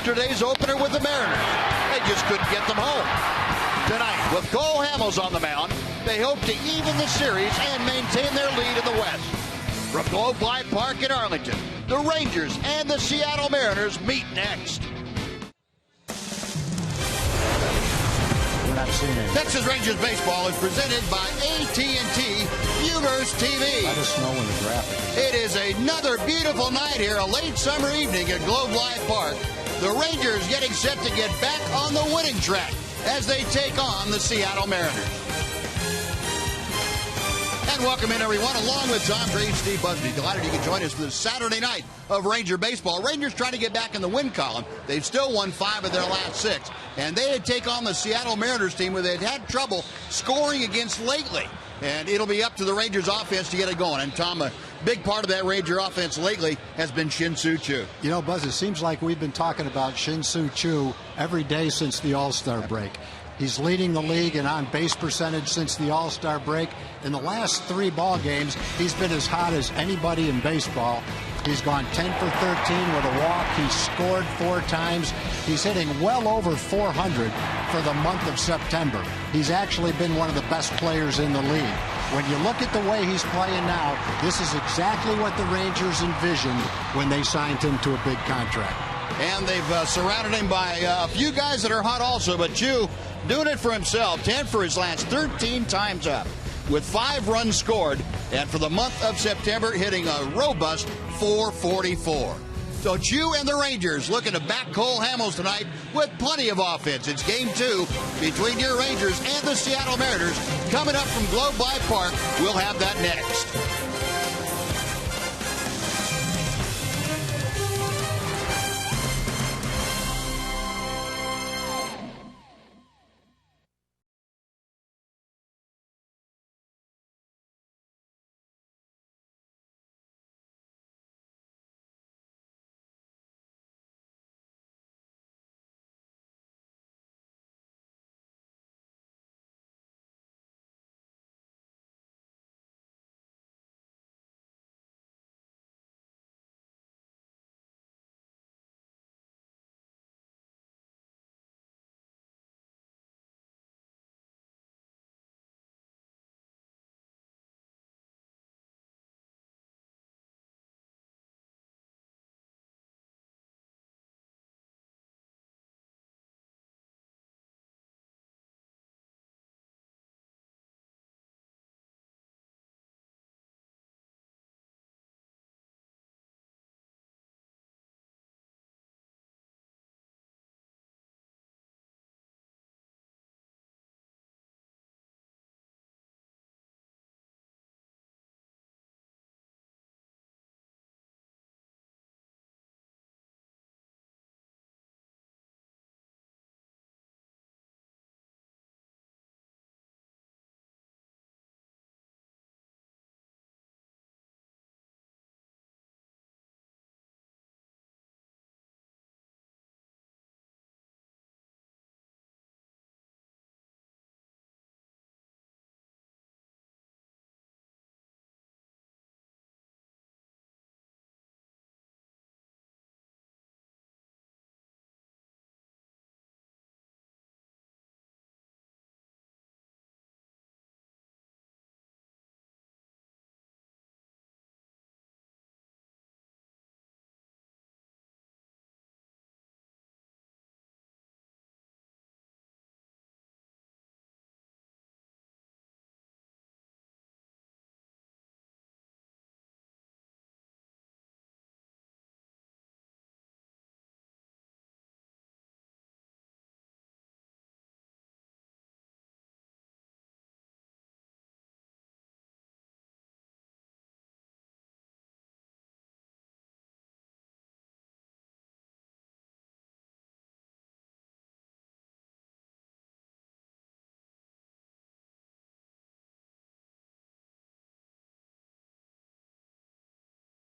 yesterday's opener with the Mariners. They just couldn't get them home. Tonight, with Cole Hamels on the mound, they hope to even the series and maintain their lead in the West. From Globe Life Park in Arlington, the Rangers and the Seattle Mariners meet next. Texas Rangers baseball is presented by AT Universe TV. Let us know when the graphic. It is another beautiful night here, a late summer evening at Globe Life Park. The Rangers getting set to get back on the winning track as they take on the Seattle Mariners. And welcome in, everyone, along with Tom Green, Steve Busby. Delighted you can join us for this Saturday night of Ranger baseball. Rangers trying to get back in the win column. They've still won 5 of their last 6. And they had take on the Seattle Mariners team where they'd had trouble scoring against lately. And it'll be up to the Rangers offense to get it going. And Tom, a big part of that Ranger offense lately has been Shin-Soo Choo. You know, Buzz, it seems like we've been talking about Shin-Soo Choo every day since the All-Star break. He's leading the league in on-base percentage since the All-Star break. In the last 3 ball games, he's been as hot as anybody in baseball. He's gone 10 for 13 with a walk. He's scored 4 times. He's hitting well over 400 for the month of September. He's actually been one of the best players in the league. When you look at the way he's playing now, this is exactly what the Rangers envisioned when they signed him to a big contract. And they've surrounded him by a few guys that are hot also, but Choo doing it for himself. 10 for his last 13 times up with 5 runs scored, and for the month of September hitting a robust 444. So Choo and the Rangers looking to back Cole Hamels tonight with plenty of offense. It's game 2 between your Rangers and the Seattle Mariners coming up from Globe Life Park. We'll have that next.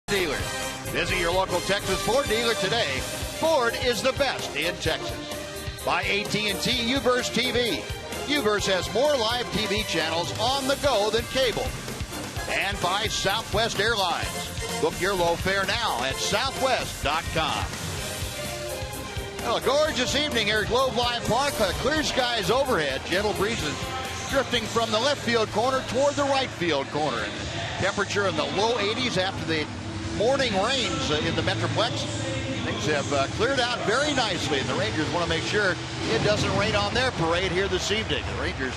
Dealer. Visit your local Texas Ford dealer today. Ford is the best in Texas. By AT Universe TV. Universe has more live TV channels on the go than cable. And by Southwest Airlines. Book your low fare now at southwest.com. Well, a gorgeous evening here at Globe Life Park. Clear skies overhead. Gentle breezes drifting from the left field corner toward the right field corner. And temperature in the low 80s after the morning rains in the Metroplex. Things have cleared out very nicely, and the Rangers want to make sure it doesn't rain on their parade here this evening. The Rangers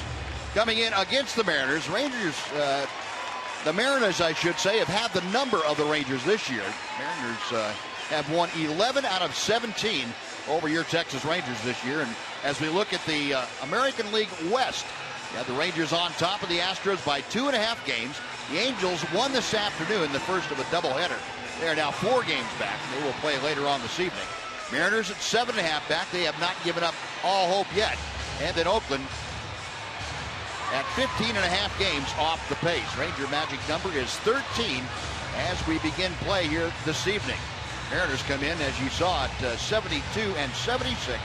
coming in against the Mariners. The Mariners, I should say, have had the number of the Rangers this year. Mariners have won 11 out of 17 over your Texas Rangers this year. And as we look at the American League West, you have the Rangers on top of the Astros by 2.5 games. The Angels won this afternoon, the first of a doubleheader. They are now 4 games back. They will play later on this evening. Mariners at 7.5 back. They have not given up all hope yet. And then Oakland at 15.5 games off the pace. Ranger magic number is 13 as we begin play here this evening. Mariners come in, as you saw, at 72 and 76.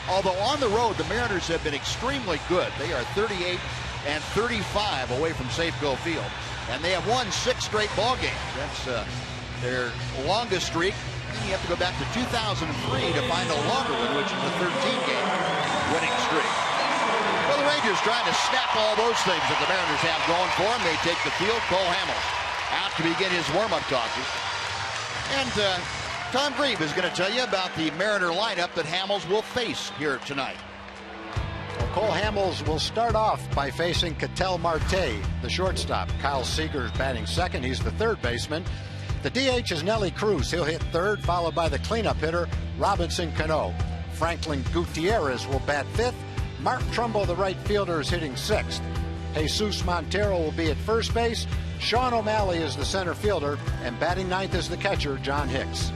Although on the road, the Mariners have been extremely good. They are 38 and 35 away from Safeco Field. And they have won 6 straight ball games. That's their longest streak. You have to go back to 2003 to find a longer one, which is a 13-game winning streak. Well, the Rangers trying to snap all those things that the Mariners have going for them. They take the field. Cole Hamels out to begin his warm-up tosses. And Tom Grieve is going to tell you about the Mariner lineup that Hamels will face here tonight. Well, Cole Hamels will start off by facing Ketel Marte, the shortstop. Kyle Seager's batting second. He's the third baseman. The DH is Nelly Cruz. He'll hit third, followed by the cleanup hitter, Robinson Cano. Franklin Gutierrez will bat fifth. Mark Trumbo, the right fielder, is hitting sixth. Jesus Montero will be at first base. Sean O'Malley is the center fielder, and batting ninth is the catcher, John Hicks.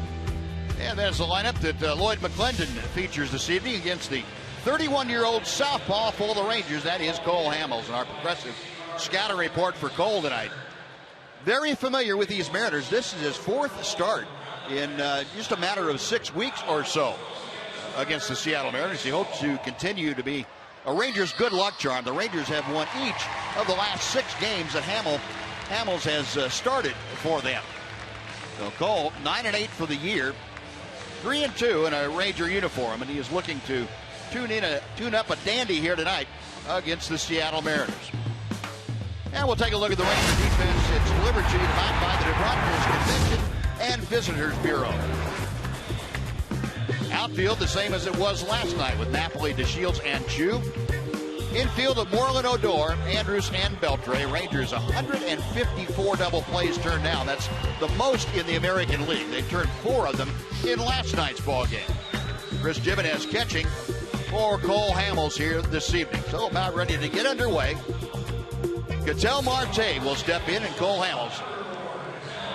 And that's the lineup that Lloyd McClendon features this evening against the 31-year-old southpaw for the Rangers. That is Cole Hamels. And our progressive scouting report for Cole tonight. Very familiar with these Mariners. This is his 4th start in just a matter of 6 weeks or so against the Seattle Mariners. He hopes to continue to be a Rangers good luck charm. The Rangers have won each of the last 6 games that Hamels has started for them. So Cole, 9-8 for the year, 3-2 in a Ranger uniform, and he is looking to tune up a dandy here tonight against the Seattle Mariners. And we'll take a look at the Ranger defense. It's delivered to you tonight by the Broncos Convention and Visitors Bureau. Outfield the same as it was last night with Napoli, DeShields, and Chu. Infield of Moreland, Odor, Andrews, and Beltre. Rangers 154 double plays turned down. That's the most in the American League. They turned 4 of them in last night's ball game. Chris Gimenez catching for Cole Hamels here this evening. So about ready to get underway. Ketel Marte will step in, and Cole Hamels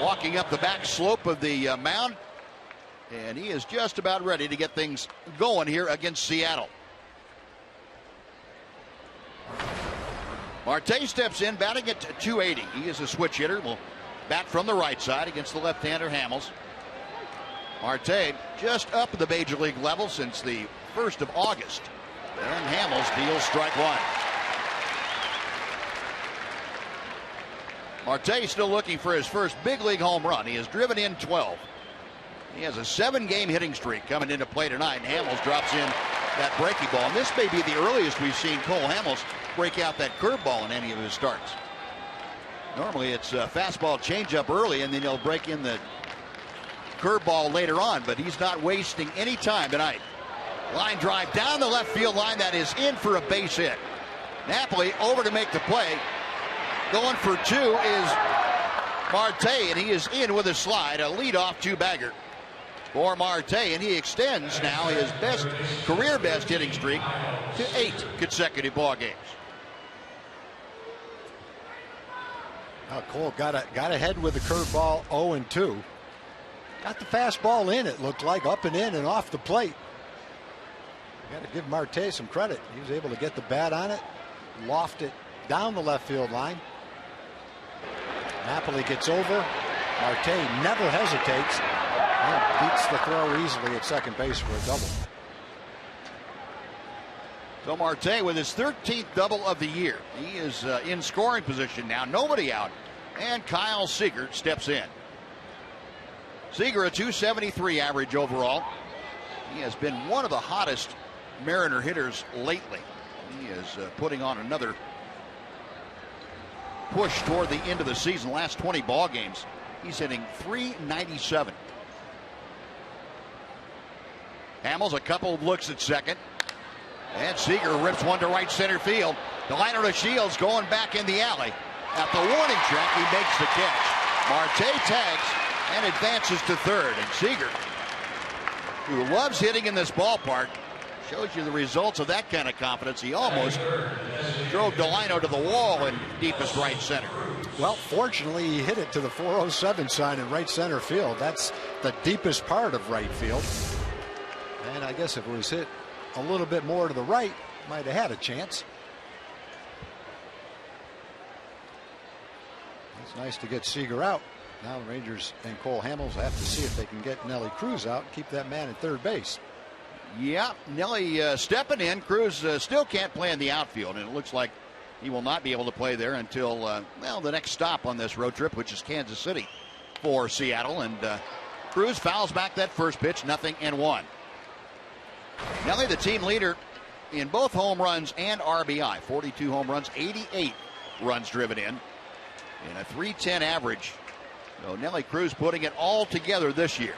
walking up the back slope of the mound. And he is just about ready to get things going here against Seattle. Marte steps in, batting at 280. He is a switch hitter. Will bat from the right side against the left-hander Hamels. Marte just up at the Major League level since the 1st of August. And Hamels deals strike one. Marte still looking for his first big league home run. He has driven in 12. He has a 7-game hitting streak coming into play tonight. Hamels drops in that breaking ball. And this may be the earliest we've seen Cole Hamels break out that curveball in any of his starts. Normally it's a fastball changeup early, and then he'll break in the curveball later on, but he's not wasting any time tonight. Line drive down the left field line. That is in for a base hit. Napoli over to make the play. Going for 2 is Marte, and he is in with a slide, a leadoff 2-bagger for Marte, and he extends now his career best hitting streak to 8 consecutive ball games. Cole got ahead with the curveball 0-2. Got the fastball in, it looked like, up and in and off the plate. Got to give Marte some credit. He was able to get the bat on it, loft it down the left field line. Napoli gets over. Marte never hesitates and beats the throw easily at second base for a double. So Marte with his 13th double of the year. He is in scoring position now. Nobody out. And Kyle Seager steps in. Seager a 273 average overall. He has been one of the hottest Mariner hitters lately. He is putting on another push toward the end of the season. Last 20 ball games, he's hitting .397. Hamels a couple of looks at second, and Seager rips one to right center field. Delino to Shields going back in the alley. At the warning track, he makes the catch. Marte tags and advances to third. And Seager, who loves hitting in this ballpark, shows you the results of that kind of confidence. He almost drove Delino to the wall in deepest right center. Well, fortunately, he hit it to the 407 sign in right center field. That's the deepest part of right field. And I guess if it was hit a little bit more to the right, might have had a chance. It's nice to get Seager out. Now the Rangers and Cole Hamels have to see if they can get Nelly Cruz out and keep that man at third base. Yeah, Nelly stepping in. Cruz still can't play in the outfield, and it looks like he will not be able to play there until, well, the next stop on this road trip, which is Kansas City for Seattle. And Cruz fouls back that first pitch, 0-1. Nelly, the team leader in both home runs and RBI. 42 home runs, 88 runs driven in, and a .310 average. So Nelly Cruz putting it all together this year.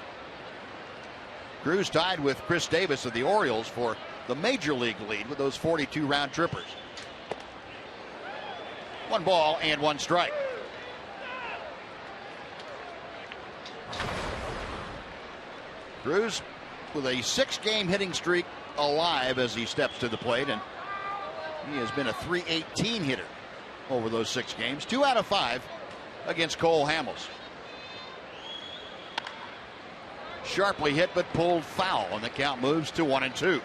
Cruz tied with Chris Davis of the Orioles for the major league lead with those 42 round trippers. 1 ball and 1 strike. Cruz with a 6-game hitting streak alive as he steps to the plate, and he has been a .318 hitter over those 6 games. 2 out of 5 against Cole Hamels. Sharply hit but pulled foul, and the count moves to 1-2.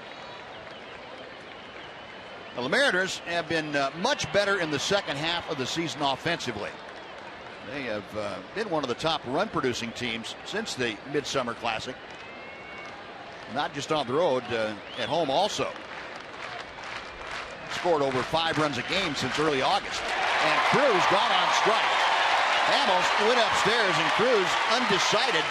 Well, the Mariners have been much better in the second half of the season offensively. They have been one of the top run producing teams since the Midsummer Classic. Not just on the road, at home also. Scored over 5 runs a game since early August. And Cruz gone on strike. Hamels went upstairs, and Cruz, undecided,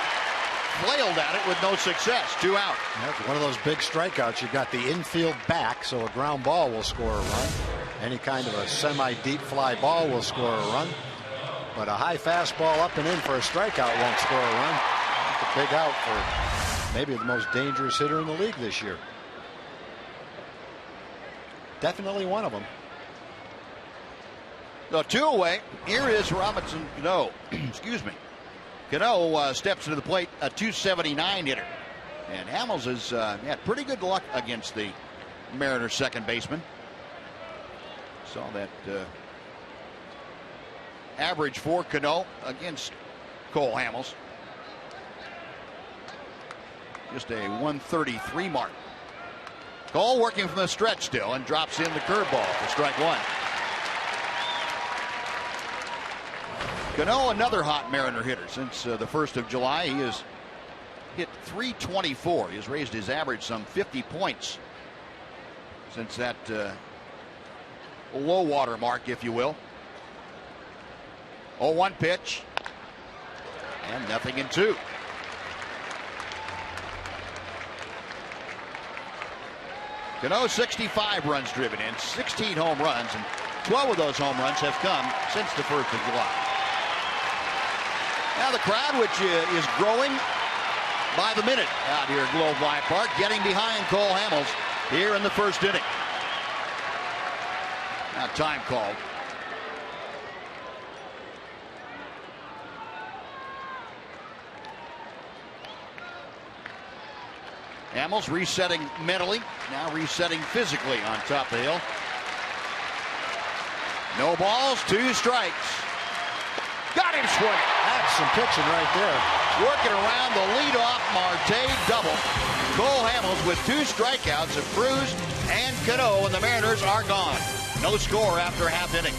flailed at it with no success. 2 out. That's one of those big strikeouts. You got the infield back, so a ground ball will score a run. Any kind of a semi-deep fly ball will score a run. But a high fastball up and in for a strikeout won't score a run. That's a big out for maybe the most dangerous hitter in the league this year. Definitely one of them. So 2 away. Here is Robinson Cano. Excuse me. Cano steps into the plate, a .279 hitter. And Hamels has had pretty good luck against the Mariners second baseman. Saw that average for Cano against Cole Hamels. Just a 133 mark. Cole working from the stretch still and drops in the curveball for strike 1. Cano, another hot Mariner hitter. Since the 1st of July, he has hit .324. He has raised his average some 50 points since that low water mark, if you will. 0-1 pitch, and 0-2. Cano, 65 runs driven in, 16 home runs, and 12 of those home runs have come since the 1st of July. Now the crowd, which is growing by the minute out here at Globe Life Park, getting behind Cole Hamels here in the 1st inning. Now time called. Hamels resetting mentally, now resetting physically on top of the hill. No balls, 2 strikes. Got him swinging. That's some pitching right there. Working around the leadoff Marte double. Cole Hamels with 2 strikeouts of Cruz and Cano, and the Mariners are gone. No score after half inning.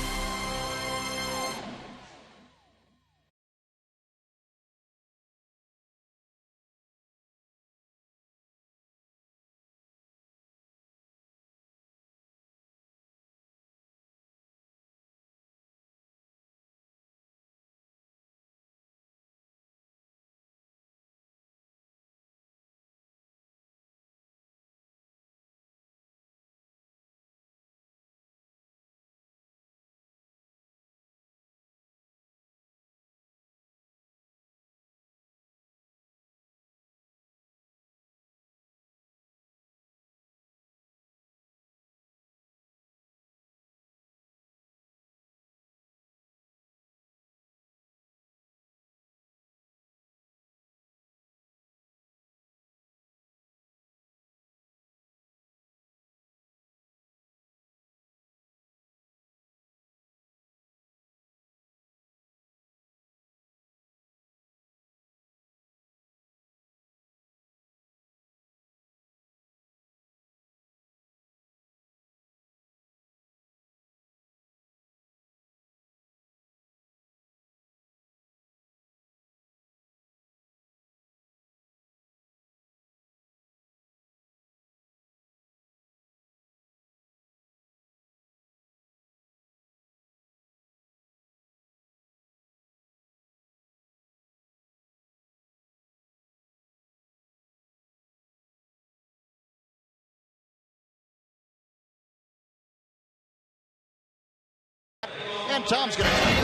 And Tom's going to tell you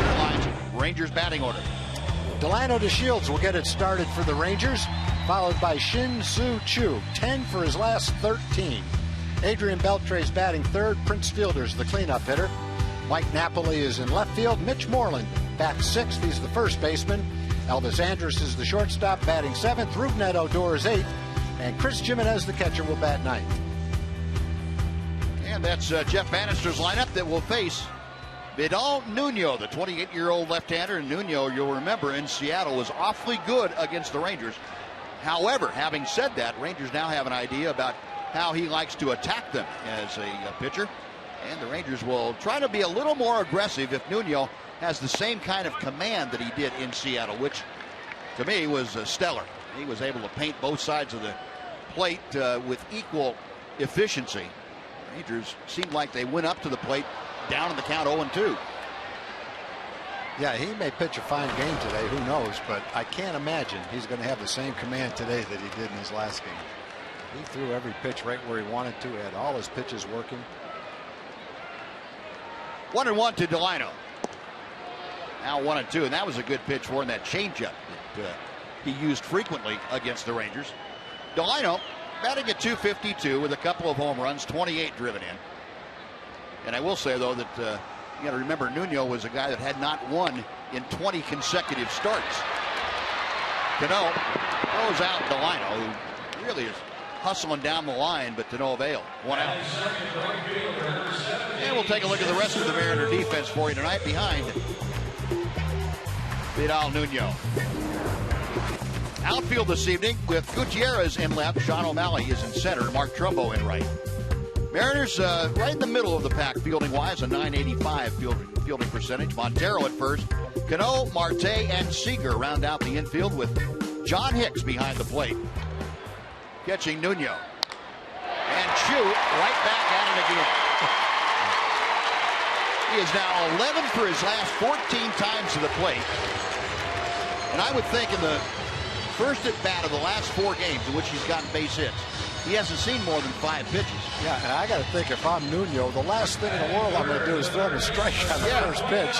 the lines. Rangers batting order. Delino DeShields will get it started for the Rangers, followed by Shin-Soo Choo, 10 for his last 13. Adrian Beltre's batting third. Prince Fielder's the cleanup hitter. Mike Napoli is in left field. Mitch Moreland bats sixth. He's the first baseman. Elvis Andrus is the shortstop, batting seventh. Rougned Odor is eighth. And Chris Jimenez, the catcher, will bat ninth. And that's Jeff Bannister's lineup that will face Vidal Nuno, the 28-year-old left-hander. And Nuno, you'll remember, in Seattle was awfully good against the Rangers. However, having said that, Rangers now have an idea about how he likes to attack them as a pitcher. And the Rangers will try to be a little more aggressive if Nuno has the same kind of command that he did in Seattle, which to me was stellar. He was able to paint both sides of the plate with equal efficiency. Rangers seemed like they went up to the plate down in the count 0-2. Yeah, he may pitch a fine game today, who knows, but I can't imagine he's going to have the same command today that he did in his last game. He threw every pitch right where he wanted to, had all his pitches working. 1-1 to Delino. Now 1-2, and that was a good pitch for him, that changeup that he used frequently against the Rangers. Delino batting at .252 with a couple of home runs, 28 driven in. And I will say, though, that you got to remember Nuno was a guy that had not won in 20 consecutive starts. Cano throws out Delino, who really is hustling down the line, but to no avail. 1 out. And we'll take a look at the rest of the Mariner defense for you tonight behind Vidal Nuno. Outfield this evening with Gutierrez in left. Sean O'Malley is in center. Mark Trumbo in right. Mariners right in the middle of the pack fielding wise, a .985 fielding percentage. Montero at first. Cano, Marte, and Seager round out the infield with John Hicks behind the plate. Catching Nuno. And Choo right back at it again. He is now 11 for his last 14 times to the plate. And I would think in the first at bat of the last 4 games in which he's gotten base hits, he hasn't seen more than 5 pitches. Yeah, and I got to think, if I'm Nuno, the last thing in the world I'm going to do is throw him a strike on the first pitch.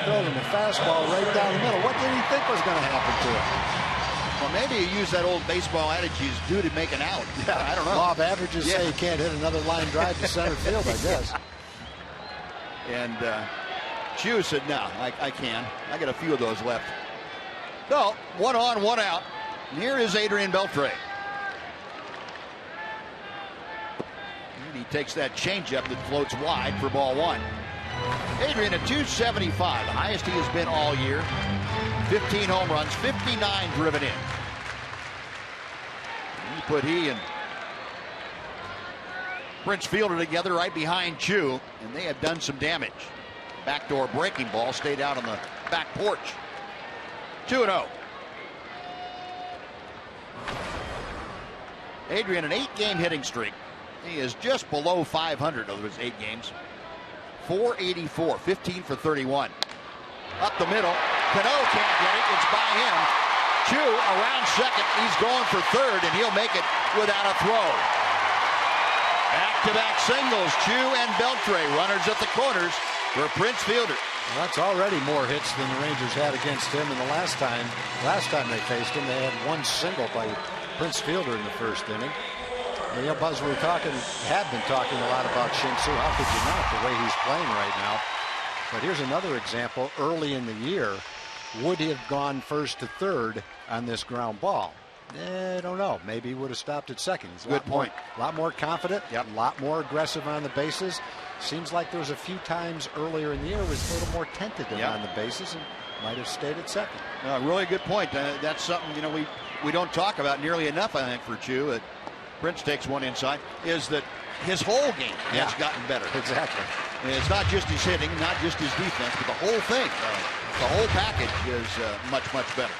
Throw him a fastball right down the middle. What did he think was going to happen to him? Well, maybe he used that old baseball adage, he's due to make an out. Yeah, I don't know. Law of averages say he can't hit another line drive to center field, I guess. And Choo said, no, I can. I got a few of those left. So, 1 on, 1 out. And here is Adrian Beltre. And he takes that changeup that floats wide for ball 1. Adrian at .275, the highest he has been all year. 15 home runs, 59 driven in. You put he and Prince Fielder together right behind Choo, and they have done some damage. Backdoor breaking ball stayed out on the back porch. 2-0. Adrian, an 8-game hitting streak. He is just below 500 over his 8 games. .484, 15 for 31. Up the middle. Cano can't get it. It's by him. Choo around second. He's going for third, and he'll make it without a throw. Back-to-back singles. Choo and Beltre, runners at the corners for Prince Fielder. Well, that's already more hits than the Rangers had against him. And the last time they faced him, they had 1 single by Prince Fielder in the first inning. And, you know, Buzz, we had been talking a lot about Shin-Soo. How could you not, the way he's playing right now? But here's another example. Early in the year, would he have gone first to third on this ground ball? I don't know. Maybe he would have stopped at second. He's Good point. A lot more confident. Yep. A lot more aggressive on the bases. Seems like there was a few times earlier in the year was a little more tentative on the bases and might have stayed at second. Really good point. That's something, you know, we don't talk about nearly enough, I think, for Choo. Prince takes one inside, is that his whole game has gotten better. Exactly. And it's not just his hitting, not just his defense, but the whole thing. The whole package is much, much better.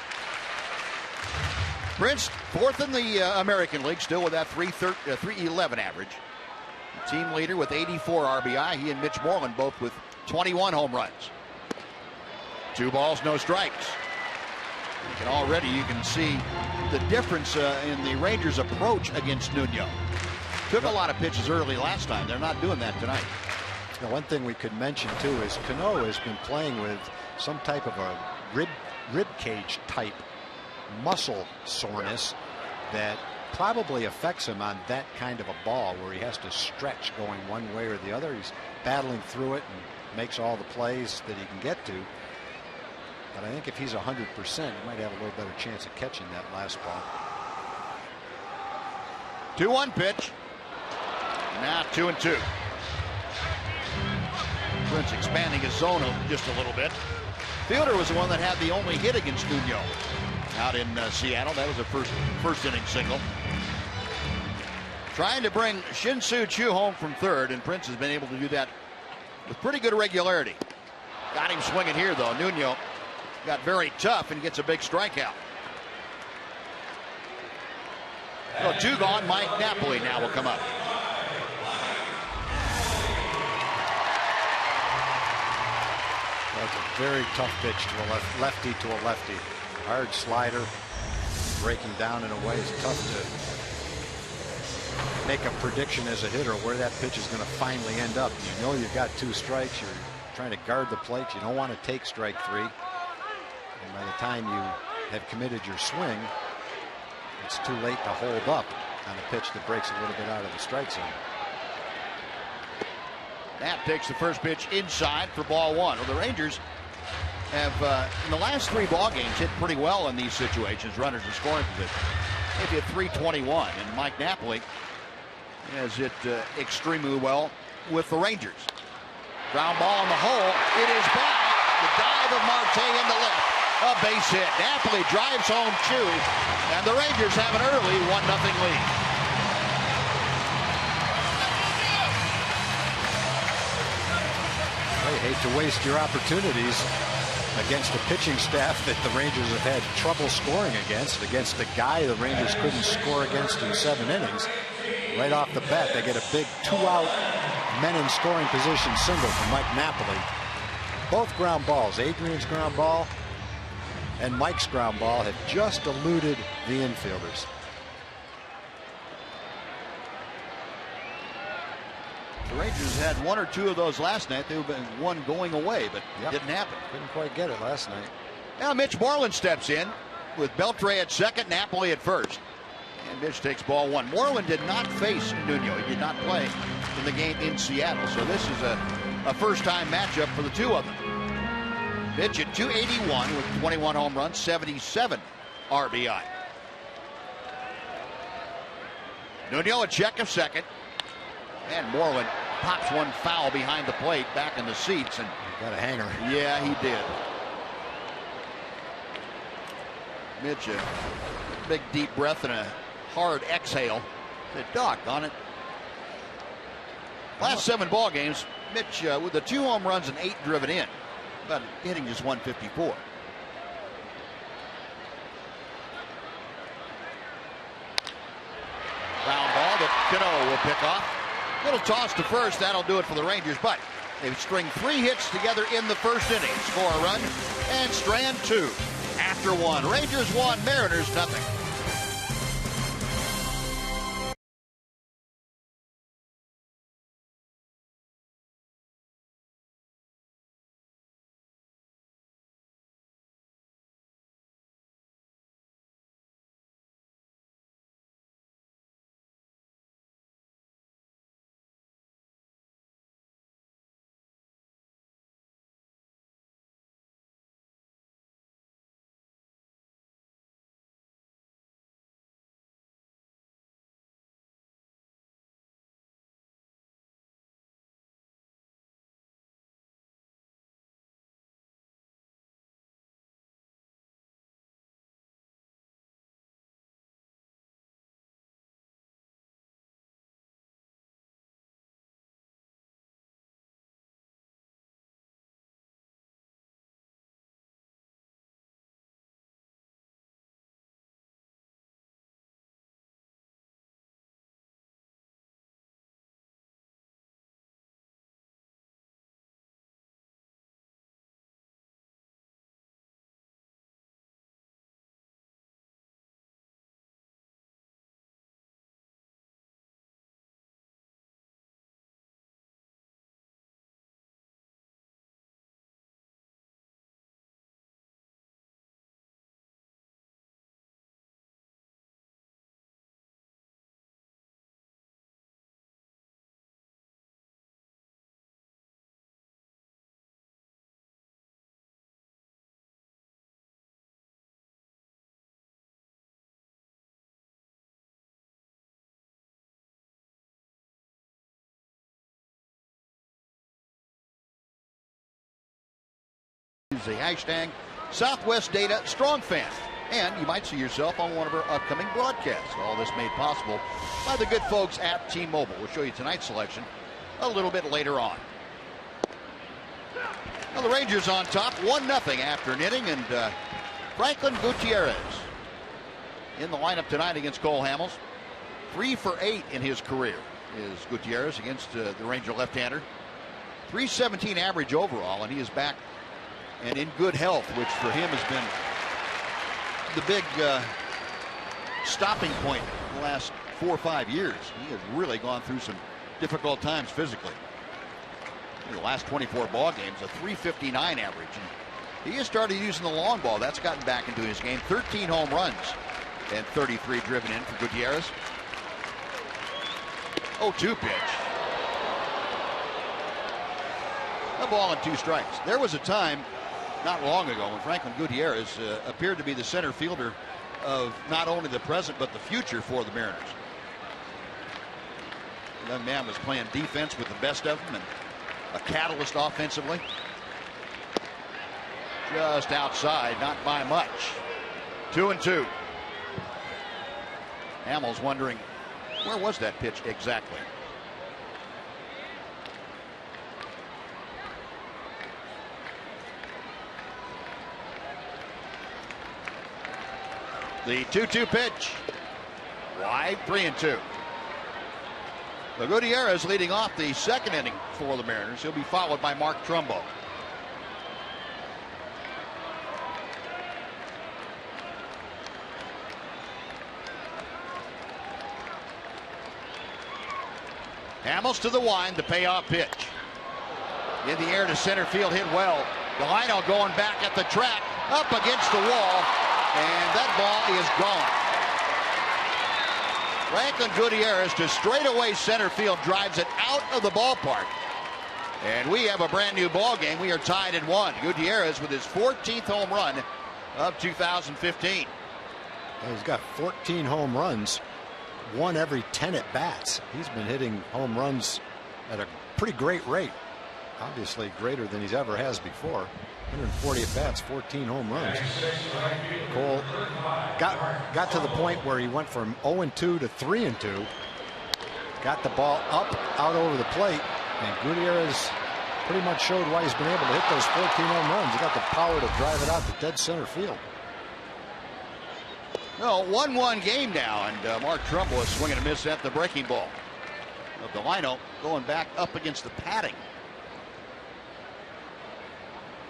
Prince, 4th in the American League, still with that 311 average. Team leader with 84 RBI. He and Mitch Moreland both with 21 home runs. 2 balls, no strikes. And already you can see the difference in the Rangers' approach against Nuno. Took a lot of pitches early last time. They're not doing that tonight. Now, one thing we could mention too is Cano has been playing with some type of a rib cage type muscle soreness that probably affects him on that kind of a ball where he has to stretch going one way or the other. He's battling through it and makes all the plays that he can get to. But I think if he's 100%, he might have a little better chance of catching that last ball. 2-1 pitch. Now 2-2. Prince expanding his zone just a little bit. Fielder was the one that had the only hit against Nuno out in Seattle. That was a first inning single. Trying to bring Shin-Soo Choo home from third, and Prince has been able to do that with pretty good regularity. Got him swinging here, though. Nuno got very tough and gets a big strikeout. So 2 gone. Mike Napoli now will come up. That's a very tough pitch to a lefty to a lefty. Hard slider, breaking down in a way is tough to make a prediction as a hitter where that pitch is going to finally end up. You know you've got 2 strikes. You're trying to guard the plate. You don't want to take strike 3. And by the time you have committed your swing, it's too late to hold up on a pitch that breaks a little bit out of the strike zone. Knapp takes the first pitch inside for ball 1. Well, the Rangers have, in the last 3 ball games, hit pretty well in these situations, runners in scoring position. They've hit .321, and Mike Napoli has hit extremely well with the Rangers. Ground ball in the hole. It is by the dive of Marte in the left. A base hit. Napoli drives home Choo, and the Rangers have an early 1-0 lead. You hate to waste your opportunities against a pitching staff that the Rangers have had trouble scoring against a guy the Rangers couldn't score against in 7 innings. Right off the bat, they get a big 2-out men in scoring position single from Mike Napoli. Both ground balls, Adrian's ground ball and Mike's ground ball, have just eluded the infielders. The Rangers had 1 or 2 of those last night. They were one going away, but it didn't happen. Couldn't quite get it last night. Now Mitch Moreland steps in with Beltre at second, Napoli at first. And Mitch takes ball 1. Moreland did not face Nuno. He did not play in the game in Seattle. So this is a first-time matchup for the 2 of them. Mitch at .281 with 21 home runs, 77 RBI. Nuno a check of second. And Moreland pops one foul behind the plate back in the seats. And got a hanger. Yeah, he did. Mitch, a big deep breath and a hard exhale. Said, doggone it. Last 7 ball games, Mitch with the 2 home runs and 8 driven in, but hitting just .154. Ground ball that Cano will pick off. Little toss to first, that'll do it for the Rangers, but they string 3 hits together in the first inning, score a run, and strand 2 after 1. Rangers 1, Mariners nothing. Use the hashtag Southwest Data Strong Fan, and you might see yourself on one of our upcoming broadcasts. All this made possible by the good folks at T-Mobile. We'll show you tonight's selection a little bit later on. Well, the Rangers on top, 1-0 after an inning, and Franklin Gutierrez in the lineup tonight against Cole Hamels. 3 for 8 in his career is Gutierrez against the Ranger left-hander. .317 average overall, and he is back and in good health, which for him has been the big stopping point in the last 4 or 5 years. He has really gone through some difficult times physically. In the last 24 ball games, a .359 average. And he has started using the long ball. That's gotten back into his game. 13 home runs and 33 driven in for Gutierrez. 0-2 pitch. A ball and 2 strikes. There was a time not long ago when Franklin Gutierrez appeared to be the center fielder of not only the present but the future for the Mariners. The young man was playing defense with the best of them and a catalyst offensively. Just outside, not by much. 2-2. Hamels wondering, where was that pitch exactly? The 2-2 pitch. Wide, 3-2. Gutierrez leading off the second inning for the Mariners. He'll be followed by Mark Trumbo. Hamels to the wind, the payoff pitch. In the air to center field, hit well. Delino going back at the track, up against the wall, and that ball is gone. Franklin Gutierrez to straightaway center field, drives it out of the ballpark. And we have a brand new ball game. We are tied at 1. Gutierrez with his 14th home run of 2015. Well, he's got 14 home runs, 1 every 10 at bats. He's been hitting home runs at a pretty great rate. Obviously greater than he's ever has before. 140 at bats, 14 home runs. Cole got to the point where he went from 0-2 to 3-2. Got the ball up, out over the plate, and Gutierrez pretty much showed why he's been able to hit those 14 home runs. He got the power to drive it out to dead center field. No, 1-1 game now, and Mark Trumbo is swinging a miss at the breaking ball. Delino going back up against the padding.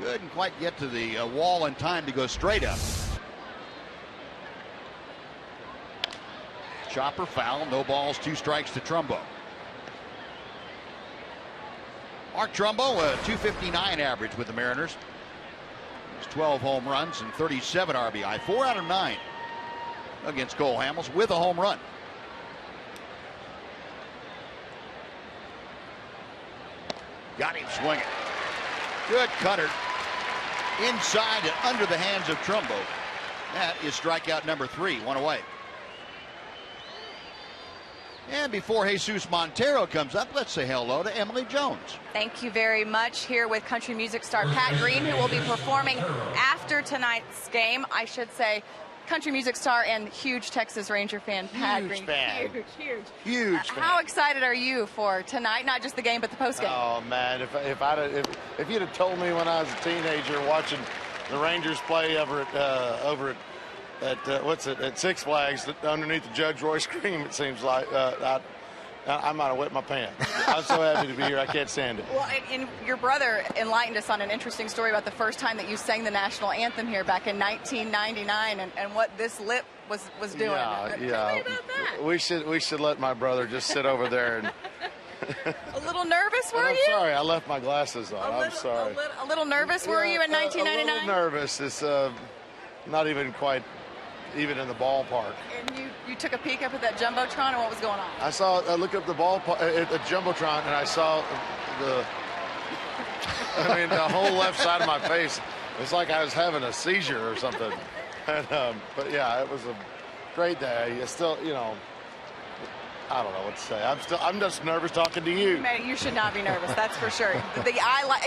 Couldn't quite get to the wall in time to go straight up. Chopper foul, no balls, 2 strikes to Trumbo. Mark Trumbo, a .259 average with the Mariners. He's 12 home runs and 37 RBI, 4 out of 9 against Cole Hamels with a home run. Got him swinging. Good cutter. Inside and under the hands of Trumbo. That is strikeout number 3, 1 away. And before Jesus Montero comes up, let's say hello to Emily Jones. Thank you very much. Here with country music star Pat Green, who will be performing after tonight's game. I should say country music star and huge Texas Ranger fan, Pat Green. Huge fan. How excited are you for tonight? Not just the game, but the postgame. Oh man, if you'd have told me when I was a teenager watching the Rangers play over at Six Flags underneath the Judge Roy scream, it seems like I might have wet my pants. I'm so happy to be here. I can't stand it. Well, and your brother enlightened us on an interesting story about the first time that you sang the national anthem here back in 1999 and what this lip was doing. Yeah. Tell me about that. We should let my brother just sit over there and. A little nervous, were you? I'm sorry, I left my glasses on. I'm sorry. A little nervous, were you in 1999? A little nervous. It's not even quite even in the ballpark. And you took a peek up at that jumbotron, or what was going on? I looked up the ballpark at the jumbotron, and I saw the whole left side of my face. It's like I was having a seizure or something. And, but yeah, it was a great day. It's still, I don't know what to say. I'm just nervous talking to you. You should not be nervous, that's for sure.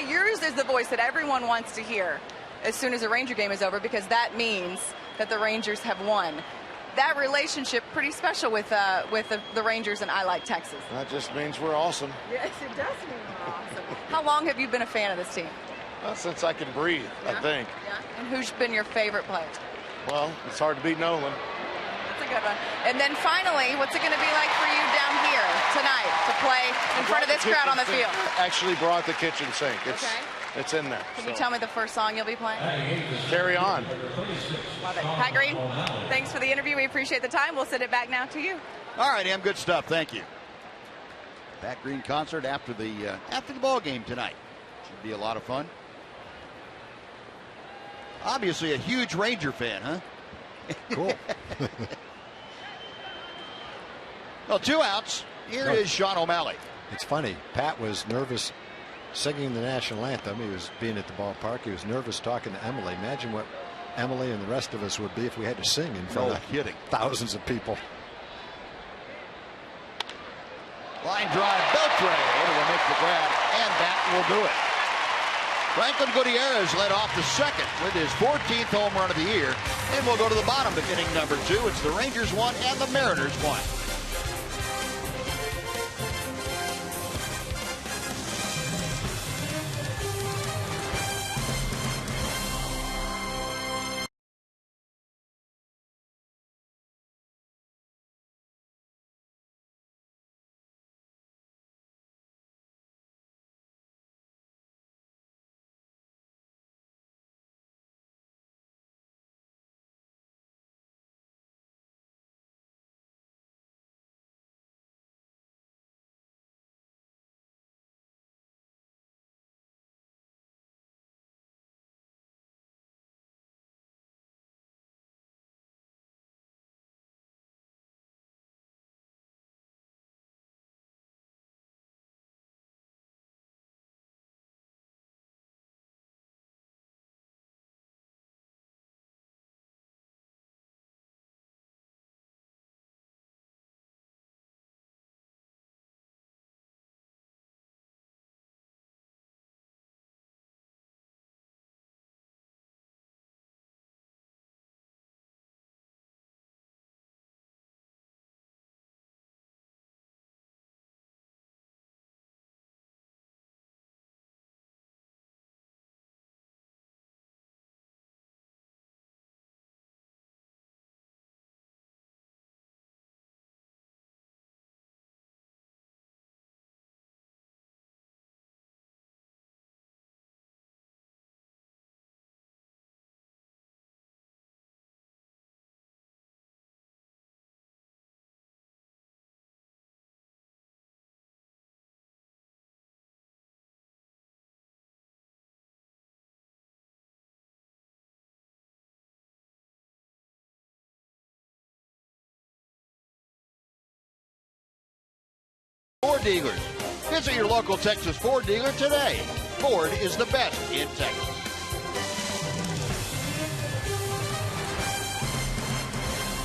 Yours is the voice that everyone wants to hear as soon as the Ranger game is over, because that means that the Rangers have won. That relationship pretty special with the Rangers and I Like Texas. That just means we're awesome. Yes, it does mean we're awesome. How long have you been a fan of this team? Well, since I can breathe, I think. Yeah. And who's been your favorite player? Well, it's hard to beat Nolan. That's a good one. And then finally, what's it going to be like for you down here tonight to play in front of this crowd on the field? Actually brought the kitchen sink. It's in there. Can you tell me the first song you'll be playing? Carry On. Love it. Pat Green, thanks for the interview. We appreciate the time. We'll send it back now to you. All right, Em, good stuff. Thank you. Pat Green concert after the ball game tonight. Should be a lot of fun. Obviously a huge Ranger fan, huh? Cool. Well, 2 outs. Here is Sean O'Malley. It's funny. Pat was nervous singing the national anthem. He was being at the ballpark. He was nervous talking to Emily. Imagine what Emily and the rest of us would be if we had to sing in front of thousands of people. Line drive, Beltre able to make the grab, and that will do it. Franklin Gutierrez led off the second with his 14th home run of the year, and we'll go to the bottom of inning number 2. It's the Rangers 1 and the Mariners 1. Ford dealers. Visit your local Texas Ford dealer today. Ford is the best in Texas.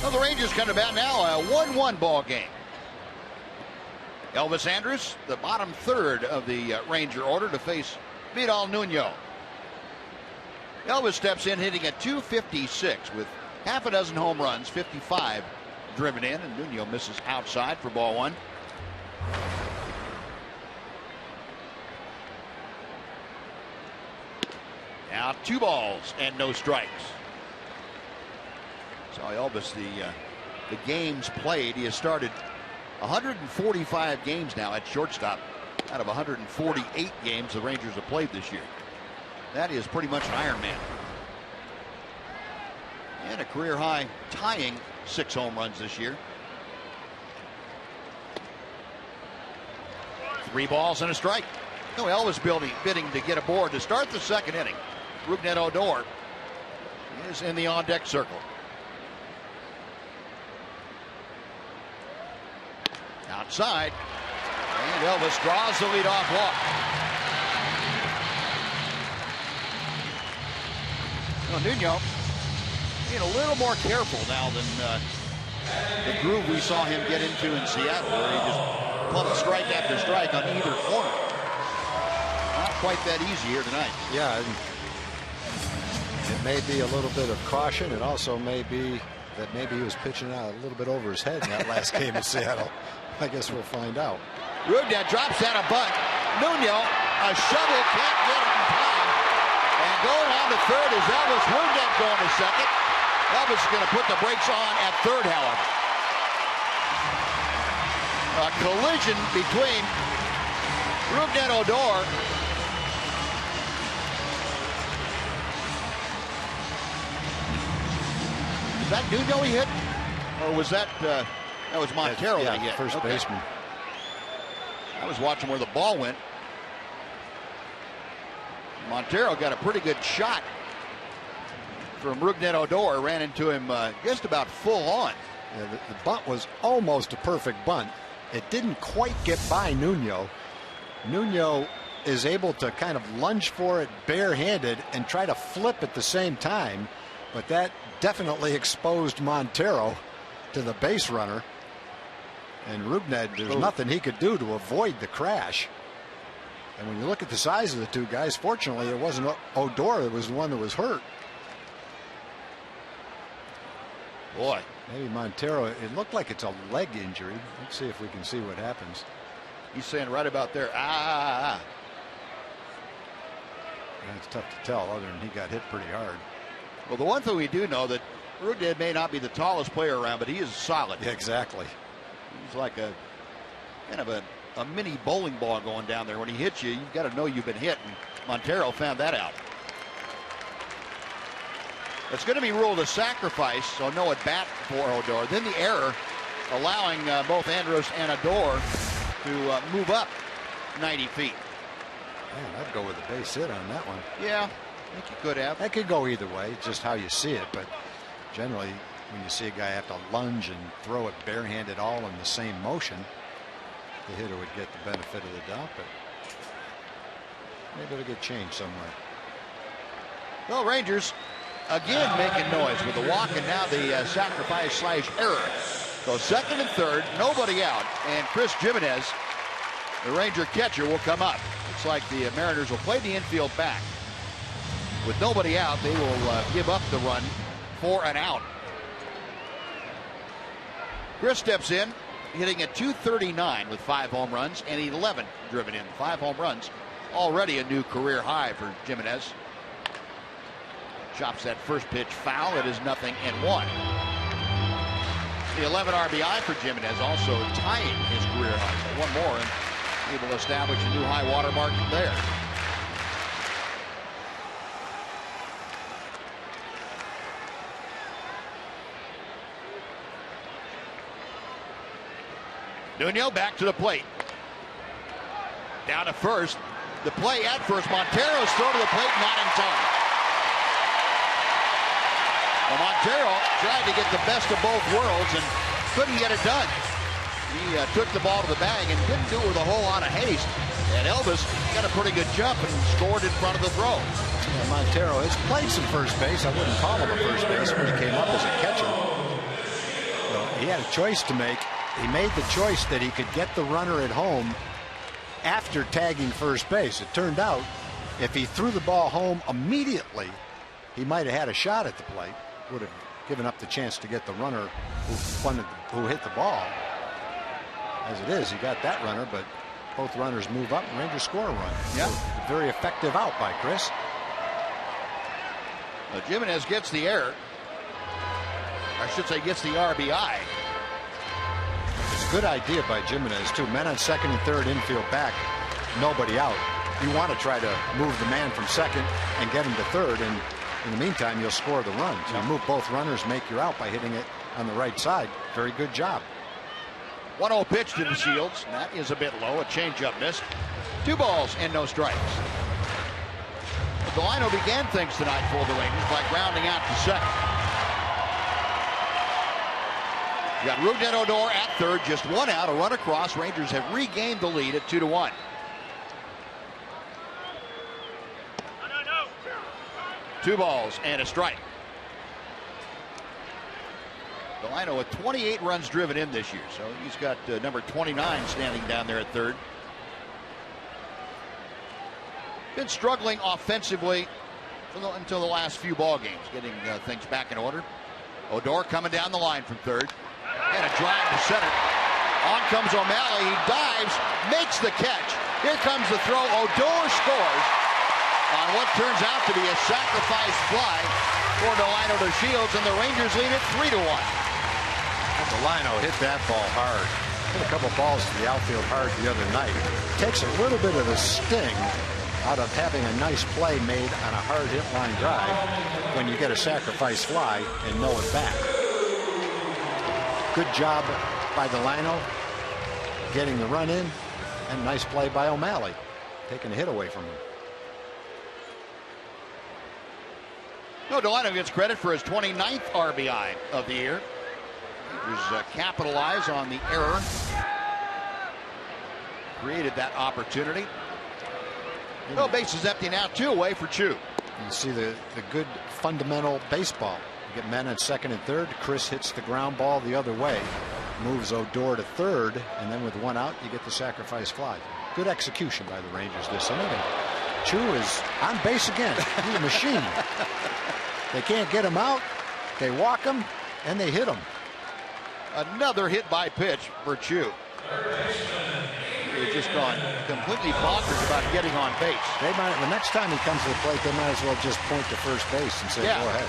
Well, the Rangers come to bat now, a 1-1 ball game. Elvis Andrus, the bottom third of the Ranger order, to face Vidal Nuno. Elvis steps in hitting at .256 with half a dozen home runs, 55 driven in, and Nuno misses outside for ball 1. Now 2 balls and no strikes. So Elvis, the games played, he has started 145 games now at shortstop out of 148 games the Rangers have played this year. That is pretty much an Iron Man. And a career high tying 6 home runs this year. 3 balls and a strike. No, Elvis bidding to get aboard to start the second inning. Rougned Odor is in the on-deck circle. Outside, and Elvis draws the leadoff walk. Well, Nuno being a little more careful now than the groove we saw him get into in Seattle, where he just pumped strike after strike on either corner. Not quite that easy here tonight. Yeah, It may be a little bit of caution. It also may be that maybe he was pitching out a little bit over his head in that last game in Seattle. I guess we'll find out. Rudnett drops down a bunt. Nuno, a shovel, can't get it in time. And going on to third is Elvis. Rudnett going to second. Elvis is going to put the brakes on at third, however. A collision between Rudnett Odor Is that Nuno he hit? Or was that was Montero that he hit? First baseman. I was watching where the ball went. Montero got a pretty good shot from Rudnett Odor. Ran into him just about full on. Yeah, the bunt was almost a perfect bunt. It didn't quite get by Nuno. Nuno is able to kind of lunge for it barehanded and try to flip at the same time, but that definitely exposed Montero to the base runner. And Rudnett, there's nothing he could do to avoid the crash. And when you look at the size of the two guys, fortunately it wasn't Odor that was the one that was hurt. Boy, maybe Montero, it looked like it's a leg injury. Let's see if we can see what happens. He's saying right about there. Yeah, it's tough to tell other than he got hit pretty hard. Well, the one thing we do know that Rudnett may not be the tallest player around, but he is solid. Yeah, exactly. He's like a kind of a mini bowling ball going down there. When he hits you, you've got to know you've been hit, and Montero found that out. It's going to be ruled a sacrifice, so no at bat for Odor. Then the error allowing both Andrus and Odor to move up 90 feet. Man, I'd go with a base hit on that one. Yeah, I think you could have. That could go either way, just how you see it. But generally, when you see a guy have to lunge and throw it barehanded all in the same motion, the hitter would get the benefit of the doubt. But maybe it'll get changed somewhere. Well, Rangers again making noise with the walk and now the sacrifice / error. So second and third, nobody out, and Chris Jimenez, the Ranger catcher, will come up. Looks like the Mariners will play the infield back. With nobody out, they will give up the run for an out. Chris steps in, hitting at .239 with 5 home runs and 11 driven in. 5 home runs, already a new career high for Jimenez. Chops that first pitch foul. It is 0-1. The 11 RBI for Jimenez, also tying his career high. So one more and able to establish a new high water mark there. Nuno back to the plate. Down to first. The play at first. Montero's throw to the plate, not in time. Well, Montero tried to get the best of both worlds and couldn't get it done. He took the ball to the bag and didn't do it with a whole lot of haste. And Elvis got a pretty good jump and scored in front of the throw. Yeah, Montero has played some first base. I wouldn't call him a first base when he came up as a catcher. Well, he had a choice to make. He made the choice that he could get the runner at home after tagging first base. It turned out if he threw the ball home immediately, he might have had a shot at the plate. Would have given up the chance to get the runner who hit the ball. As it is, he got that runner, but both runners move up and Rangers score a run. Yeah. So, very effective out by Chris. Jimenez gets the error. I should say gets the RBI. It's a good idea by Jimenez, too. Men on second and third, infield back, nobody out. You want to try to move the man from second and get him to third, and in the meantime, you'll score the run. So you move both runners, make your out by hitting it on the right side. Very good job. 1-0 pitch to the Shields. That is a bit low. A changeup missed. 2 balls and no strikes. Delino began things tonight for the Rangers by grounding out to second. You got Rudnett Odor at third, just 1 out, a run across. Rangers have regained the lead at 2-1. Two balls and a strike. Delino with 28 runs driven in this year, so he's got number 29 standing down there at third. Been struggling offensively until the last few ball games, getting things back in order. Odor coming down the line from third, and a drive to center. On comes O'Malley. He dives, makes the catch. Here comes the throw. Odor scores on what turns out to be a sacrifice fly for Delino to Shields, and the Rangers lead it 3-1. Delino hit that ball hard. Hit a couple balls to the outfield hard the other night. Takes a little bit of the sting out of having a nice play made on a hard hit line drive when you get a sacrifice fly and know it back. Good job by Delino getting the run in, and nice play by O'Malley taking a hit away from him. No, Delino gets credit for his 29th RBI of the year. He was capitalized on the error, created that opportunity. No, base is empty now, 2 away for Chu. You see the good fundamental baseball. You get men at second and third. Chris hits the ground ball the other way, moves Odor to third, and then with 1 out, you get the sacrifice fly. Good execution by the Rangers this inning. Chu is on base again. He's a machine. They can't get him out. They walk him, and they hit him. Another hit by pitch for Chu. He's just gone completely bonkers about getting on base. They might, the next time he comes to the plate, they might as well just point to first base and say, yeah, go ahead.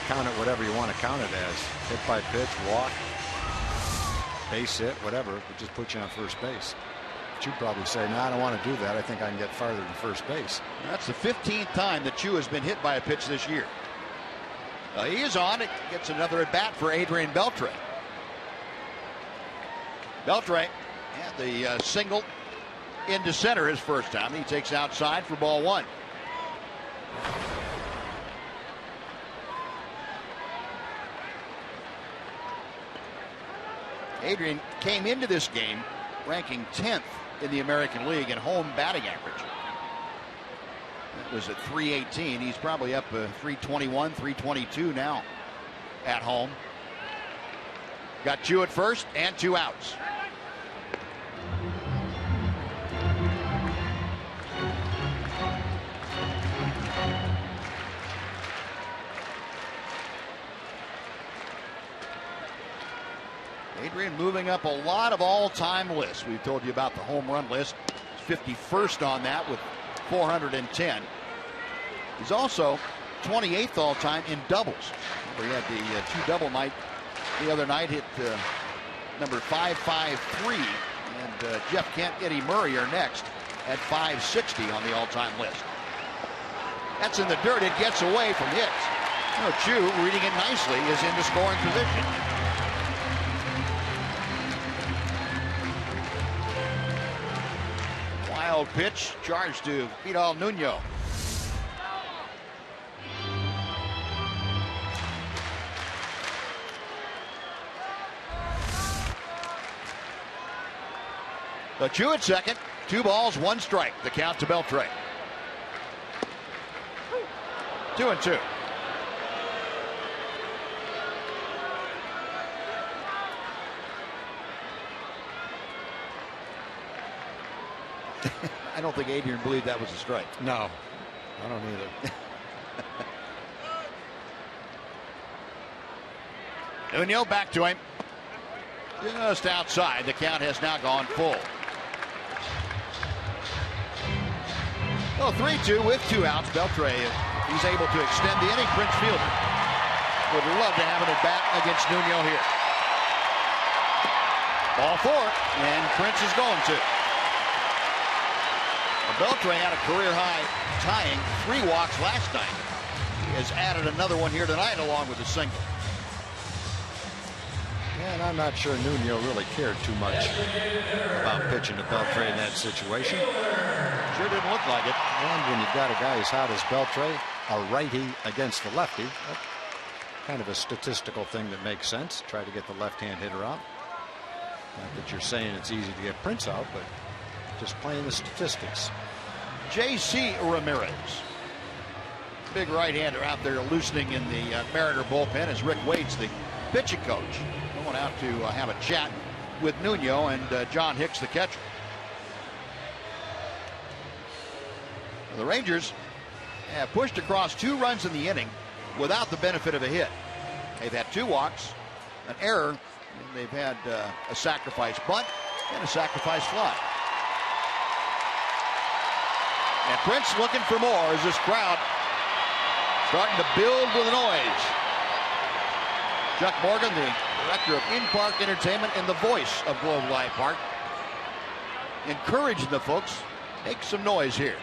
Count it whatever you want to count it as. Hit by pitch, walk, base hit, whatever. It just put you on first base. But you'd probably say, no, I don't want to do that. I think I can get farther than first base. That's the 15th time that Chu has been hit by a pitch this year. He is on. It gets another at bat for Adrian Beltre. Beltre had the single into center his first time. He takes outside for ball 1. Adrian came into this game ranking 10th in the American League in home batting average. That was at .318. He's probably up .321, .322 now at home. Got Chu at first and 2 outs. Adrian moving up a lot of all-time lists. We've told you about the home run list. He's 51st on that with 410. He's also 28th all-time in doubles. He had the 2 double night the other night, hit number 553, and Jeff Kent, Eddie Murray are next at 560 on the all-time list. That's in the dirt. It gets away from hits. Chu, reading it nicely, is into scoring position. Wild pitch, charge to Vidal Nuno. The Chu at second, 2 balls, 1 strike. The count to Beltre. 2-2. I don't think Adrian believed that was a strike. No, I don't either. Nuno back to him. Just outside. The count has now gone full. Well, 3-2 with 2 outs. Beltre, he's able to extend the inning. Prince Fielder would love to have an at bat against Nuno here. Ball 4, and Prince is going to. Beltre had a career high tying 3 walks last night. He has added another one here tonight along with a single. Yeah, and I'm not sure Nuno really cared too much about pitching to Beltre in that situation. Sure didn't look like it. And when you've got a guy as hot as Beltre, a righty against the lefty, that's kind of a statistical thing that makes sense. Try to get the left-hand hitter out. Not that you're saying it's easy to get Prince out, but just playing the statistics. J.C. Ramirez, big right-hander out there loosening in the Mariner bullpen as Rick Wade's the pitching coach. Going out to have a chat with Nuno and John Hicks, the catcher. The Rangers have pushed across 2 runs in the inning without the benefit of a hit. They've had 2 walks, an error, and they've had a sacrifice bunt and a sacrifice fly. And Prince looking for more as this crowd starting to build with noise. Chuck Morgan, the director of in-park entertainment and the voice of Globe Life Park, encouraging the folks, make some noise here.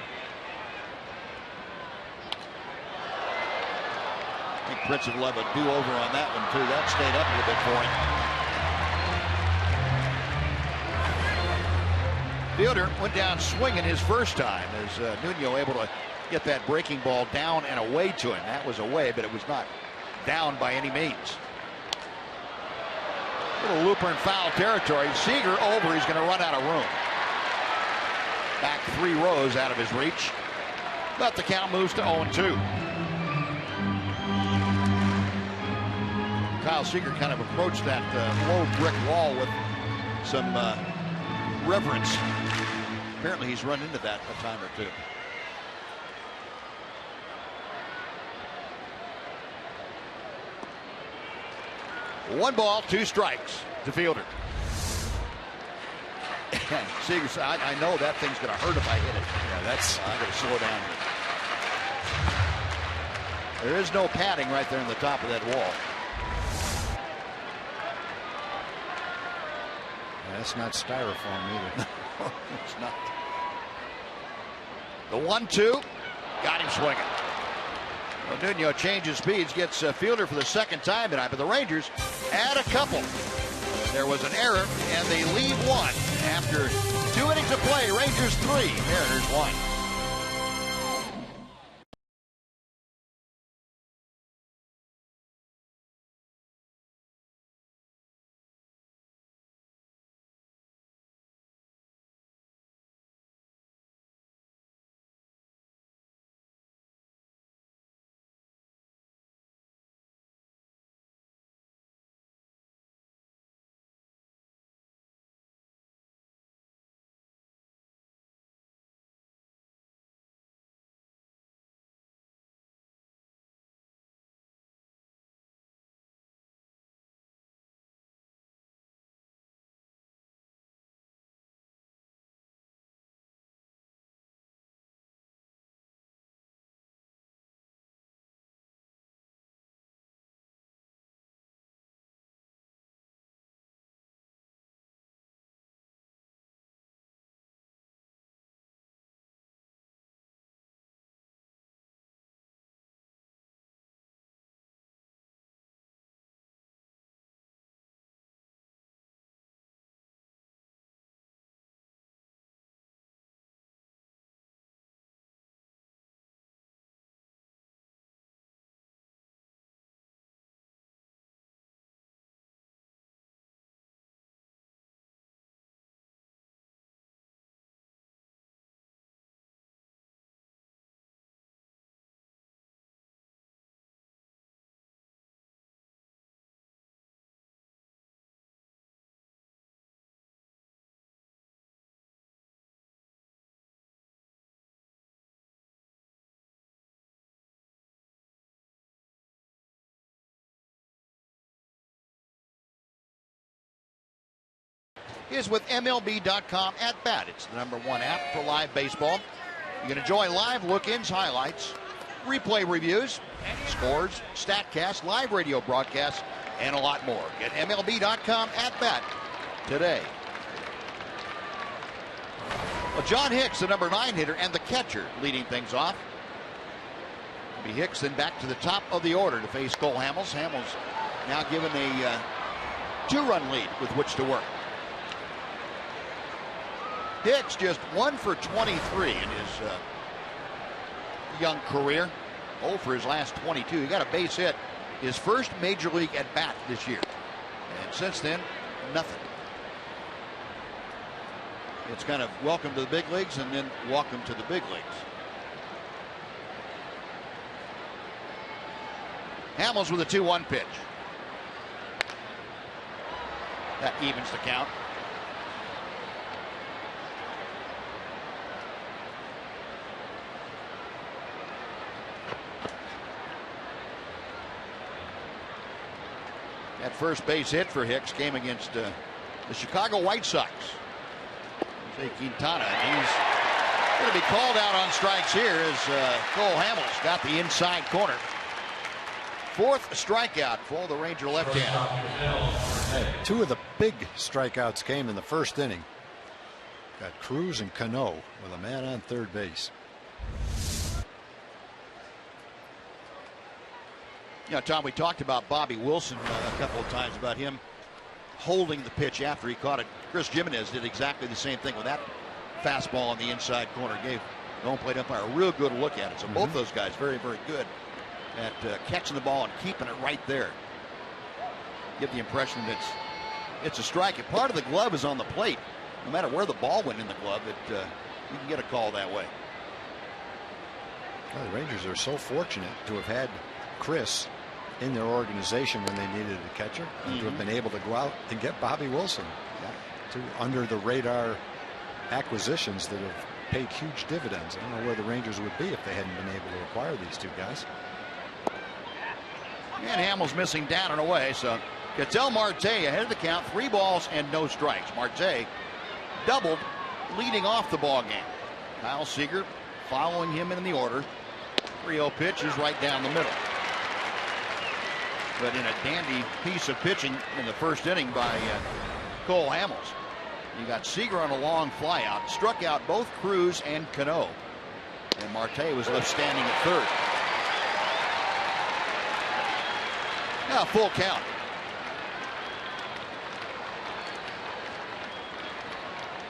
I think Prince would love a do-over on that one too. That stayed up a little bit for him. Fielder went down swinging his first time as Nuno able to get that breaking ball down and away to him. That was away, but it was not down by any means. Little looper in foul territory. Seager over. He's going to run out of room. Back 3 rows out of his reach. But the count moves to 0-2. Kyle Seager kind of approached that low brick wall with some reverence. Apparently he's run into that a time or two. One ball, 2 strikes to Fielder. Seager said, I know that thing's going to hurt if I hit it. Yeah, that's. I got to slow down here. There is no padding right there in the top of that wall. That's not styrofoam either. No, it's not. The 1-2 got him swinging. Well, Nuno changes speeds, gets Fielder for the second time tonight, but the Rangers add a couple. There was an error, and they lead 1 after 2 innings of play. Rangers 3, Mariners 1. Is with MLB.com at bat. It's the #1 app for live baseball. You can enjoy live look-ins, highlights, replay reviews, scores, StatCast, live radio broadcasts, and a lot more. Get MLB.com at bat today. Well, John Hicks, the #9 hitter and the catcher, leading things off. It'll be Hicks then back to the top of the order to face Cole Hamels. Hamels now given a 2-run lead with which to work. Hicks just 1 for 23 in his young career. 0 for his last 22. He got a base hit his first major league at bat this year. And since then, nothing. It's kind of welcome to the big leagues and then welcome to the big leagues. Hamels with a 2-1 pitch. That evens the count. first base hit for Hicks came against the Chicago White Sox. Jose Quintana. He's going to be called out on strikes here as Cole Hamels got the inside corner. Fourth strikeout for the Ranger left-hander. Two of the big strikeouts came in the first inning. Got Cruz and Cano with a man on third base. Yeah, Tom, we talked about Bobby Wilson a couple of times about him holding the pitch after he caught it. Chris Jimenez did exactly the same thing with that fastball on the inside corner. Gave the home plate umpire a real good look at it. So both those guys very, very good at catching the ball and keeping it right there. Give the impression that it's a strike. If part of the glove is on the plate, no matter where the ball went in the glove, you can get a call that way. Well, the Rangers are so fortunate to have had Chris in their organization when they needed a catcher, and to have been able to go out and get Bobby Wilson. Two under the radar acquisitions that have paid huge dividends. I don't know where the Rangers would be if they hadn't been able to acquire these two guys. And Hamels missing down and away, so Ketel Marte ahead of the count, 3 balls and no strikes. Marte doubled, leading off the ball game. Kyle Seager following him in the order. 3-0 pitch is right down the middle. But in a dandy piece of pitching in the first inning by Cole Hamels. You got Seager on a long fly out, struck out both Cruz and Cano. And Marte was left standing at third. Now full count.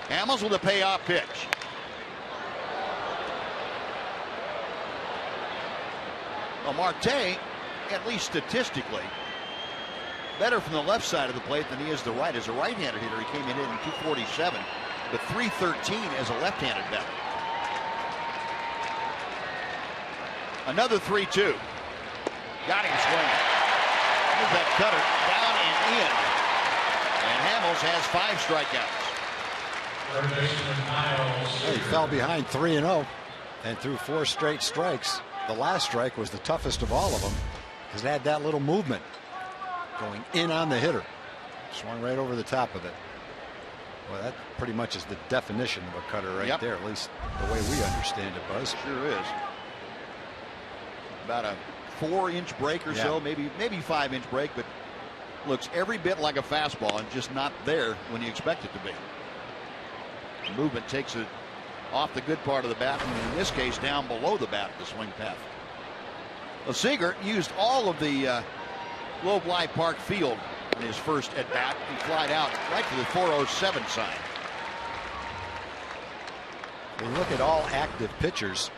Hamels with a payoff pitch. Well, Marte, at least statistically, better from the left side of the plate than he is the right. As a right-handed hitter, he came in hitting 247, but 313 as a left-handed batter. Another 3-2. Got him swinging. Here's that cutter down and in. And Hamels has 5 strikeouts. He fell behind 3-0 and threw 4 straight strikes. The last strike was the toughest of all of them because it had that little movement going in on the hitter. Swung right over the top of it. Well, that pretty much is the definition of a cutter right there, at least the way we understand it, Buzz. Sure is. About a 4-inch break or so, maybe 5-inch break, but looks every bit like a fastball and just not there when you expect it to be. The movement takes it off the good part of the bat, and in this case down below the bat, the swing path. Well, Seager used all of the Globe Life Park field in his first at bat. He flied out right to the 407 sign. When you look at all active pitchers,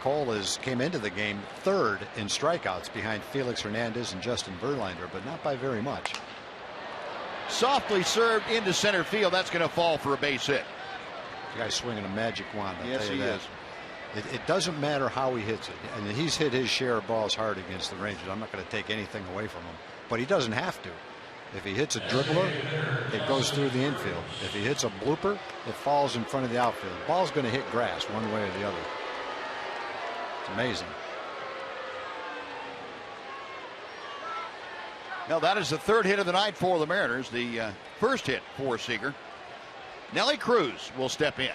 Cole came into the game third in strikeouts behind Felix Hernandez and Justin Verlander, but not by very much. Softly served into center field. That's going to fall for a base hit. The guy's swinging a magic wand. Yes, he is. It doesn't matter how he hits it. And he's hit his share of balls hard against the Rangers. I'm not going to take anything away from him. But he doesn't have to. If he hits a dribbler, it goes through the infield. If he hits a blooper, it falls in front of the outfield. The ball's going to hit grass one way or the other. It's amazing. Now that is the 3rd hit of the night for the Mariners. The first hit for Seager. Nelly Cruz will step in.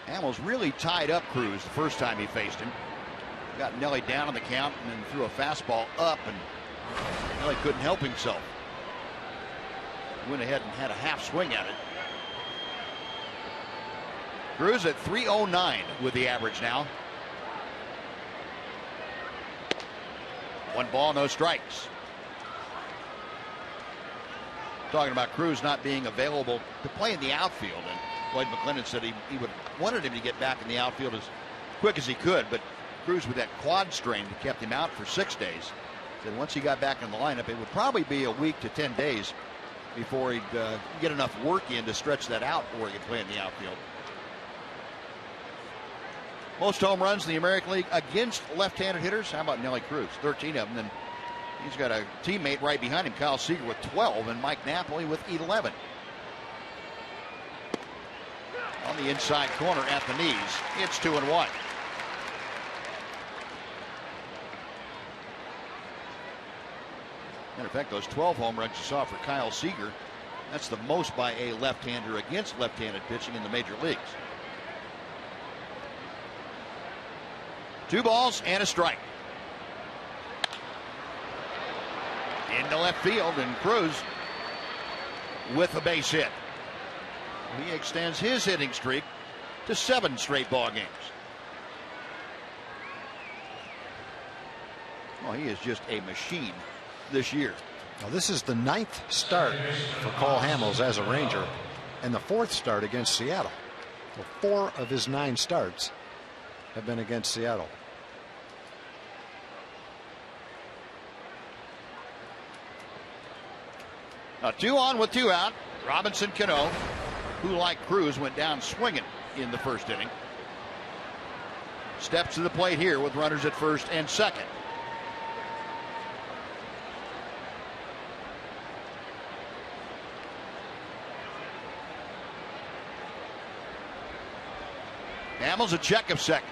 Hamels really tied up Cruz the first time he faced him. Got Nelly down on the count and then threw a fastball up, and Nelly couldn't help himself. Went ahead and had a half swing at it. Cruz at 309 with the average now. 1 ball, no strikes. Talking about Cruz not being available to play in the outfield, and Lloyd McClendon said he wanted him to get back in the outfield as quick as he could, but Cruz with that quad strain that kept him out for 6 days. Said once he got back in the lineup, it would probably be a week to 10 days before he'd get enough work in to stretch that out before he could play in the outfield. Most home runs in the American League against left-handed hitters. How about Nelly Cruz? 13 of them. Then he's got a teammate right behind him, Kyle Seager, with 12, and Mike Napoli with 11. On the inside corner at the knees, it's 2-1. And in fact, those 12 home runs you saw for Kyle Seager, that's the most by a left-hander against left-handed pitching in the major leagues. 2 balls and a strike. Into left field, and Cruz with a base hit. He extends his hitting streak to 7 straight ball games. Well, he is just a machine this year. Now, this is the 9th start for Cole Hamels as a Ranger, and the 4th start against Seattle. Well, 4 of his 9 starts have been against Seattle. Now 2 on with 2 out. Robinson Cano, who like Cruz went down swinging in the first inning, steps to the plate here with runners at first and second. Hamels a check of second,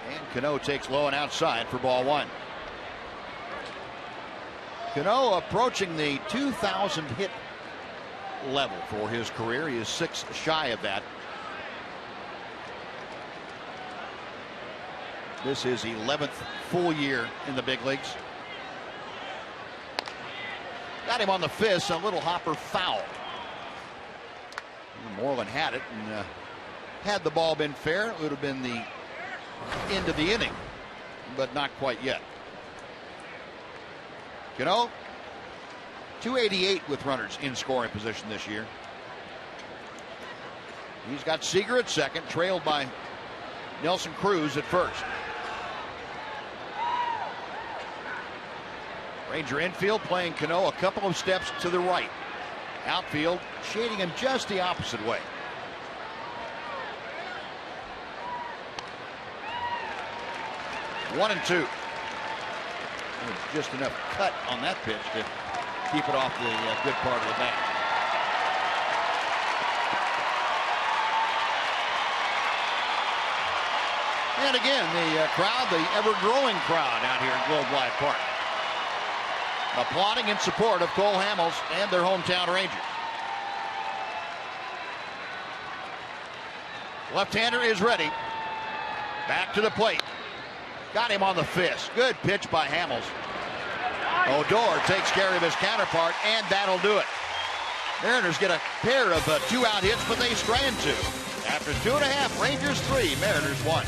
and Cano takes low and outside for ball 1. Cano approaching the 2,000 hit level for his career. He is 6 shy of that. This is 11th full year in the big leagues. Got him on the fist, a little hopper foul. Moreland had it, and had the ball been fair, it would have been the end of the inning, but not quite yet. Cano, 288 with runners in scoring position this year. He's got Seager at second, trailed by Nelson Cruz at first. Ranger infield playing Cano a couple of steps to the right. Outfield shading him just the opposite way. One and 2. Just enough cut on that pitch to keep it off the good part of the bat. And again, the crowd, the ever-growing crowd out here in Globe Life Park, applauding in support of Cole Hamels and their hometown Rangers. Left-hander is ready. Back to the plate. Got him on the fist. Good pitch by Hamels. Odor takes care of his counterpart, and that'll do it. Mariners get a pair of 2-out hits, but they strand 2. After 2.5, Rangers 3, Mariners 1.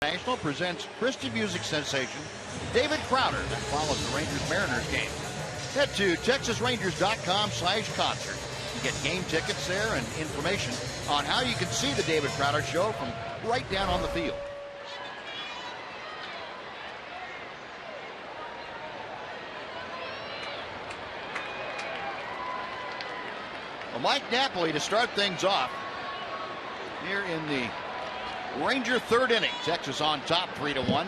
National presents Christian music sensation David Crowder that follows the Rangers-Mariners game. Head to TexasRangers.com/concert Get game tickets there and information on how you can see the David Crowder Show from right down on the field. Well, Mike Napoli to start things off here in the Ranger third inning. Texas on top 3-1.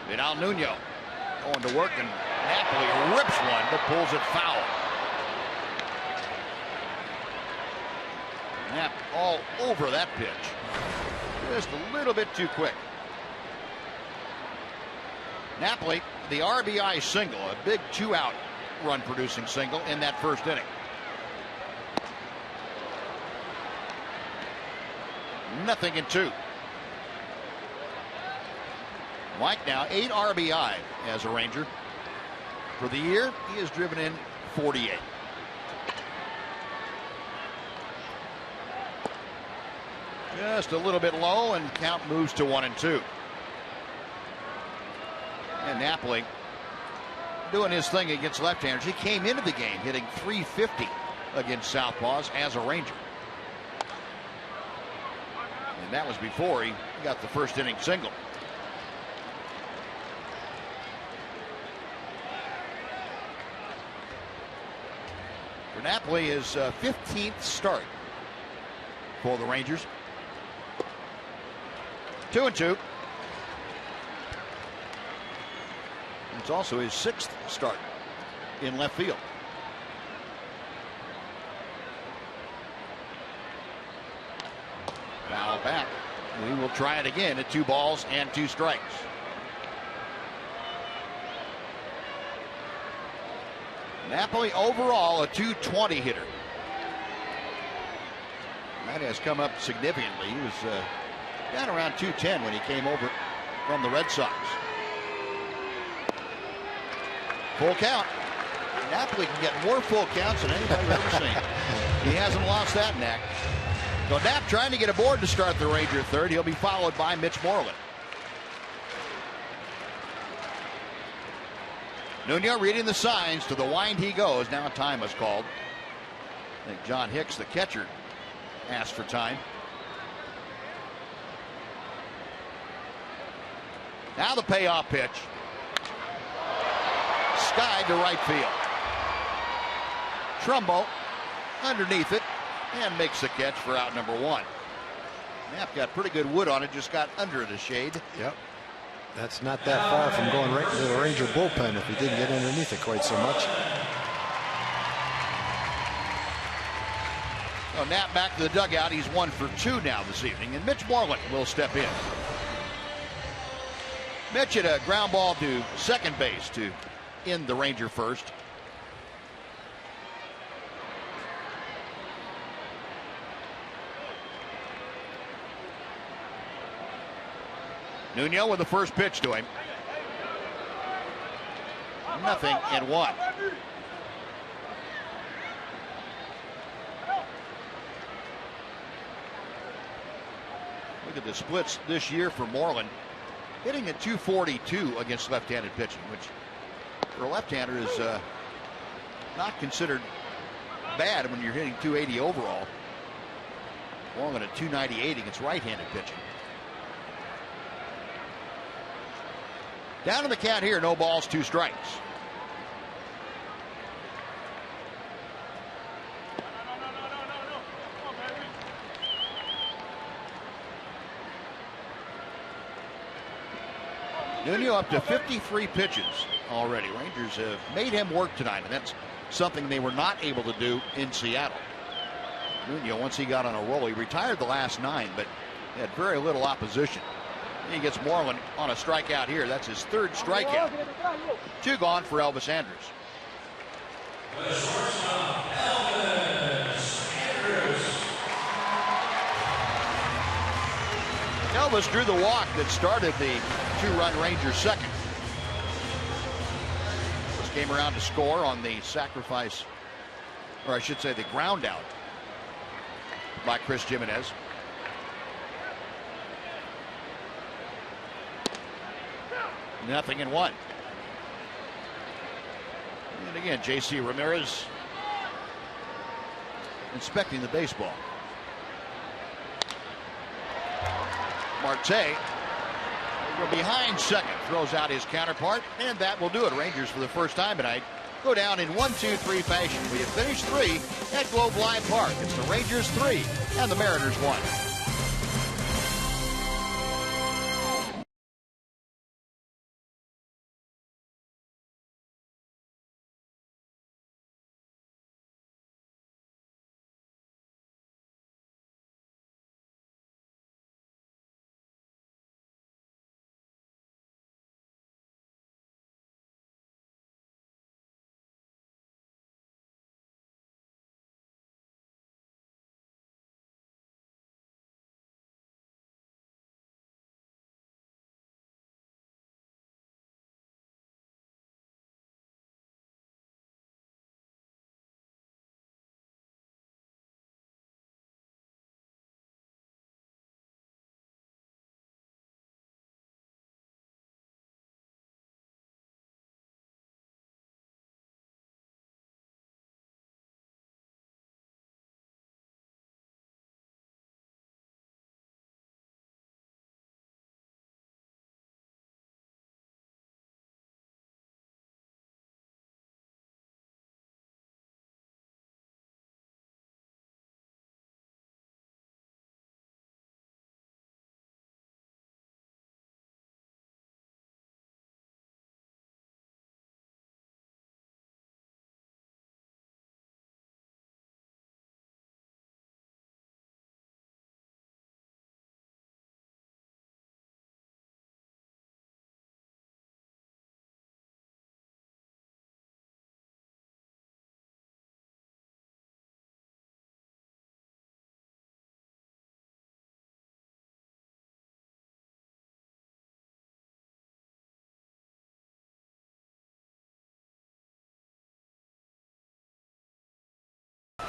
Vidal Nuno going to work, and Napoli rips one but pulls it foul. Nap all over that pitch. Just a little bit too quick. Napoli, the RBI single, a big 2-out run producing single in that first inning. Nothing in 2. Mike now 8 RBI as a Ranger. For the year, he has driven in 48. Just a little bit low, and count moves to 1-2. And Napoli doing his thing against left-handers. He came into the game hitting .350 against southpaws as a Ranger. And that was before he got the first inning single. For Napoli, his 15th start for the Rangers. 2-2. It's also his 6th start in left field. Foul back. We will try it again at 2 balls and 2 strikes. Napoli overall a .220 hitter. That has come up significantly. He was down around .210 when he came over from the Red Sox. Full count. Napoli can get more full counts than anybody's ever seen. He hasn't lost that knack. So Nap trying to get aboard to start the Ranger third. He'll be followed by Mitch Moreland. Nuno reading the signs. To the wind he goes. Now time is called. I think John Hicks, the catcher, asked for time. Now the payoff pitch. Sky to right field. Trumbo underneath it and makes the catch for out number 1. Knapp got pretty good wood on it, just got under the shade. Yep. That's not that far from going right into the Ranger bullpen if he didn't get underneath it quite so much. So Knapp back to the dugout. He's 1 for 2 now this evening, and Mitch Moreland will step in. Mitch hit a ground ball to second base to end the Ranger first. Nuno with the first pitch to him. Nothing and 1. Look at the splits this year for Moreland. Hitting at .242 against left-handed pitching, which for a left-hander is not considered bad when you're hitting .280 overall. Moreland at .298 against right-handed pitching. Down to the count here, no balls, 2 strikes. Nuno up to 53 pitches already. Rangers have made him work tonight, and that's something they were not able to do in Seattle. Nuno, once he got on a roll, he retired the last 9, but had very little opposition. He gets Moreland on a strikeout here. That's his 3rd strikeout. 2 gone for Elvis Andrus. Elvis drew the walk that started the 2-run Rangers second. This came around to score on the sacrifice, or I should say the ground out by Chris Jimenez. Nothing and 1. And again, J.C. Ramirez inspecting the baseball. Marte from behind second throws out his counterpart, and that will do it. Rangers for the first time tonight go down in 1-2-3 fashion. We have finished 3 at Globe Life Park. It's the Rangers 3 and the Mariners 1.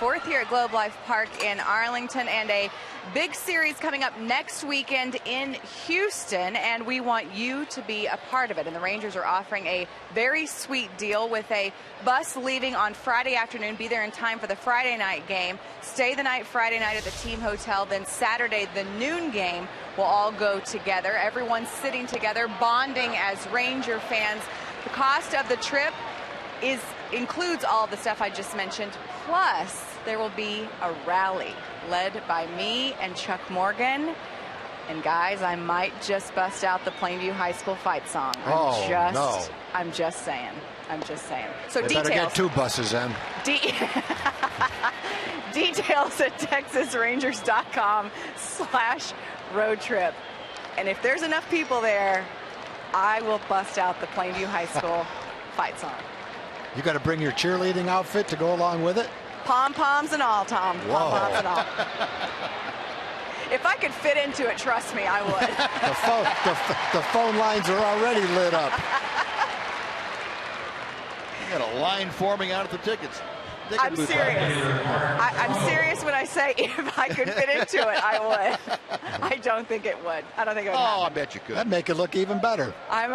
Fourth here at Globe Life Park in Arlington, and a big series coming up next weekend in Houston, and we want you to be a part of it. And the Rangers are offering a very sweet deal with a bus leaving on Friday afternoon, be there in time for the Friday night game, stay the night Friday night at the team hotel, then Saturday the noon game will all go together. Everyone's sitting together, bonding as Ranger fans. The cost of the trip includes all the stuff I just mentioned, plus there will be a rally led by me and Chuck Morgan. And guys, I might just bust out the Plainview High School fight song. I'm just saying. So they details. Better get 2 buses in. Details at TexasRangers.com/road trip. And if there's enough people there, I will bust out the Plainview High School fight song. You got to bring your cheerleading outfit to go along with it? Pom-poms and all, Tom. Pom-poms and all. If I could fit into it, trust me, I would. The phone lines are already lit up. You got a line forming out at the tickets. I'm serious. I'm serious when I say if I could fit into it, I would. I don't think it would. I don't think it would happen. I bet you could. That'd make it look even better. I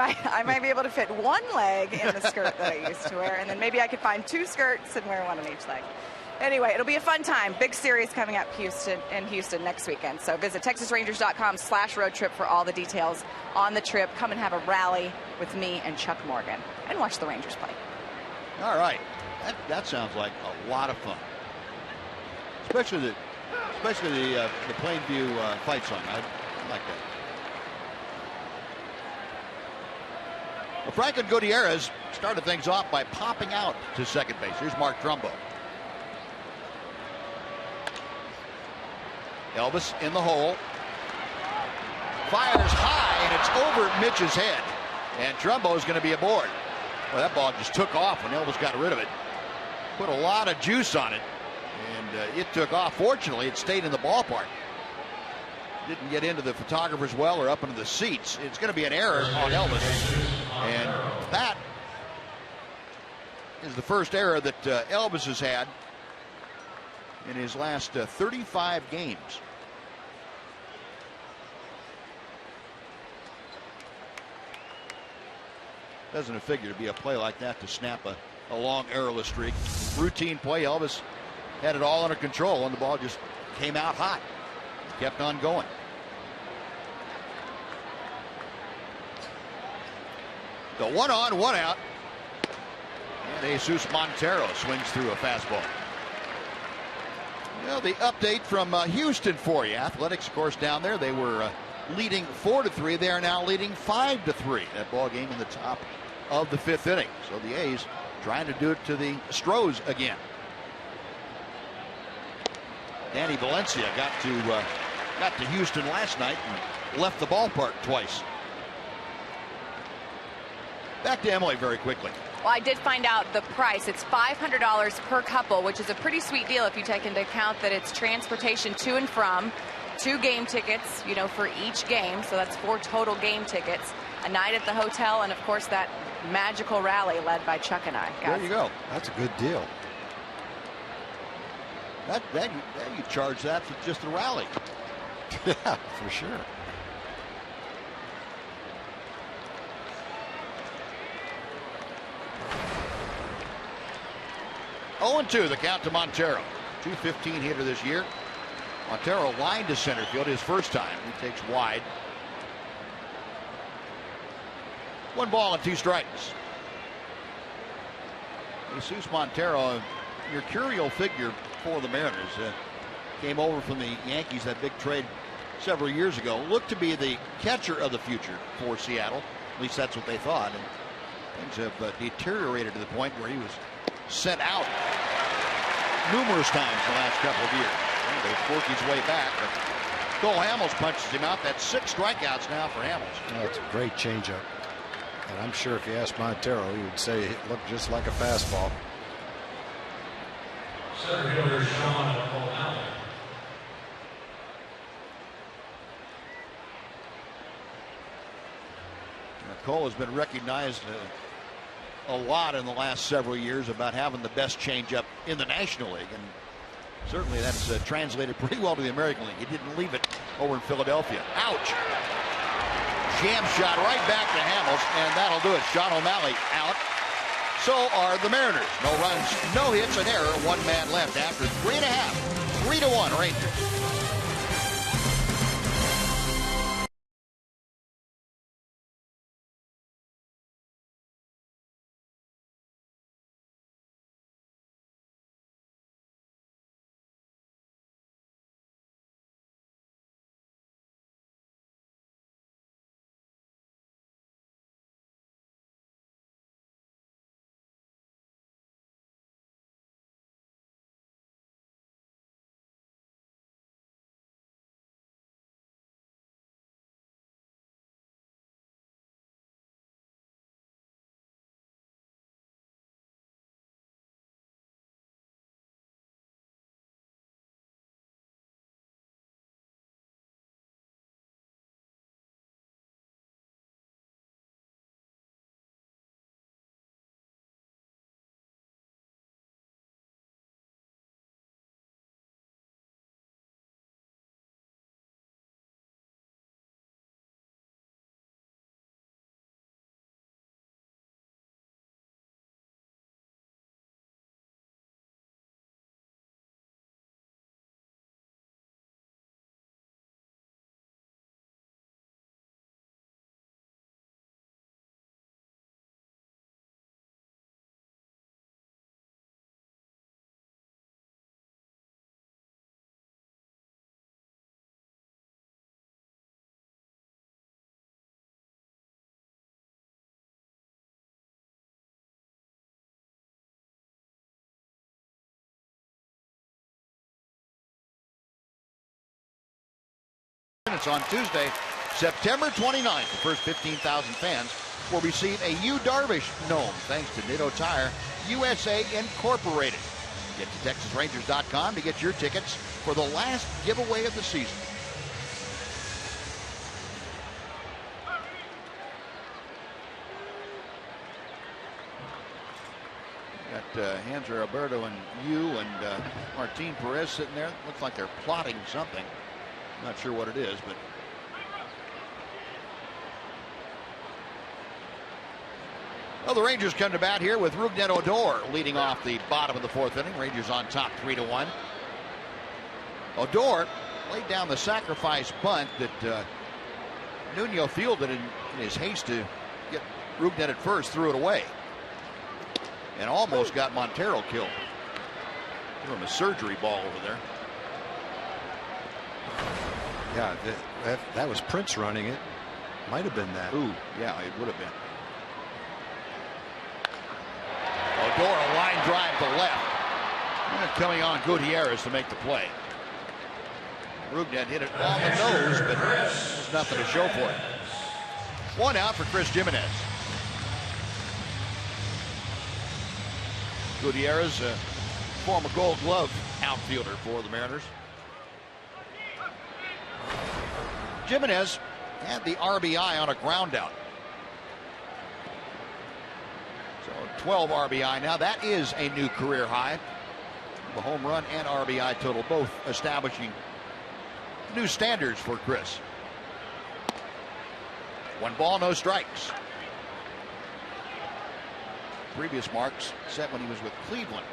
might be able to fit one leg in the skirt that I used to wear, and then maybe I could find 2 skirts and wear one on each leg. Anyway, it'll be a fun time. Big series coming up Houston next weekend. So visit TexasRangers.com/road trip for all the details on the trip. Come and have a rally with me and Chuck Morgan and watch the Rangers play. All right. That sounds like a lot of fun. Especially the Plainview fight song. I like that. Well, Franklin Gutierrez started things off by popping out to second base. Here's Mark Trumbo. Elvis in the hole. Fires high, and it's over Mitch's head. And Trumbo is going to be aboard. Well, that ball just took off when Elvis got rid of it. Put a lot of juice on it, and it took off. Fortunately, it stayed in the ballpark. Didn't get into the photographer's well or up into the seats. It's going to be an error on Elvis, and that is the first error that Elvis has had in his last 35 games. Doesn't it figure to be a play like that to snap a long errorless streak? Routine play. Elvis had it all under control, and the ball just came out hot. Kept on going. The 1-on, 1-out. And Jesus Montero swings through a fastball. Well, the update from Houston for you. Athletics, of course, down there. They were leading 4-3. They are now leading 5-3. That ball game in the top of the 5th inning. So the A's trying to do it to the Astros again. Danny Valencia got to Houston last night and left the ballpark twice. Back to Emily very quickly. Well, I did find out the price. It's $500 per couple, which is a pretty sweet deal if you take into account that it's transportation to and from, 2 game tickets, for each game. So that's 4 total game tickets, a night at the hotel, and of course that magical rally led by Chuck and I. There you go. That's a good deal. That you charge that for just the rally. Yeah, for sure. Oh, 0-2 the count to Montero. 215 hitter this year. Montero lined to center field his first time. He takes wide. 1 ball and 2 strikes. Jesus Montero, a mercurial figure for the Mariners. Came over from the Yankees, that big trade several years ago. Looked to be the catcher of the future for Seattle. At least that's what they thought. And things have deteriorated to the point where he was sent out numerous times the last couple of years. And they've worked his way back. But Cole Hamels punches him out. That's 6 strikeouts now for Hamels. That's a great changeup. And I'm sure if you asked Montero, he would say it looked just like a fastball. Center fielder Sean O'Malley. Cole has been recognized a lot in the last several years about having the best changeup in the National League, and certainly that's translated pretty well to the American League. He didn't leave it over in Philadelphia. Ouch! Jam shot right back to Hamels, and that'll do it. Sean O'Malley out. So are the Mariners. No runs, no hits, an error. 1 man left after 3 1/2. 3-1 Rangers. It's on Tuesday, September 29th. The first 15,000 fans will receive a Yu Darvish gnome thanks to Nitto Tire USA Incorporated. Get to TexasRangers.com to get your tickets for the last giveaway of the season. Got Hanser Alberto and Yu and Martin Perez sitting there. Looks like they're plotting something. Not sure what it is, but Well, the Rangers come to bat here with Rougned Odor leading off the bottom of the 4th inning. Rangers on top 3-1. Odor laid down the sacrifice bunt that Nuno fielded in his haste to get Rougned at first, threw it away, and almost got Montero killed. Give him a surgery ball over there. Yeah, that was Prince running it. Might have been that. Ooh, yeah, it would have been. Odor, a line drive to left. And coming on Gutierrez to make the play. Rougned hit it on the nose, but there's nothing to show for it. 1 out for Chris Jimenez. Gutierrez, a former Gold Glove outfielder for the Mariners. Jimenez had the RBI on a ground out. So 12 RBI now. That is a new career high. The home run and RBI total both establishing new standards for Chris. 1 ball, no strikes. Previous marks set when he was with Cleveland.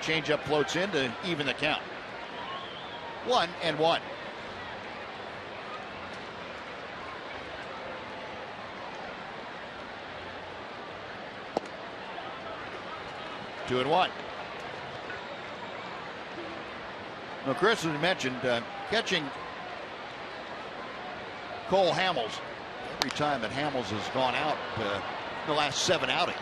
Changeup floats in to even the count. 1-1. Two and one. Now, Chris, as mentioned, catching Cole Hamels every time that Hamels has gone out the last 7 outings.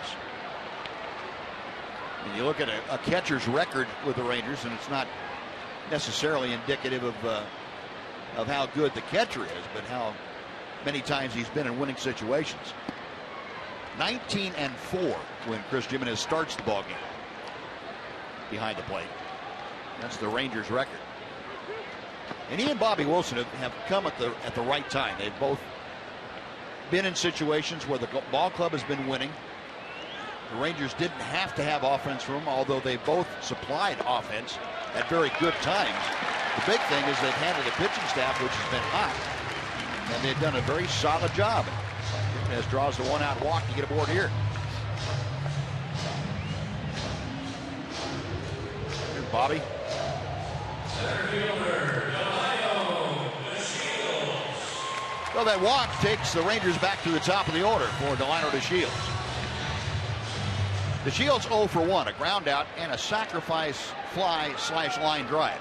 And you look at a catcher's record with the Rangers, and it's not necessarily indicative of how good the catcher is, but how many times he's been in winning situations. 19-4 when Chris Jimenez starts the ball game behind the plate. That's the Rangers record. And he and Bobby Wilson have come at the right time. They've both been in situations where the ball club has been winning. The Rangers didn't have to have offense from them, although they both supplied offense at very good times. The big thing is they've handled the pitching staff, which has been hot, and they've done a very solid job. Jimenez draws the 1-out walk to get aboard here. Here's Bobby. Well, that walk takes the Rangers back to the top of the order for Delino DeShields. DeShields 0 for 1, a ground out and a sacrifice fly / line drive.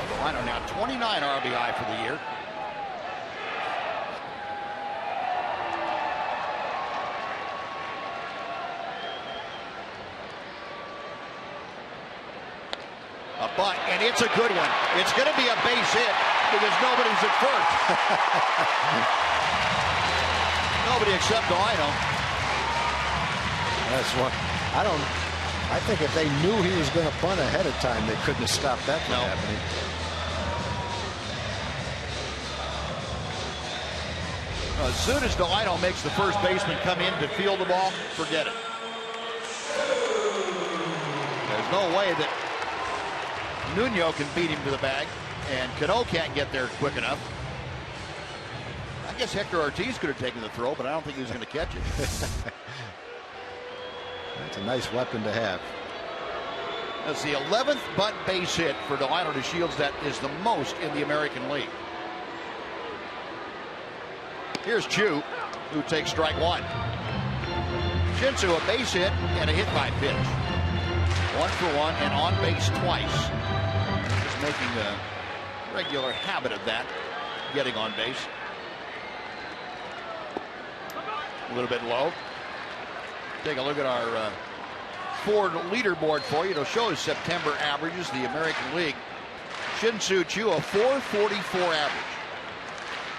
Delino now 29 RBI for the year. A bunt, and it's a good one. It's going to be a base hit because nobody's at first. Nobody except Delino. That's what I think if they knew he was going to punt ahead of time, they couldn't have stopped that from happening. As soon as Delino makes the first baseman come in to field the ball, forget it. There's no way that Nuno can beat him to the bag, and Cano can't get there quick enough. I guess Hector Ortiz could have taken the throw, but I don't think he was going to catch it. That's a nice weapon to have. That's the 11th bunt base hit for Delino DeShields. That is the most in the American League. Here's Chu, who takes strike 1. Shinsu, a base hit and a hit by pitch. 1 for 1 and on base twice. Just making a regular habit of that, getting on base. A little bit low. Take a look at our Ford leaderboard for you. It'll show his September averages, the American League. Shin-Soo Choo, a 444 average.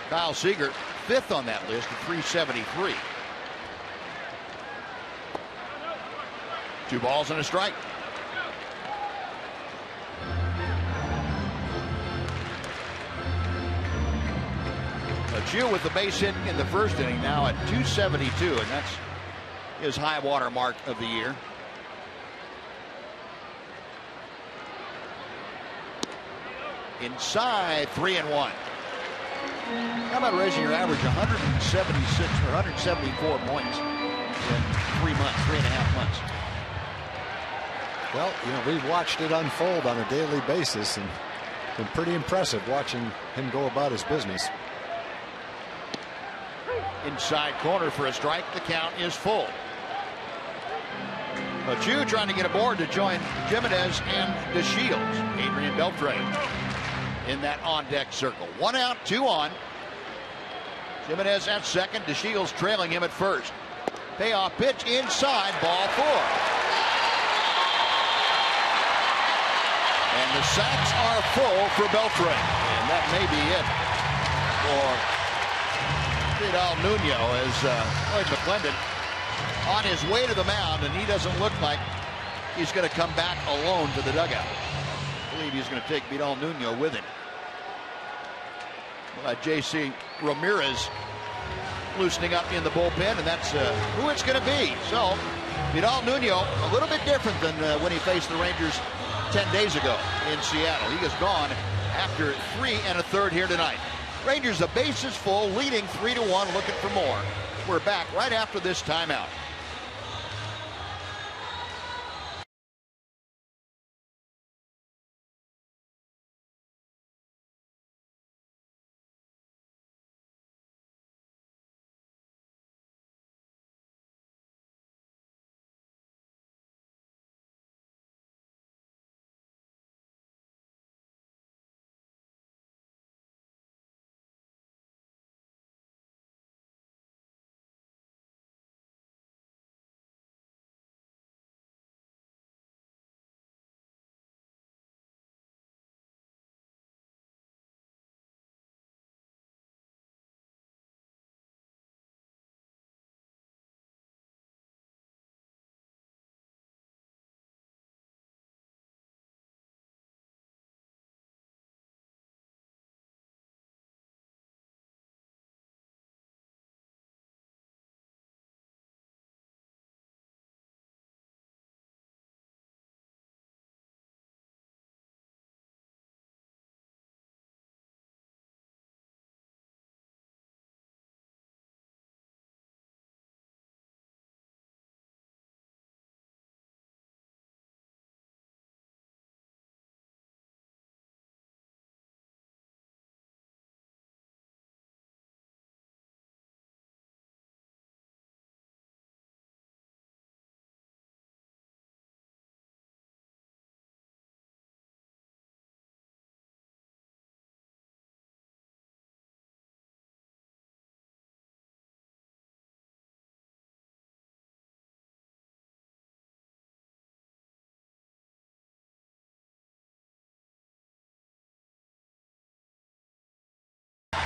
Kyle Seager, 5th on that list at 373. 2 balls and a strike. Choo with the base hit in the first inning, now at 272, and that's his high water mark of the year. Inside, 3-1. How about raising your average 176 or 174 points in 3 months, 3.5 months? Well, we've watched it unfold on a daily basis, and been pretty impressive watching him go about his business. Inside corner for a strike. The count is full. But Chu trying to get aboard to join Jimenez and DeShields. Adrian Beltre in that on-deck circle. 1 out, 2 on. Jimenez at second. DeShields trailing him at first. Payoff pitch inside, ball 4. And the sacks are full for Beltre. And that may be it for Vidal Nuno as Lloyd McClendon on his way to the mound, and he doesn't look like he's going to come back alone to the dugout. I believe he's going to take Vidal Nuno with him. J.C. Ramirez loosening up in the bullpen, and that's who it's going to be. So Vidal Nuno a little bit different than when he faced the Rangers 10 days ago in Seattle. He is gone after 3 1/3 here tonight. Rangers, the bases full, leading 3-1, looking for more. We're back right after this timeout.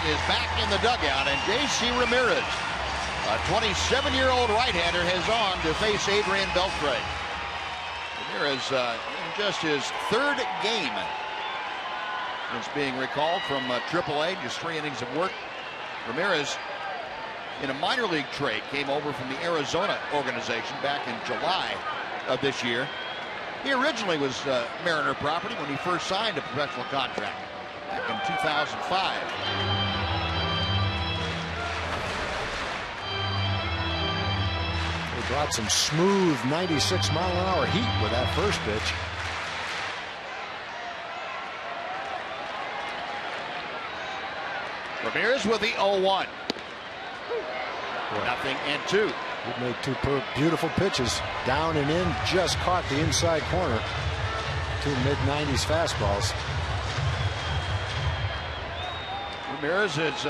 Is back in the dugout, and J.C. Ramirez, a 27-year-old right-hander, has on to face Adrian Beltre. Ramirez in just his 3rd game is being recalled from AAA, just 3 innings of work. Ramirez, in a minor league trade, came over from the Arizona organization back in July of this year. He originally was Mariner property when he first signed a professional contract back in 2005. Brought some smooth 96-mile-an-hour heat with that first pitch. Ramirez with the 0-1. 0-2. He made 2 beautiful pitches. Down and in, just caught the inside corner. 2 mid-90s fastballs. Ramirez has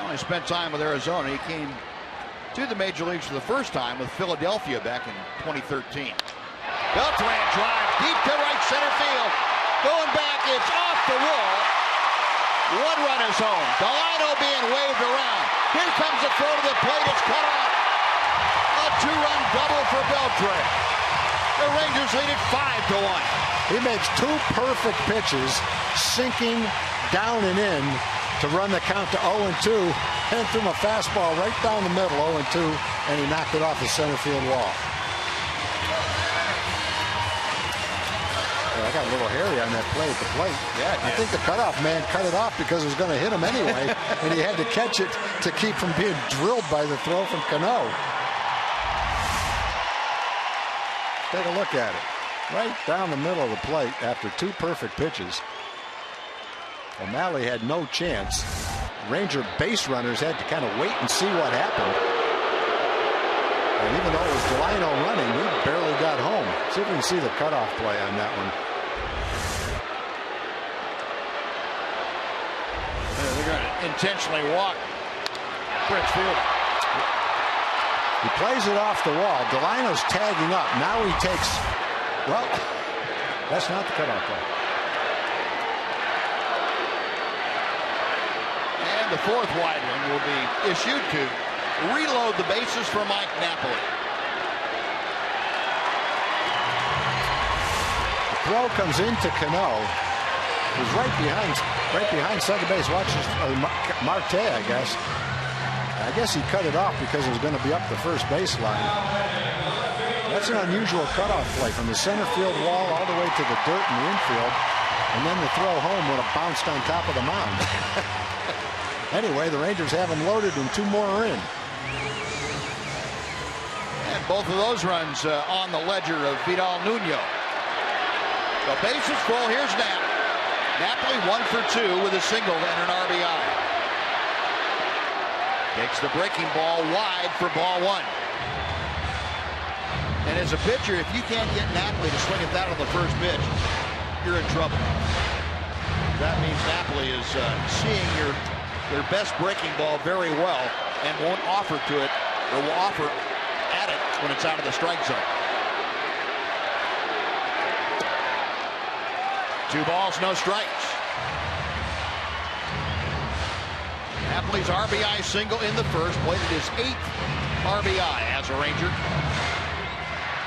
only spent time with Arizona. He came to the major leagues for the first time with Philadelphia back in 2013. Beltran drive deep to right center field. Going back, it's off the wall. 1 run is home. Delino being waved around. Here comes the throw to the plate. It's cut off. A 2-run double for Beltran. The Rangers lead it 5-1. He makes 2 perfect pitches, sinking down and in to run the count to 0-2. And threw him a fastball right down the middle, 0-2, and he knocked it off the center field wall. that got a little hairy on that play at the plate. Yeah, I think the cutoff man cut it off because it was going to hit him anyway, and he had to catch it to keep from being drilled by the throw from Cano. Take a look at it. Right down the middle of the plate after 2 perfect pitches. O'Malley had no chance. Ranger base runners had to kind of wait and see what happened. And even though it was Delino running, he barely got home. See if we can see the cutoff play on that one. They're going to intentionally walk Prince Fielder. He plays it off the wall. Delino's tagging up. Now he takes, well, that's not the cutoff play. And the 4th wide one will be issued to reload the bases for Mike Napoli. The throw comes into Cano, who's right behind second base. Watch this, Marte, I guess. I guess he cut it off because it was going to be up the first baseline. That's an unusual cutoff play from the center field wall all the way to the dirt in the infield, and then the throw home would have bounced on top of the mound. Anyway, the Rangers have him loaded and 2 more are in. And both of those runs on the ledger of Vidal Nuno. The base is full. Here's Knapp. Napoli 1 for 2 with a single and an RBI. Takes the breaking ball wide for ball 1. And as a pitcher, if you can't get Napoli to swing at that on the first pitch, you're in trouble. That means Napoli is seeing their best breaking ball very well and won't offer to it, or will offer at it when it's out of the strike zone. 2 balls, no strikes. Napoli's RBI single in the first, played his 8th RBI as a Ranger.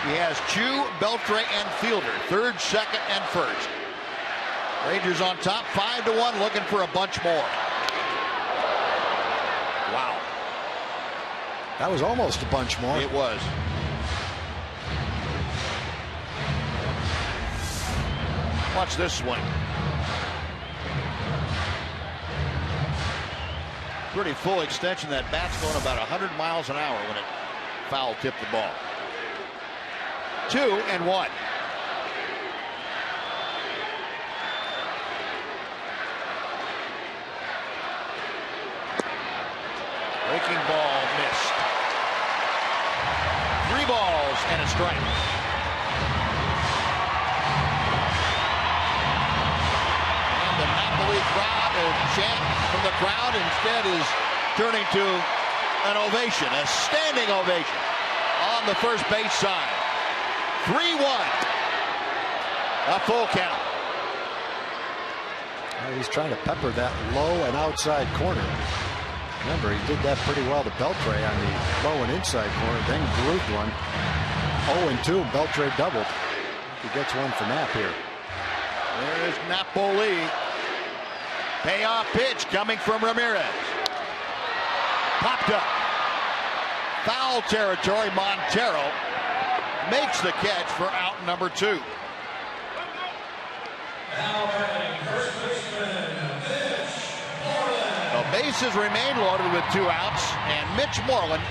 He has Chu, Beltre, and Fielder, 3rd, 2nd, and 1st. Rangers on top, 5-1, looking for a bunch more. Wow. That was almost a bunch more. It was. Watch this swing. Pretty full extension. That bat's going about 100 miles an hour when it foul tipped the ball. 2-1. Breaking ball missed. 3 balls and a strike. And the Napoli crowd, chant from the crowd, instead is turning to an ovation, a standing ovation on the first base side. 3-1. A full count. Well, he's trying to pepper that low and outside corner. Remember, he did that pretty well to Beltre on the low and inside corner, then grooved one. 0-2, Beltre doubled. He gets one for Knapp here. There's Napoli. Payoff pitch coming from Ramirez. Popped up. Foul territory. Montero makes the catch for out number 2. The bases remain loaded with 2 outs, and Mitch Moreland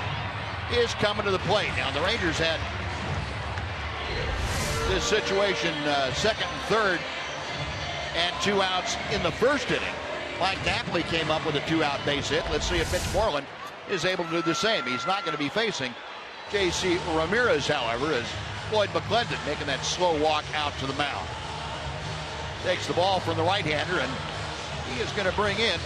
is coming to the plate. Now, the Rangers had this situation 2nd and 3rd and 2 outs in the first inning. Mike Napoli came up with a 2-out base hit. Let's see if Mitch Moreland is able to do the same. He's not going to be facing J.C. Ramirez, however, as Floyd McClendon making that slow walk out to the mound. Takes the ball from the right-hander, and he is going to bring in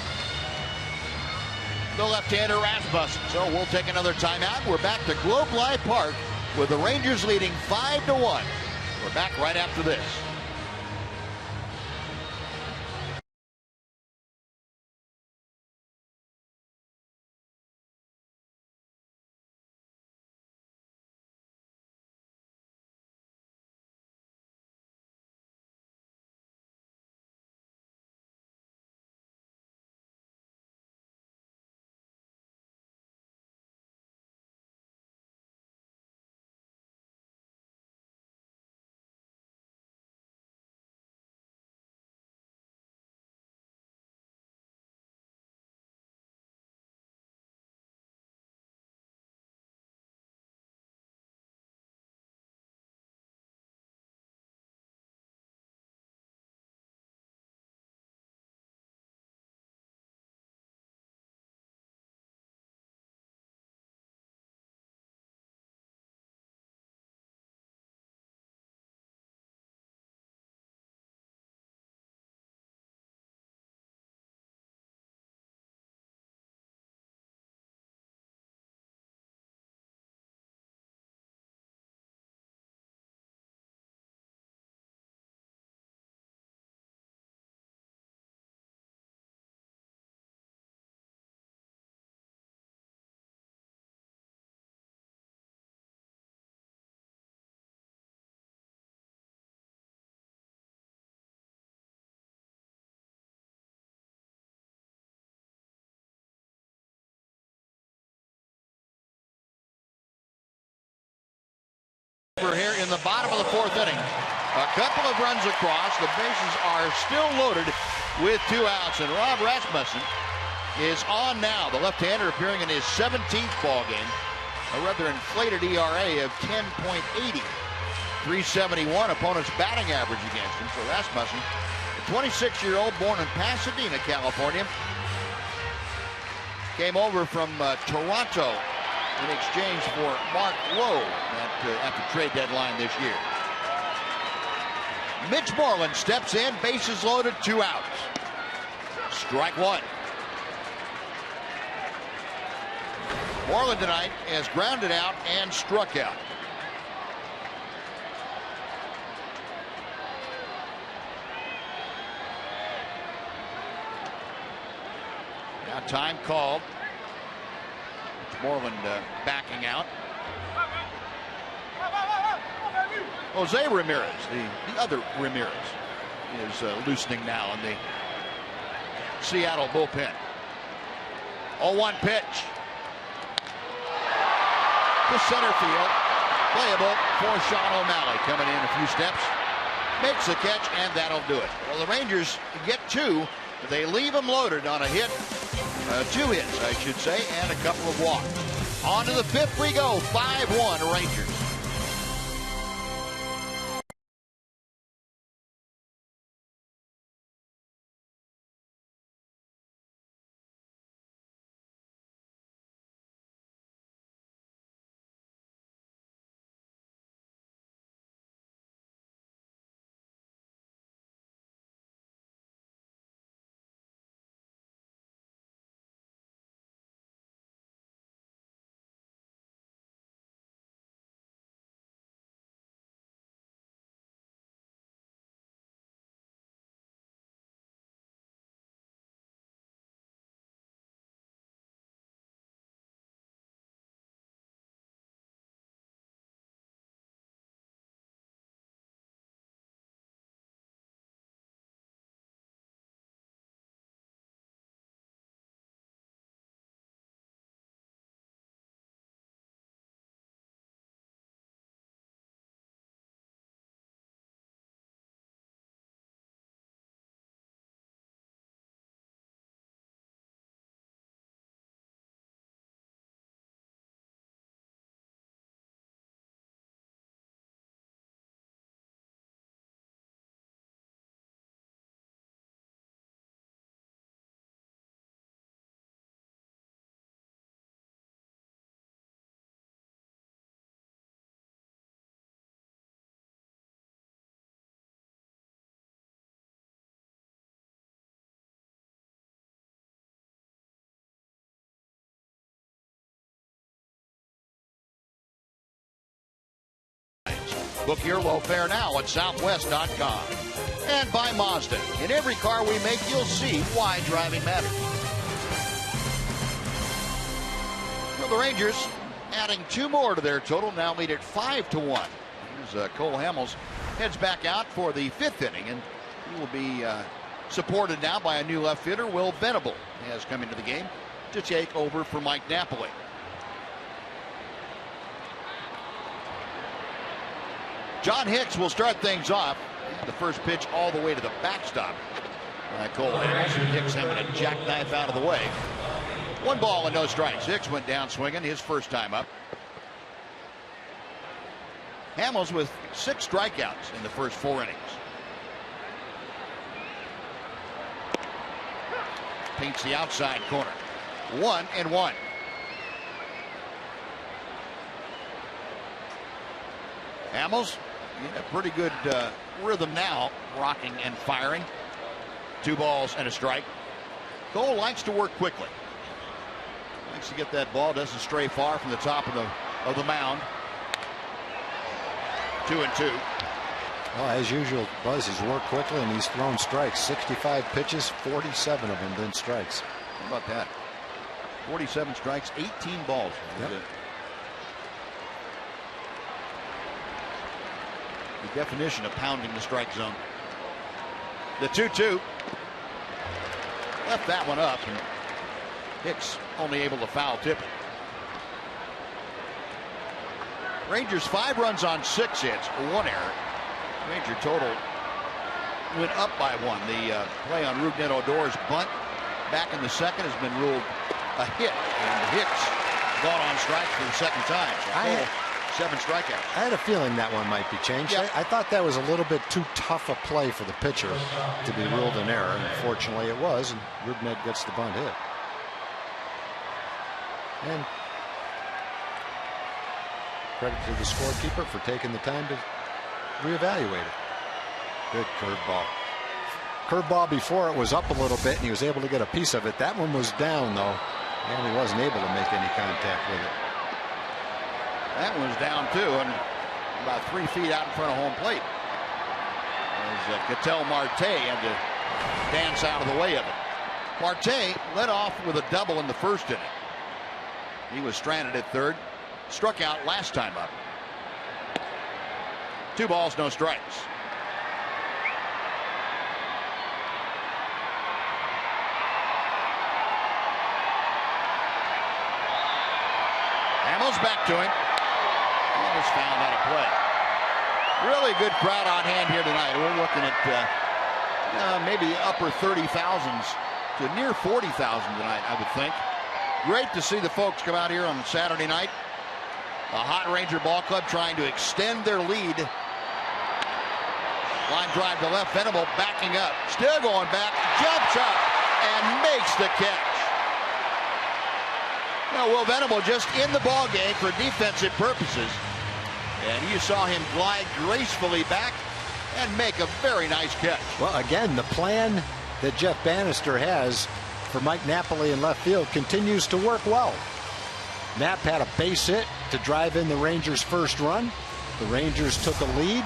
the left-hander Rasmussen. So we'll take another timeout. We're back to Globe Life Park with the Rangers leading 5-1. We're back right after this. We're here in the bottom of the fourth inning. A couple of runs across. The bases are still loaded with 2 outs. And Rob Rasmussen is on now. The left-hander appearing in his 17th ball game. A rather inflated ERA of 10.80. 371 opponent's batting average against him for Rasmussen. A 26-year-old born in Pasadena, California. Came over from Toronto in exchange for Mark Lowe at the trade deadline this year. Mitch Moreland steps in, bases loaded, 2 outs. Strike 1. Moreland tonight has grounded out and struck out. Now time called. Moreland backing out. Jose Ramirez, the other Ramirez, is loosening now in the Seattle bullpen. 0-1 pitch. To center field. Playable for Sean O'Malley. Coming in a few steps. Makes the catch, and that'll do it. Well, the Rangers get 2. They leave them loaded on a hit. 2 hits, I should say, and a couple of walks. On to the 5th we go. 5-1 Rangers. Book your low fare now at Southwest.com. And by Mazda. In every car we make, you'll see why driving matters. Well, the Rangers adding 2 more to their total, now lead at 5-1. Here's Cole Hamels heads back out for the 5th inning, and he will be supported now by a new left fielder. Will Venable has come into the game to take over for Mike Napoli. John Hicks will start things off. The first pitch all the way to the backstop by Cole Hamels. Hicks having a jackknife out of the way. 1 ball and no strikes. Hicks went down swinging his first time up. Hamels with 6 strikeouts in the first 4 innings. Paints the outside corner. 1-1. Hamels in a pretty good rhythm now, rocking and firing. 2 balls and a strike. Cole likes to work quickly. Likes to get that ball, doesn't stray far from the top of the mound. 2-2. Well, as usual, Buzz has worked quickly and he's thrown strikes. 65 pitches, 47 of them been strikes. How about that? 47 strikes, 18 balls. Yep. The definition of pounding the strike zone. The 2-2. Left that one up, and Hicks only able to foul tip it. Rangers 5 runs on 6 hits, 1 error. Ranger total went up by 1. The play on Rougned Odor's bunt back in the second has been ruled a hit, and Hicks gone on strike for the second time. So 7 strikeouts. I had a feeling that one might be changed. Yeah. I thought that was a little bit too tough a play for the pitcher to be ruled an error, and fortunately it was, and Rougned gets the bunt hit. And credit to the scorekeeper for taking the time to reevaluate it. Good curveball. Curveball before it was up a little bit, and he was able to get a piece of it. That one was down, though, and he wasn't able to make any contact with it. That one's down too, and about 3 feet out in front of home plate. As Ketel Marte had to dance out of the way of it. Marte led off with a double in the first inning. He was stranded at third, struck out last time up. 2 balls, no strikes. Hamels back to him. Hamels found how to play. Really good crowd on hand here tonight. We're looking at maybe upper 30,000s to near 40,000 tonight, I would think. Great to see the folks come out here on Saturday night. A hot Ranger ball club trying to extend their lead. Line drive to left. Venable backing up. Still going back. Jumps up and makes the catch. Now, Will Venable just in the ball game for defensive purposes. And you saw him glide gracefully back and make a very nice catch. Well, again, the plan that Jeff Bannister has for Mike Napoli in left field continues to work well. Knapp had a base hit to drive in the Rangers' first run. The Rangers took a lead.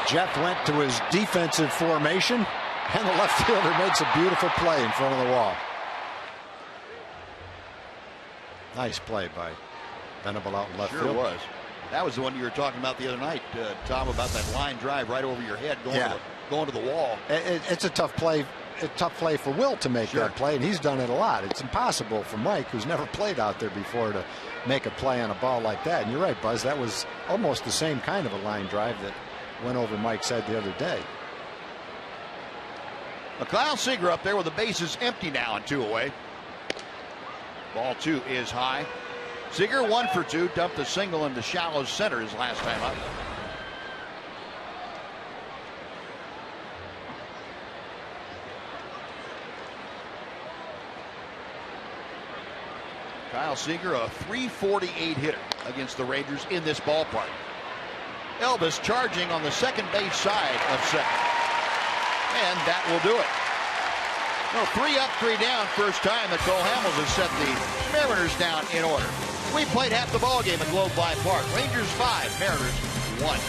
Jeff went to his defensive formation, and the left fielder makes a beautiful play in front of the wall. Nice play by Venable out in left field. Sure was. That was the one you were talking about the other night, Tom, about that line drive right over your head going to the wall. It's a tough play. A tough play for Will to make that play, and he's done it a lot. It's impossible for Mike, who's never played out there before, to make a play on a ball like that. And you're right, Buzz, that was almost the same kind of a line drive that went over Mike's head the other day. Kyle Seager up there with the bases empty now and 2 away. Ball 2 is high. Seager 1 for 2, dumped a single into shallow center his last time up. Kyle Seager, a .348 hitter against the Rangers in this ballpark. Elvis charging on the second base side of second. And that will do it. No, 3 up, 3 down. First time that Cole Hamels has set the Mariners down in order. We played half the ball game at Globe Life Park. Rangers 5, Mariners 1.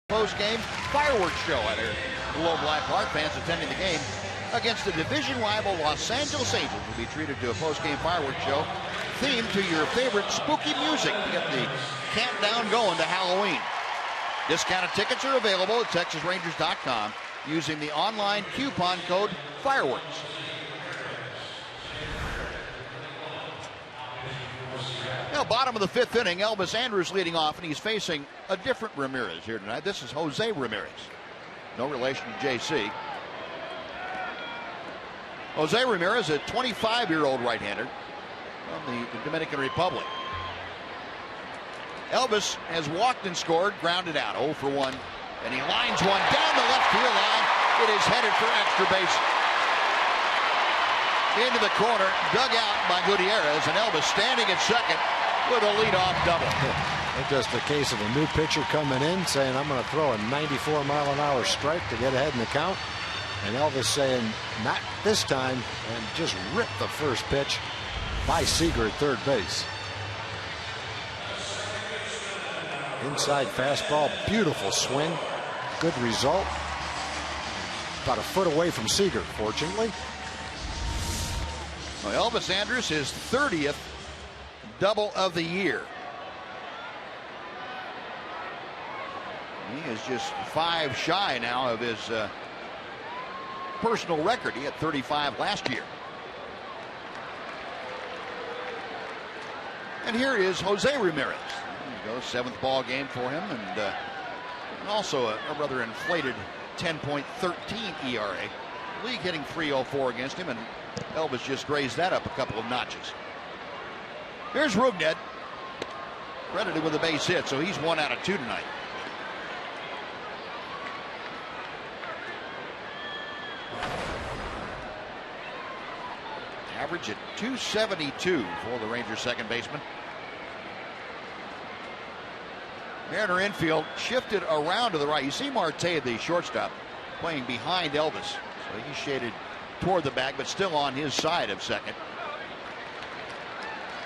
Post-game fireworks show at our Globe Life Park. Fans attending the game against the division rival Los Angeles Angels will be treated to a post-game fireworks show themed to your favorite spooky music to get the countdown going to Halloween. Discounted tickets are available at TexasRangers.com using the online coupon code FIREWORKS. Now, bottom of the fifth inning, Elvis Andrus leading off, and he's facing a different Ramirez here tonight. This is Jose Ramirez. No relation to JC. Jose Ramirez, a 25-year-old right-hander from the Dominican Republic. Elvis has walked and scored, grounded out, 0 for 1, and he lines one down the left field line. It is headed for extra base. Into the corner, dug out by Gutierrez, and Elvis standing at second with a leadoff double. It's just a case of a new pitcher coming in saying, I'm going to throw a 94-mile-an-hour strike to get ahead in the count. And Elvis saying, not this time, and just ripped the first pitch by Seager at third base. Inside fastball, beautiful swing, good result. About a foot away from Seager, fortunately. Well, Elvis Andrus, his 30th double of the year. He is just 5 shy now of his personal record. He had 35 last year. And here is Jose Ramirez. There you go, 7th ball game for him, and also a rather inflated 10.13 ERA. League hitting .304 against him, and Elvis just raised that up a couple of notches. Here's Rugnet, credited with a base hit, so he's 1 out of 2 tonight. Average at .272 for the Rangers second baseman. Mariner infield shifted around to the right. You see Marte, the shortstop, playing behind Elvis. So he's shaded toward the back, but still on his side of second.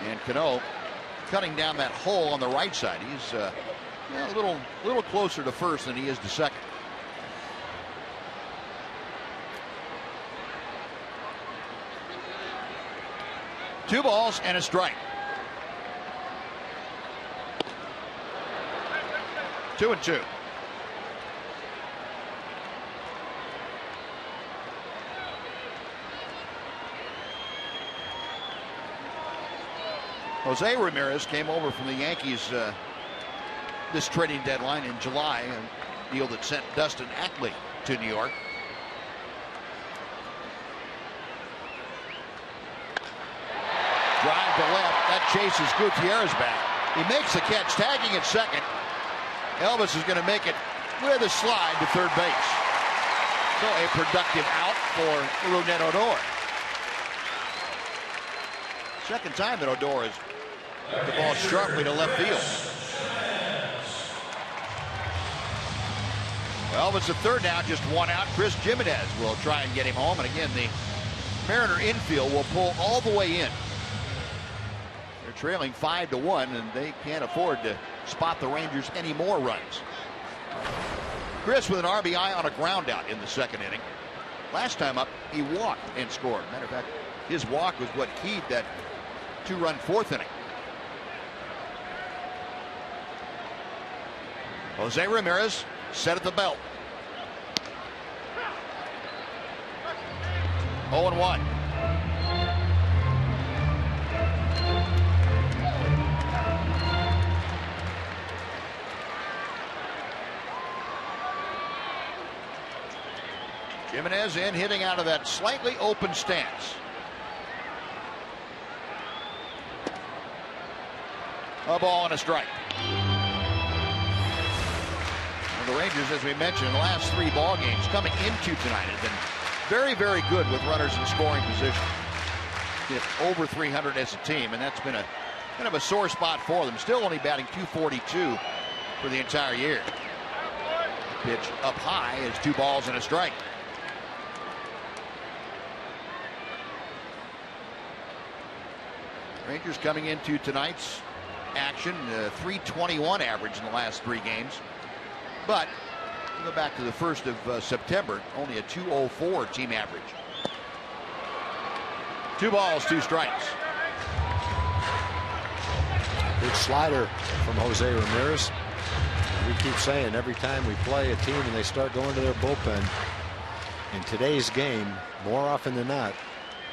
And Cano cutting down that hole on the right side. He's a little closer to first than he is to second. Two balls and a strike. 2-2. Jose Ramirez came over from the Yankees this trading deadline in July, a deal that sent Dustin Ackley to New York. Drive to left. That chases Gutierrez back. He makes the catch, tagging at second. Elvis is going to make it with a slide to third base. So a productive out for Rougned Odor. Second time that Odor has put the ball sharply to left field. Well, Elvis at third now, just 1 out. Chris Jimenez will try and get him home. And again, the Mariner infield will pull all the way in. They're trailing 5-1, and they can't afford to spot the Rangers any more runs. Chris with an RBI on a ground out in the second inning. Last time up, he walked and scored. Matter of fact, his walk was what keyed that 2-run fourth inning. Jose Ramirez set at the belt. 0-1. Jimenez in, hitting out of that slightly open stance. A ball and a strike. Well, the Rangers, as we mentioned, in the last 3 ball games coming into tonight have been very, very good with runners in scoring position. Hit over 300 as a team, and that's been a kind of a sore spot for them. Still only batting .242 for the entire year. Pitch up high is 2 balls and a strike. Rangers coming into tonight's action, .321 average in the last 3 games. But Go back to the 1st of September, only a 204 team average. 2 balls, 2 strikes. Big slider from Jose Ramirez. We keep saying every time we play a team and they start going to their bullpen, in today's game, more often than not,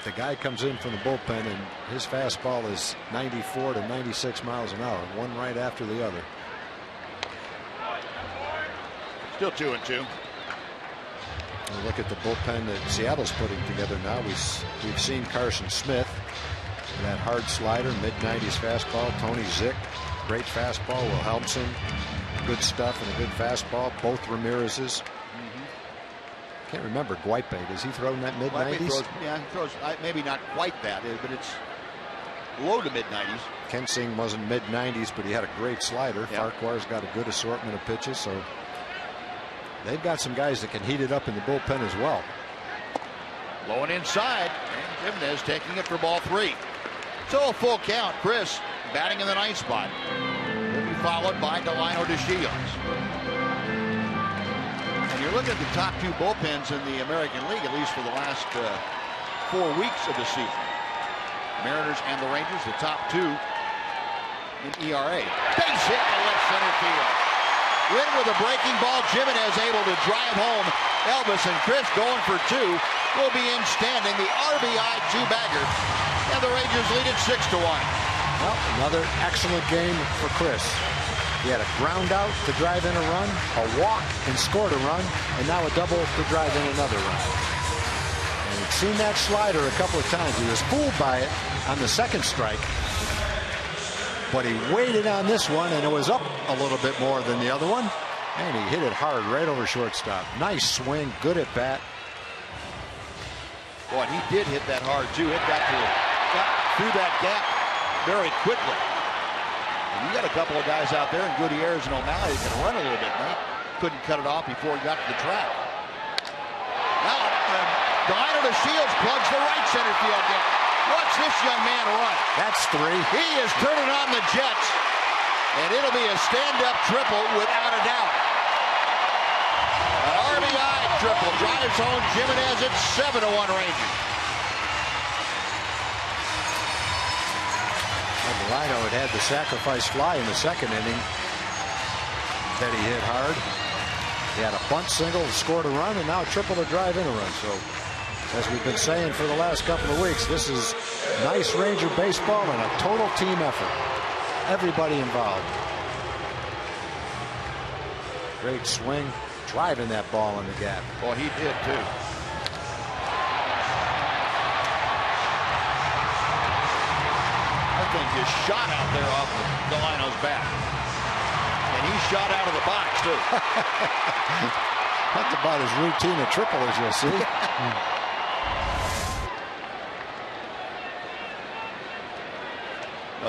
the guy comes in from the bullpen and his fastball is 94 to 96 miles an hour, one right after the other. Still 2-2. And look at the bullpen that Seattle's putting together now. We've seen Carson Smith, that hard slider, mid-90s fastball. Tony Zick, great fastball. Wilhelmsen, good stuff and a good fastball. Both Ramirez's. Can't remember Guipe. Does he throw in that mid-90s? Yeah, he throws maybe not quite that, but it's low to mid-90s. Ken Singh wasn't mid-90s, but he had a great slider. Yeah. Farquhar's got a good assortment of pitches, so they've got some guys that can heat it up in the bullpen as well. Low and inside, and Jimenez taking it for ball 3. So a full count. Chris batting in the 9th spot. Will be followed by Delino DeShields. And you're looking at the top 2 bullpens in the American League, at least for the last 4 weeks of the season. Mariners and the Rangers, the top 2 in ERA. Base hit to left center field. In with a breaking ball, Jimenez able to drive home Elvis, and Chris going for 2 will be in standing. The RBI 2-bagger, and the Rangers lead it 6-1. Well, another excellent game for Chris. He had a ground out to drive in a run, a walk and scored a run, and now a double to drive in another run. And he'd seen that slider a couple of times. He was fooled by it on the 2nd strike, but he waited on this one, and it was up a little bit more than the other one, and he hit it hard right over shortstop. Nice swing, good at bat. Boy, he did hit that hard too. It got through that gap very quickly. And you got a couple of guys out there in Gutierrez and O'Malley that can run a little bit. They couldn't cut it off before he got to the track. Now, Delino DeShields plugs the right center field gap. Watch this young man run. That's 3. He is turning on the Jets, and it'll be a stand-up triple without a doubt. An RBI triple drives home Jimenez at 7-1 Rangers. Delino had the sacrifice fly in the 2nd inning that he hit hard. He had a bunt single, scored a run, and now a triple to drive in a run. So, as we've been saying for the last couple of weeks, this is nice Ranger baseball and a total team effort. Everybody involved. Great swing, driving that ball in the gap. Boy, he did too. That thing just shot out there off of Delino's bat. And he shot out of the box too. That's about as routine a triple as you'll see.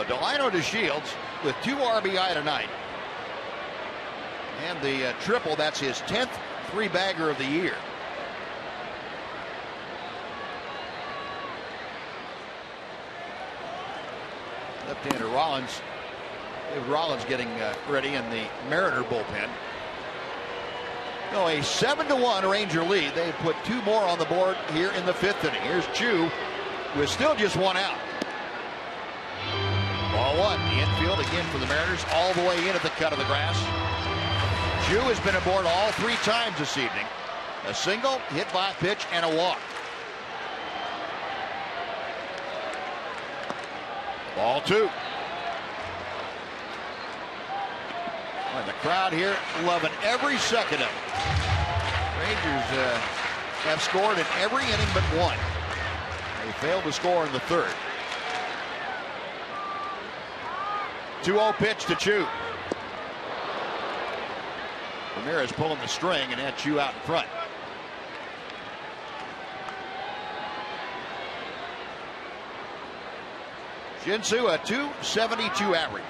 Delino DeShields with 2 RBI tonight. And the triple, that's his 10th 3-bagger of the year. Left-hander Rollins. David Rollins getting ready in the Mariner bullpen. No, a 7-1 Ranger lead. They put 2 more on the board here in the 5th inning. Here's Chu with still just 1 out. Ball 1. The infield again for the Mariners, all the way in at the cut of the grass. Chu has been aboard all 3 times this evening. A single, hit by a pitch, and a walk. Ball 2. And the crowd here loving every second of it. Rangers have scored in every inning but 1. They failed to score in the 3rd. 2-0 pitch to Chu. Ramirez pulling the string and had Chu out in front. Shin-Soo, a .272 average.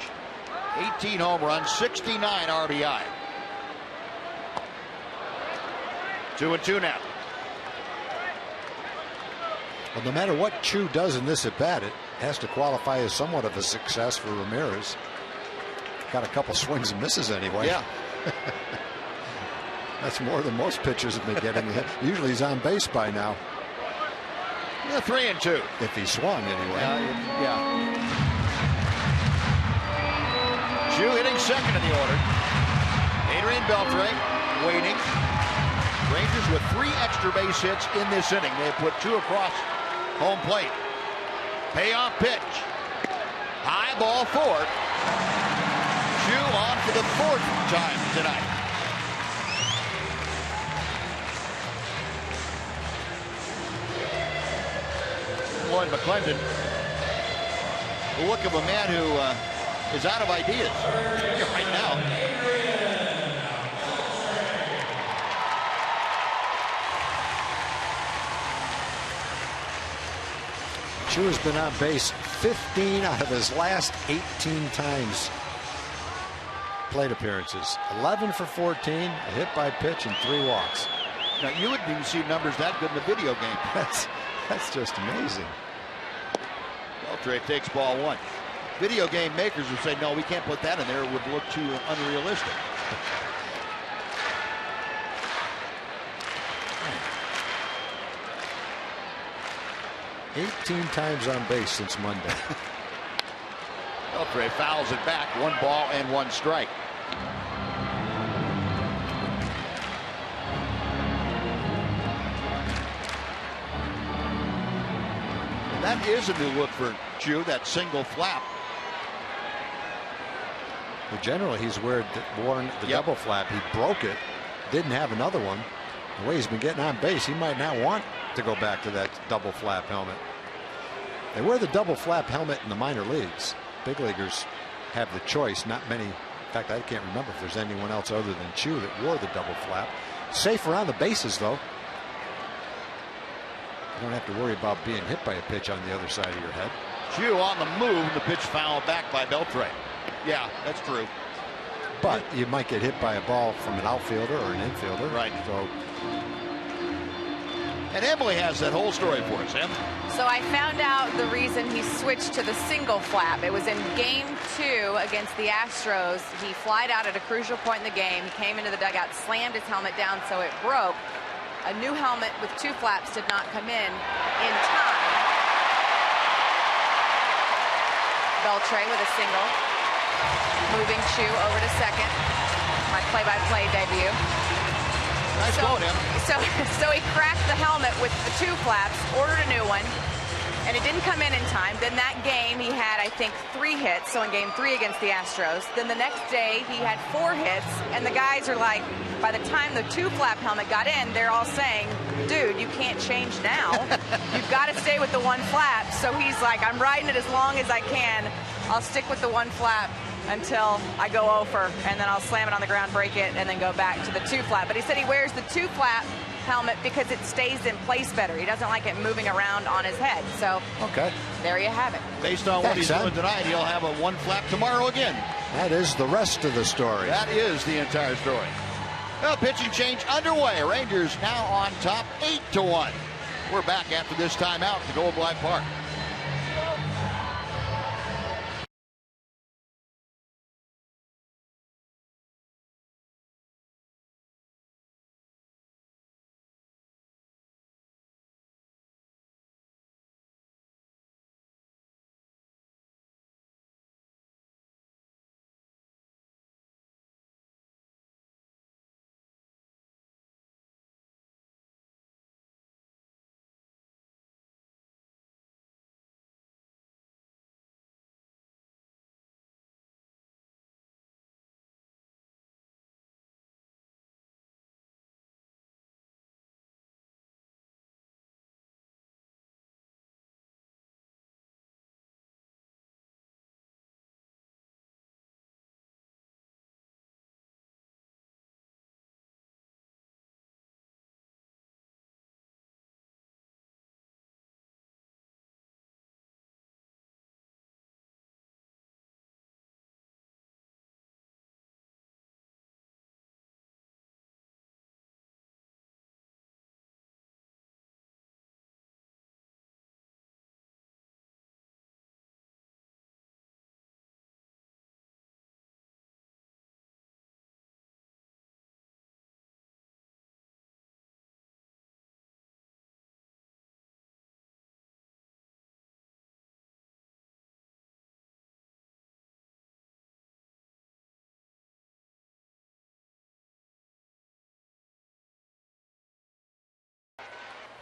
18 home runs, 69 RBI. 2-2 now. Well, no matter what Chu does in this at bat, it has to qualify as somewhat of a success for Ramirez. Got a couple swings and misses anyway. Yeah. That's more than most pitchers have been getting. Usually he's on base by now. 3-2. If he swung anyway. Yeah. Jew hitting second in the order. Adrian Beltre waiting. Rangers with 3 extra base hits in this inning. They put 2 across home plate. Payoff pitch. High ball 4. Jew on for the 4th time tonight. Lloyd McClendon, the look of a man who is out of ideas right now. Chu has been on base 15 out of his last 18 times plate appearances. 11 for 14, a hit by pitch, and 3 walks. Now you wouldn't even see numbers that good in a video game. That's just amazing. Beltre takes ball 1. Video game makers would say, no, we can't put that in there. It would look too unrealistic. "18 times on base since Monday." Beltre fouls it back. 1 ball and 1 strike. That is a new look for Chu, that single flap. Well, generally, he's worn the double flap. He broke it, didn't have another one. The way he's been getting on base, he might not want to go back to that double flap helmet. They wear the double flap helmet in the minor leagues. Big leaguers have the choice. Not many. In fact, I can't remember if there's anyone else other than Chu that wore the double flap. Safe around the bases, though. You don't have to worry about being hit by a pitch on the other side of your head. Chu on the move. The pitch fouled back by Beltre. Yeah, that's true. But you might get hit by a ball from an outfielder or an infielder. Right. So. And Emily has that whole story for us, Em. So I found out the reason he switched to the single flap. It was in game 2 against the Astros. He flied out at a crucial point in the game. He came into the dugout, slammed his helmet down so it broke. A new helmet with 2 flaps did not come in time. Beltre with a single. Moving Chu over to second. My play-by-play debut. Nice going, Em. So he cracked the helmet with the 2 flaps, ordered a new one, and it didn't come in time. Then that game he had, I think, 3 hits, so in game 3 against the Astros. Then the next day he had 4 hits, and the guys are like, by the time the 2 flap helmet got in, they're all saying, dude, you can't change now. You've got to stay with the 1 flap. So he's like, I'm riding it as long as I can. I'll stick with the 1 flap until I go over, and then I'll slam it on the ground, break it, and then go back to the 2 flap. But he said he wears the 2 flap helmet because it stays in place better. He doesn't like it moving around on his head. So okay, there you have it. Based on what he's doing tonight, he'll have a 1 flap tomorrow again. That is the rest of the story. That is the entire story. Well, pitching change underway. Rangers now on top 8-1. We're back after this timeout to Gold Light Park.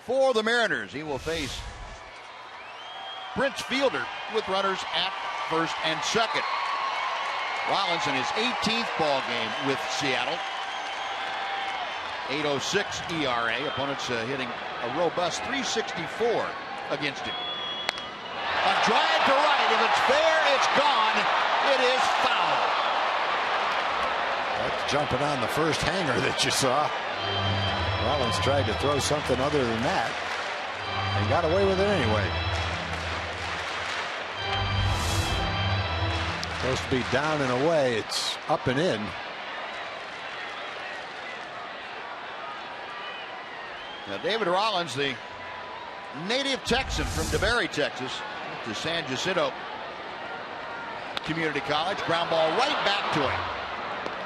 For the Mariners, he will face Prince Fielder with runners at first and second. Rollins in his 18th ball game with Seattle. 8.06 ERA. Opponents hitting a robust 364 against him. A drive to right. If it's fair, it's gone. It is foul. That's jumping on the first hanger that you saw. Rollins tried to throw something other than that and got away with it anyway. Supposed to be down and away. It's up and in. Now David Rollins, the native Texan from DeBerry, Texas, to San Jacinto Community College. Ground ball right back to him.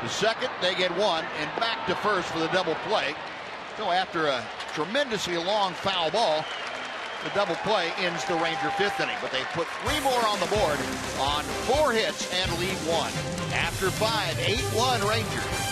The second, they get one, and back to first for the double play. So after a tremendously long foul ball, the double play ends the Ranger fifth inning. But they put 3 more on the board on 4 hits and lead 1. After 5, 8-1 Rangers.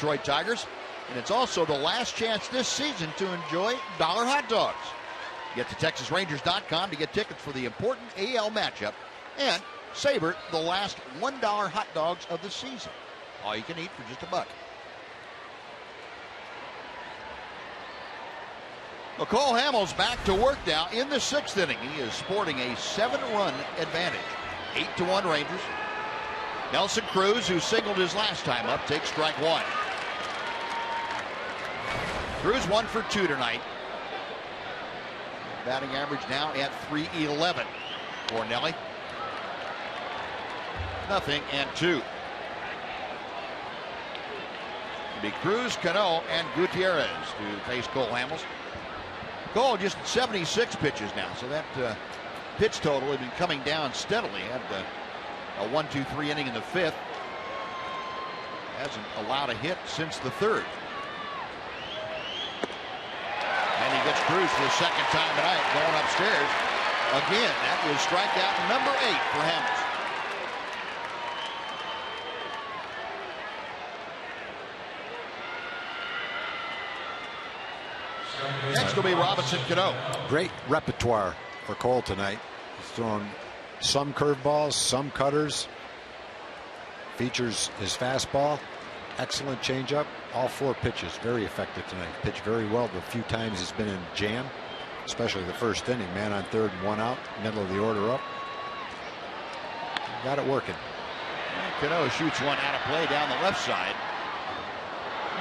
Detroit Tigers, and it's also the last chance this season to enjoy dollar hot dogs. Get to TexasRangers.com to get tickets for the important AL matchup and savor the last $1 hot dogs of the season. All you can eat for just $1. McCall Hamels back to work now in the 6th inning. He is sporting a 7-run advantage. 8-1 Rangers. Nelson Cruz, who singled his last time up, takes strike 1. Cruz 1 for 2 tonight. Batting average now at .311 for Nelly. 0-2. It'll be Cruz, Cano, and Gutierrez to face Cole Hamels. Cole just 76 pitches now, so that pitch total has been coming down steadily. Had a 1-2-3 inning in the 5th. Hasn't allowed a hit since the 3rd. And he gets Cruz for the 2nd time tonight, going upstairs. Again, that was strikeout number 8 for Hamels. Next will be Robinson Cano. Great repertoire for Cole tonight. He's thrown some curveballs, some cutters. Features his fastball. Excellent changeup. All 4 pitches very effective tonight. Pitched very well the few times he's been in jam, especially the 1st inning. Man on 3rd and 1 out, middle of the order up. Got it working. And Cano shoots one out of play down the left side.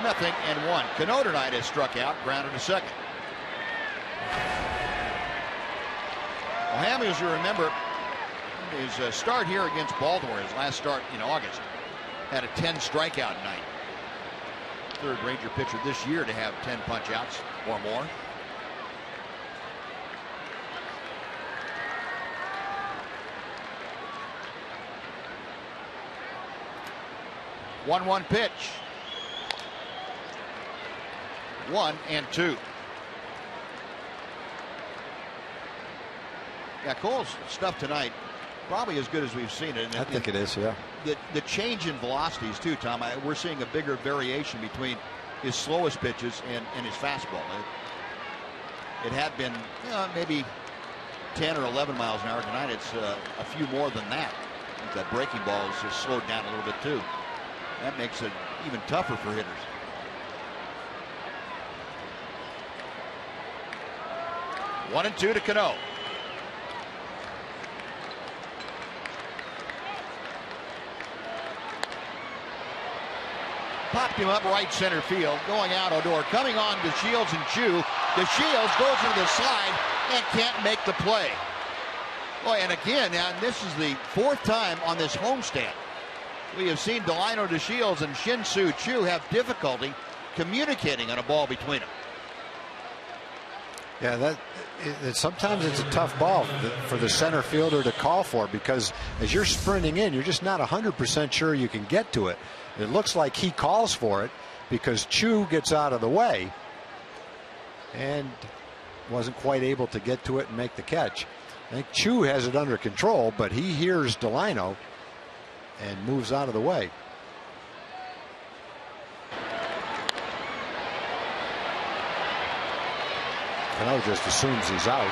0-1. Cano tonight has struck out, grounded to 2nd. Well, Hamels, you remember his start here against Baltimore, his last start in August, had a 10 strikeout night. 3rd Ranger pitcher this year to have 10 punch outs or more. 1-1 pitch. 1-2. Yeah, Cole's stuff tonight probably as good as we've seen it. And I think it is, yeah. The change in velocities too, Tom. We're seeing a bigger variation between his slowest pitches and his fastball. It had been maybe 10 or 11 miles an hour. Tonight it's a few more than that. That breaking ball is just slowed down a little bit too. That makes it even tougher for hitters. One and two to Cano. Popped him up right center field. Going out Odor. Coming on to Shields and Chu. The Shields goes into the slide and can't make the play. Boy, and again, now this is the fourth time on this homestand we have seen Delino DeShields and Shin-Soo Choo have difficulty communicating on a ball between them. Yeah, sometimes it's a tough ball for the center fielder to call for, because as you're sprinting in, you're just not 100% sure you can get to it. It looks like he calls for it because Chu gets out of the way and wasn't quite able to get to it and make the catch. I think Chu has it under control, but he hears Delino and moves out of the way. Cano just assumes he's out.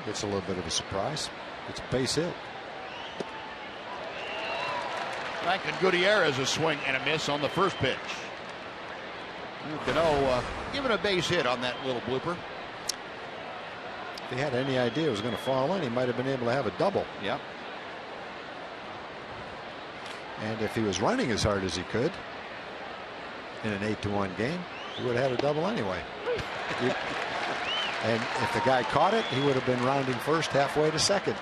It's a little bit of a surprise. It's a base hit. Franklin Gutierrez a swing and a miss on the first pitch. Cano given a base hit on that little blooper. If he had any idea it was going to fall in, he might have been able to have a double. Yep. And if he was running as hard as he could in an 8-1 game, he would have had a double anyway. And if the guy caught it, he would have been rounding first halfway to second.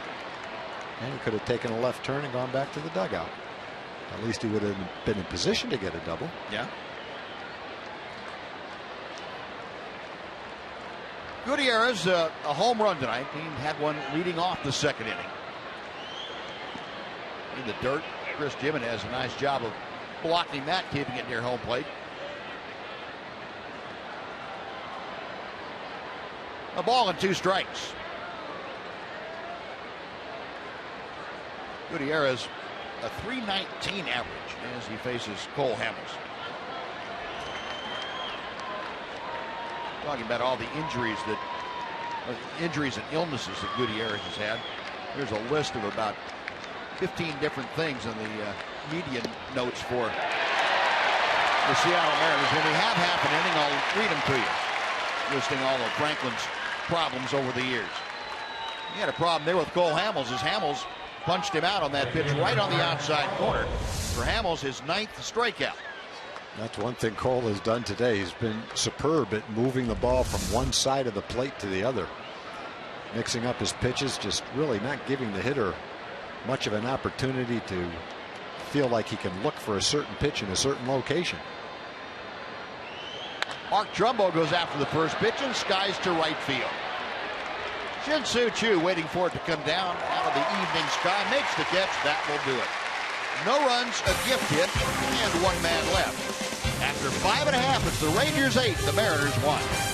And he could have taken a left turn and gone back to the dugout. At least he would have been in position to get a double. Yeah. Gutierrez, a home run tonight. He had one leading off the second inning. In the dirt, Chris Gibbon has a nice job of blocking that, keeping it near home plate. A ball and 2 strikes. Gutierrez, a .319 average as he faces Cole Hamels. Talking about all the injuries and illnesses that Gutierrez has had. There's a list of about 15 different things in the media notes for the Seattle Mariners. When we have half an inning, I'll read them to you, listing all of Franklin's problems over the years. He had a problem there with Cole Hamels as Hamels punched him out on that pitch right on the outside corner. For Hamels, his 9th strikeout. That's one thing Cole has done today. He's been superb at moving the ball from one side of the plate to the other. Mixing up his pitches, just really not giving the hitter much of an opportunity to feel like he can look for a certain pitch in a certain location. Mark Trumbo goes after the first pitch and skies to right field. Shin-Soo Choo waiting for it to come down out of the evening sky. Makes the catch. That will do it. No runs, a gift hit, and 1 man left. After 5.5, it's the Rangers 8, the Mariners 1.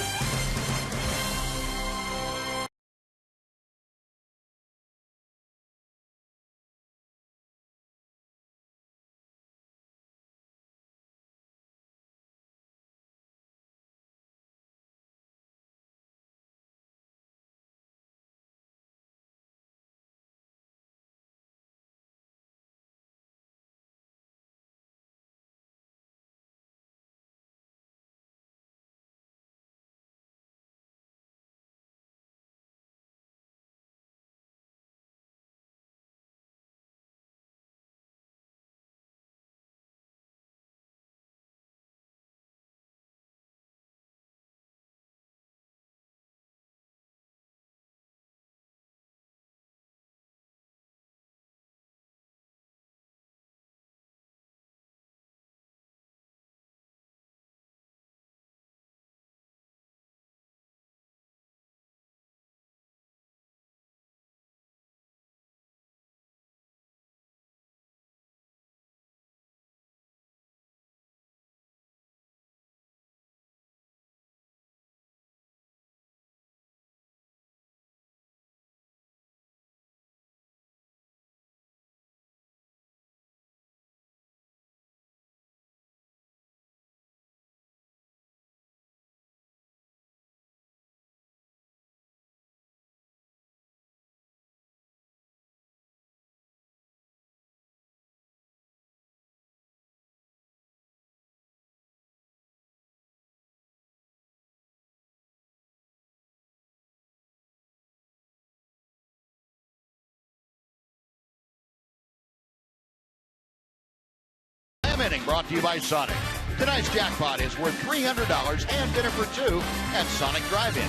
Some Inning, brought to you by Sonic. Tonight's jackpot is worth $300 and dinner for two at Sonic Drive-In.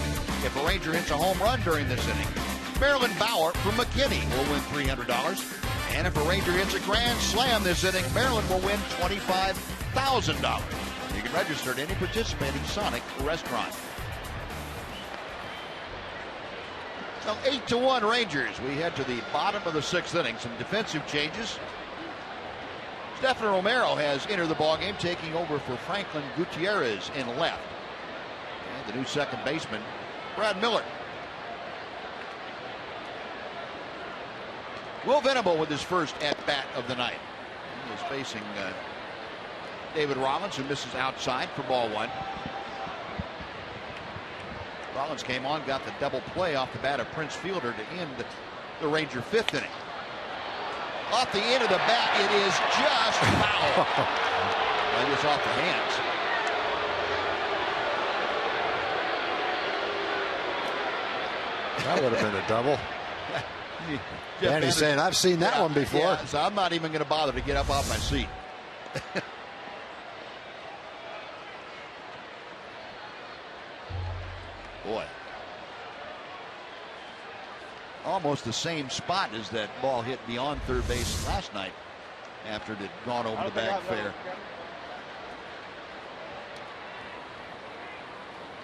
If a Ranger hits a home run during this inning, Marilyn Bauer from McKinney will win $300. And if a Ranger hits a grand slam this inning, Marilyn will win $25,000. You can register at any participating Sonic restaurant. So 8-1 Rangers. We head to the bottom of the sixth inning. Some defensive changes. Stephen Romero has entered the ballgame, taking over for Franklin Gutierrez in left. And the new second baseman, Brad Miller. Will Venable with his first at-bat of the night. He is facing David Rollins, who misses outside for ball one. Rollins came on, got the double play off the bat of Prince Fielder to end the Ranger fifth inning. Off the end of the bat, it is just foul. Well, just off the hands. That would have been a double. Danny's saying, I've seen that one before. Yeah, so I'm not even going to bother to get up off my seat. Boy. Almost the same spot as that ball hit beyond third base last night after it had gone over the bag fair.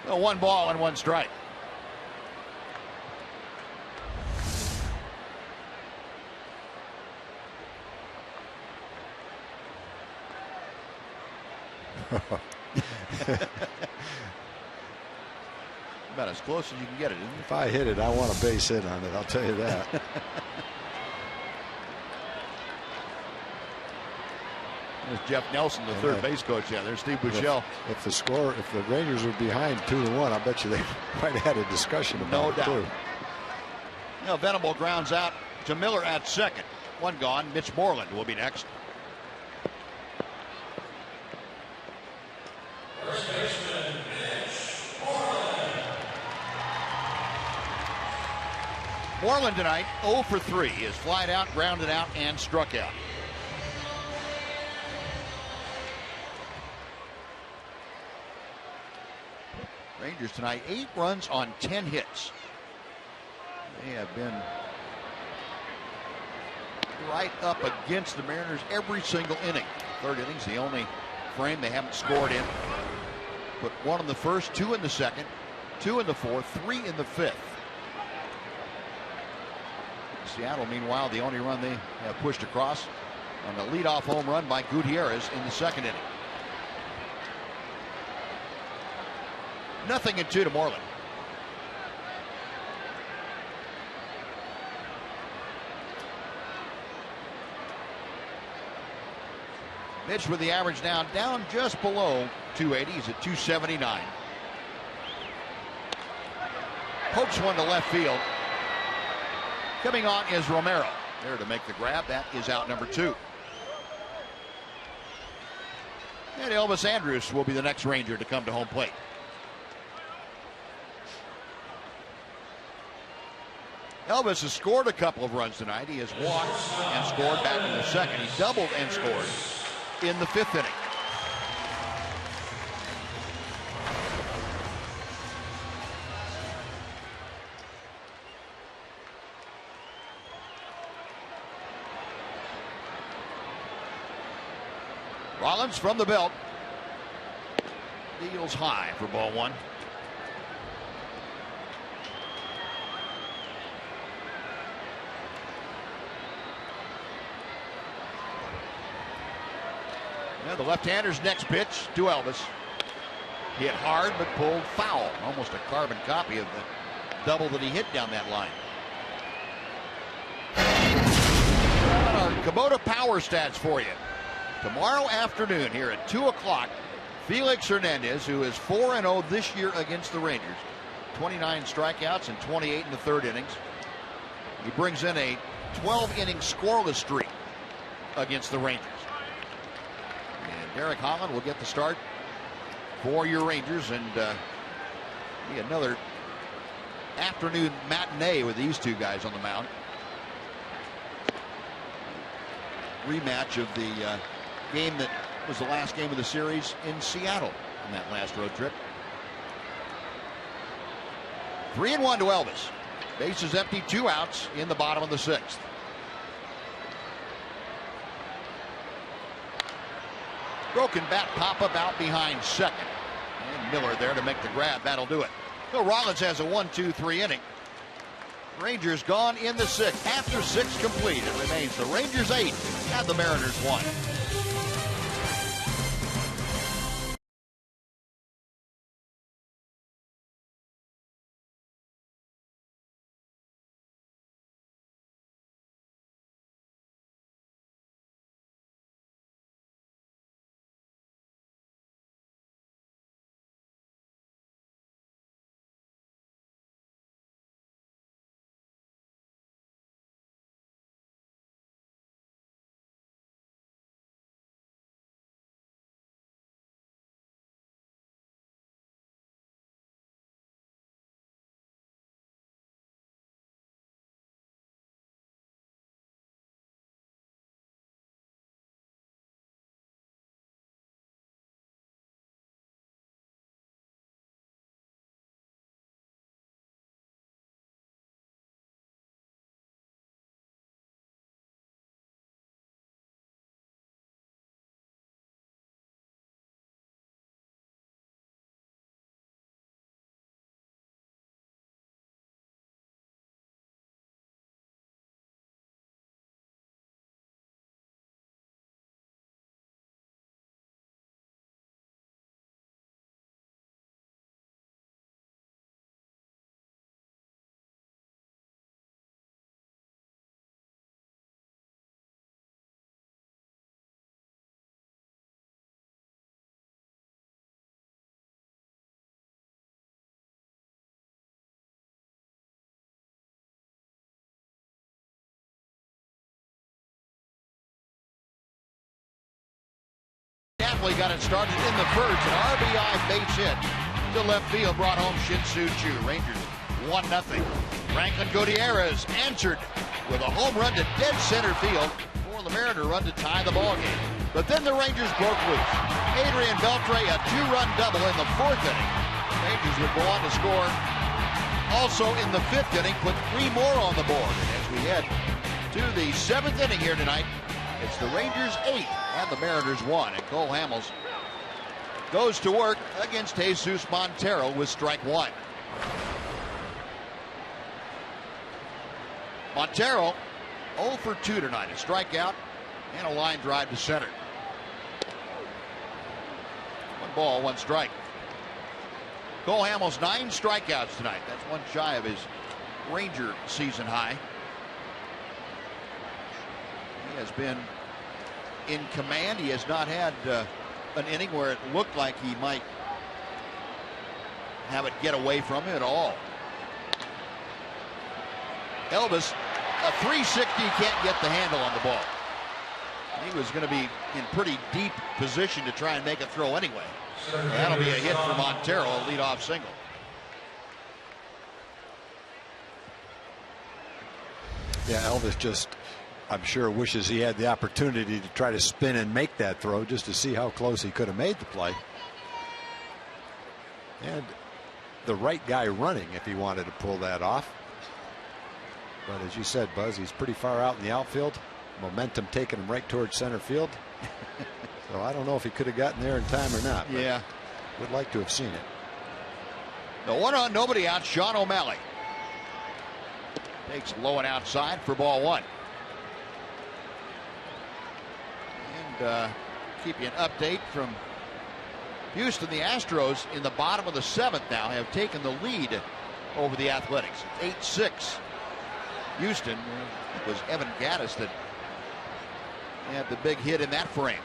Well, 1 ball and 1 strike. About as close as you can get it, isn't it? If I hit it, I want a base hit on it, I'll tell you that. There's Jeff Nelson, the third base coach. Yeah, there's Steve Buechele. If the Rangers were behind 2-1, I bet you they might have had a discussion about it too. You know, Venable grounds out to Miller at second. 1 gone. Mitch Moreland will be next. First baseman, Mitch Moreland. Moreland tonight 0 for 3. He is flied out, grounded out, and struck out. Rangers tonight 8 runs on 10 hits. They have been right up against the Mariners every single inning. Third inning's the only frame they haven't scored in. Put 1 in the first, 2 in the second, 2 in the fourth, 3 in the fifth. Seattle, meanwhile, the only run they have pushed across on a leadoff home run by Gutierrez in the second inning. 0-2 to Moreland. Mitch with the average down just below 280. He's at 279. Pokes one to left field. Coming on is Romero. There to make the grab. That is out number 2. And Elvis Andrus will be the next Ranger to come to home plate. Elvis has scored a couple of runs tonight. He has walked and scored back in the second. He doubled and scored in the fifth inning. Rollins from the belt. Deals high for ball 1. The left-hander's next pitch to Elvis. Hit hard but pulled foul. Almost a carbon copy of the double that he hit down that line. Our Kubota power stats for you. Tomorrow afternoon here at 2 o'clock, Felix Hernandez, who is 4-0 this year against the Rangers. 29 strikeouts and 28 in the third innings. He brings in a 12-inning scoreless streak against the Rangers. And Derek Holland will get the start for your Rangers, and be another afternoon matinee with these two guys on the mound. Rematch of the game that was the last game of the series in Seattle on that last road trip. 3-1 to Elvis. Bases empty, 2 outs in the bottom of the 6th. Broken bat pop-up out behind second. And Miller there to make the grab. That'll do it. So Rollins has a 1-2-3 inning. Rangers gone in the 6th. After 6 complete, it remains the Rangers 8 and the Mariners 1. Got it started in the first. An RBI base hit to left field brought home Shin-Soo Choo. Rangers 1-0. Franklin Gutierrez answered with a home run to dead center field for the Mariner run to tie the ball game. But then the Rangers broke loose. Adrian Beltre a 2-run double in the 4th inning. Rangers would go on to score also in the 5th inning, put 3 more on the board. And as we head to the 7th inning here tonight, it's the Rangers 8 and the Mariners 1. And Cole Hamels goes to work against Jesus Montero with strike 1. Montero 0 for 2 tonight. A strikeout and a line drive to center. 1 ball, 1 strike. Cole Hamels 9 strikeouts tonight. That's 1 shy of his Ranger season high. He has been in command. He has not had an inning where it looked like he might have it get away from him at all. Elvis, a 360, can't get the handle on the ball. He was going to be in pretty deep position to try and make a throw anyway. That'll be a hit for Montero, a leadoff single. Yeah, Elvis just, I'm sure, wishes he had the opportunity to try to spin and make that throw just to see how close he could have made the play. And the right guy running if he wanted to pull that off. But as you said, Buzz, he's pretty far out in the outfield. Momentum taking him right towards center field. So I don't know if he could have gotten there in time or not. Yeah. Would like to have seen it. The 1 on, nobody out. Sean O'Malley takes low and outside for ball 1. And keep you an update from Houston. The Astros in the bottom of the 7th now have taken the lead over the Athletics. 8-6. Houston, it was Evan Gattis that had the big hit in that frame.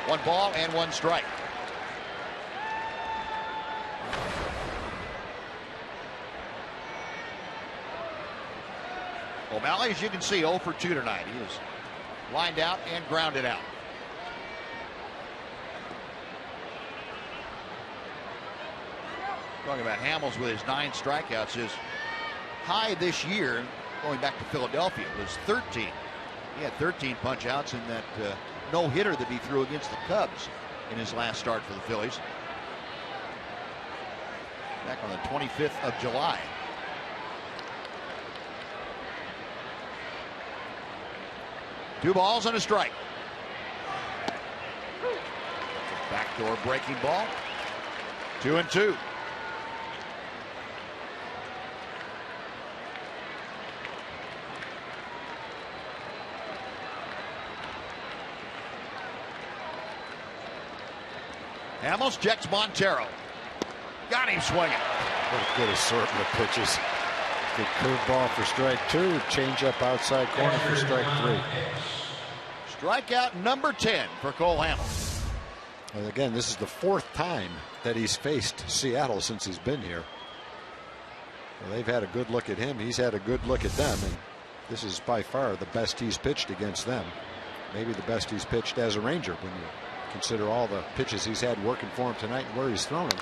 1 ball and 1 strike. O'Malley, as you can see, 0 for 2 tonight. He is lined out and grounded out. Talking about Hamels with his 9 strikeouts. His high this year, going back to Philadelphia, was 13. He had 13 punch outs in that no-hitter that he threw against the Cubs in his last start for the Phillies back on the 25th of July. Two balls and a strike. Backdoor breaking ball. 2-2. Hamels checks Montero. Got him swinging. What a good assortment of pitches. Good curveball for strike 2. Changeup outside corner for strike 3. Strikeout number 10 for Cole Hamels. And again, this is the 4th time that he's faced Seattle since he's been here. Well, they've had a good look at him. He's had a good look at them. And this is by far the best he's pitched against them. Maybe the best he's pitched as a Ranger when you consider all the pitches he's had working for him tonight and where he's thrown them.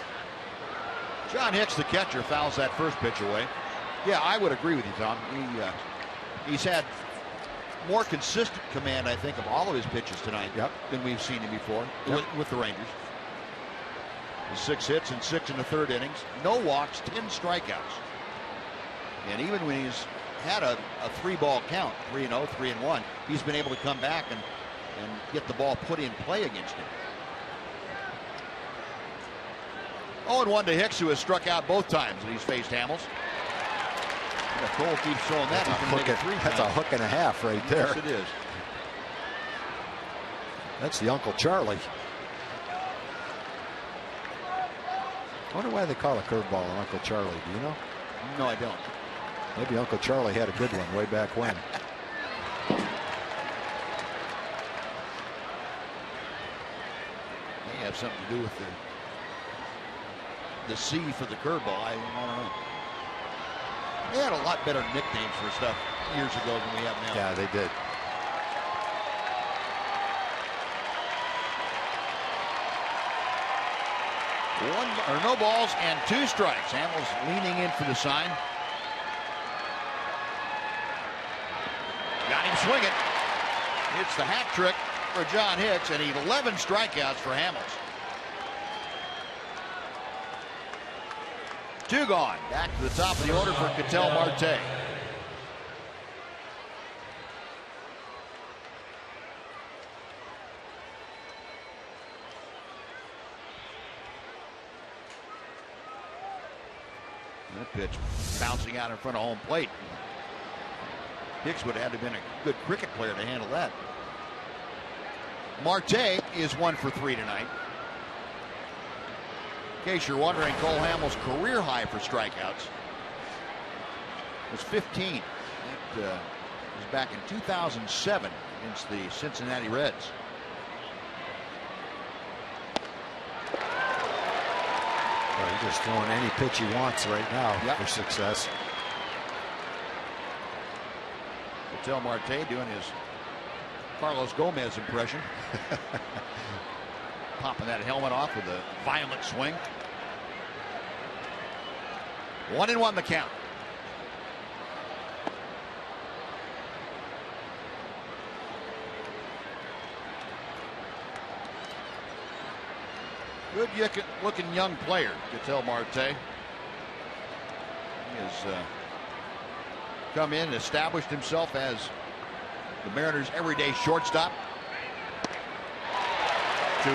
John Hicks, the catcher, fouls that first pitch away. Yeah, I would agree with you, Tom. He's had more consistent command, I think, of all of his pitches tonight than we've seen him before with the Rangers. 6 hits and 6 in the 3rd innings. No walks, 10 strikeouts. And even when he's had a 3-ball count, 3-0, 3-1, he's been able to come back and get the ball put in play against him. 0-1 to Hicks, who has struck out both times that he's faced Hamels. If Cole keeps showing that, he's going to make it 3 times. That's a hook and a half right there. Yes, it is. That's the Uncle Charlie. I wonder why they call a curveball an Uncle Charlie. Do you know? No, I don't. Maybe Uncle Charlie had a good one way back when. May have something to do with the C for the curveball. I don't know. They had a lot better nicknames for stuff years ago than we have now. Yeah, they did. No balls and 2 strikes. Hamels leaning in for the sign. Got him swinging. It's the hat trick for John Hicks, and 11 strikeouts for Hamels. 2 gone. Back to the top of the order for Ketel Marte. That pitch bouncing out in front of home plate. Hicks would have had to have been a good cricket player to handle that. Marte is 1 for 3 tonight. In case you're wondering, Cole Hamels' career high for strikeouts was 15. That was back in 2007 against the Cincinnati Reds. Well, he's just throwing any pitch he wants right now for success. Ketel Marte doing his Carlos Gomez impression. Popping that helmet off with a violent swing. 1-1 the count. Good looking young player, Ketel Marte. He has come in and established himself as the Mariners' everyday shortstop. 2-2.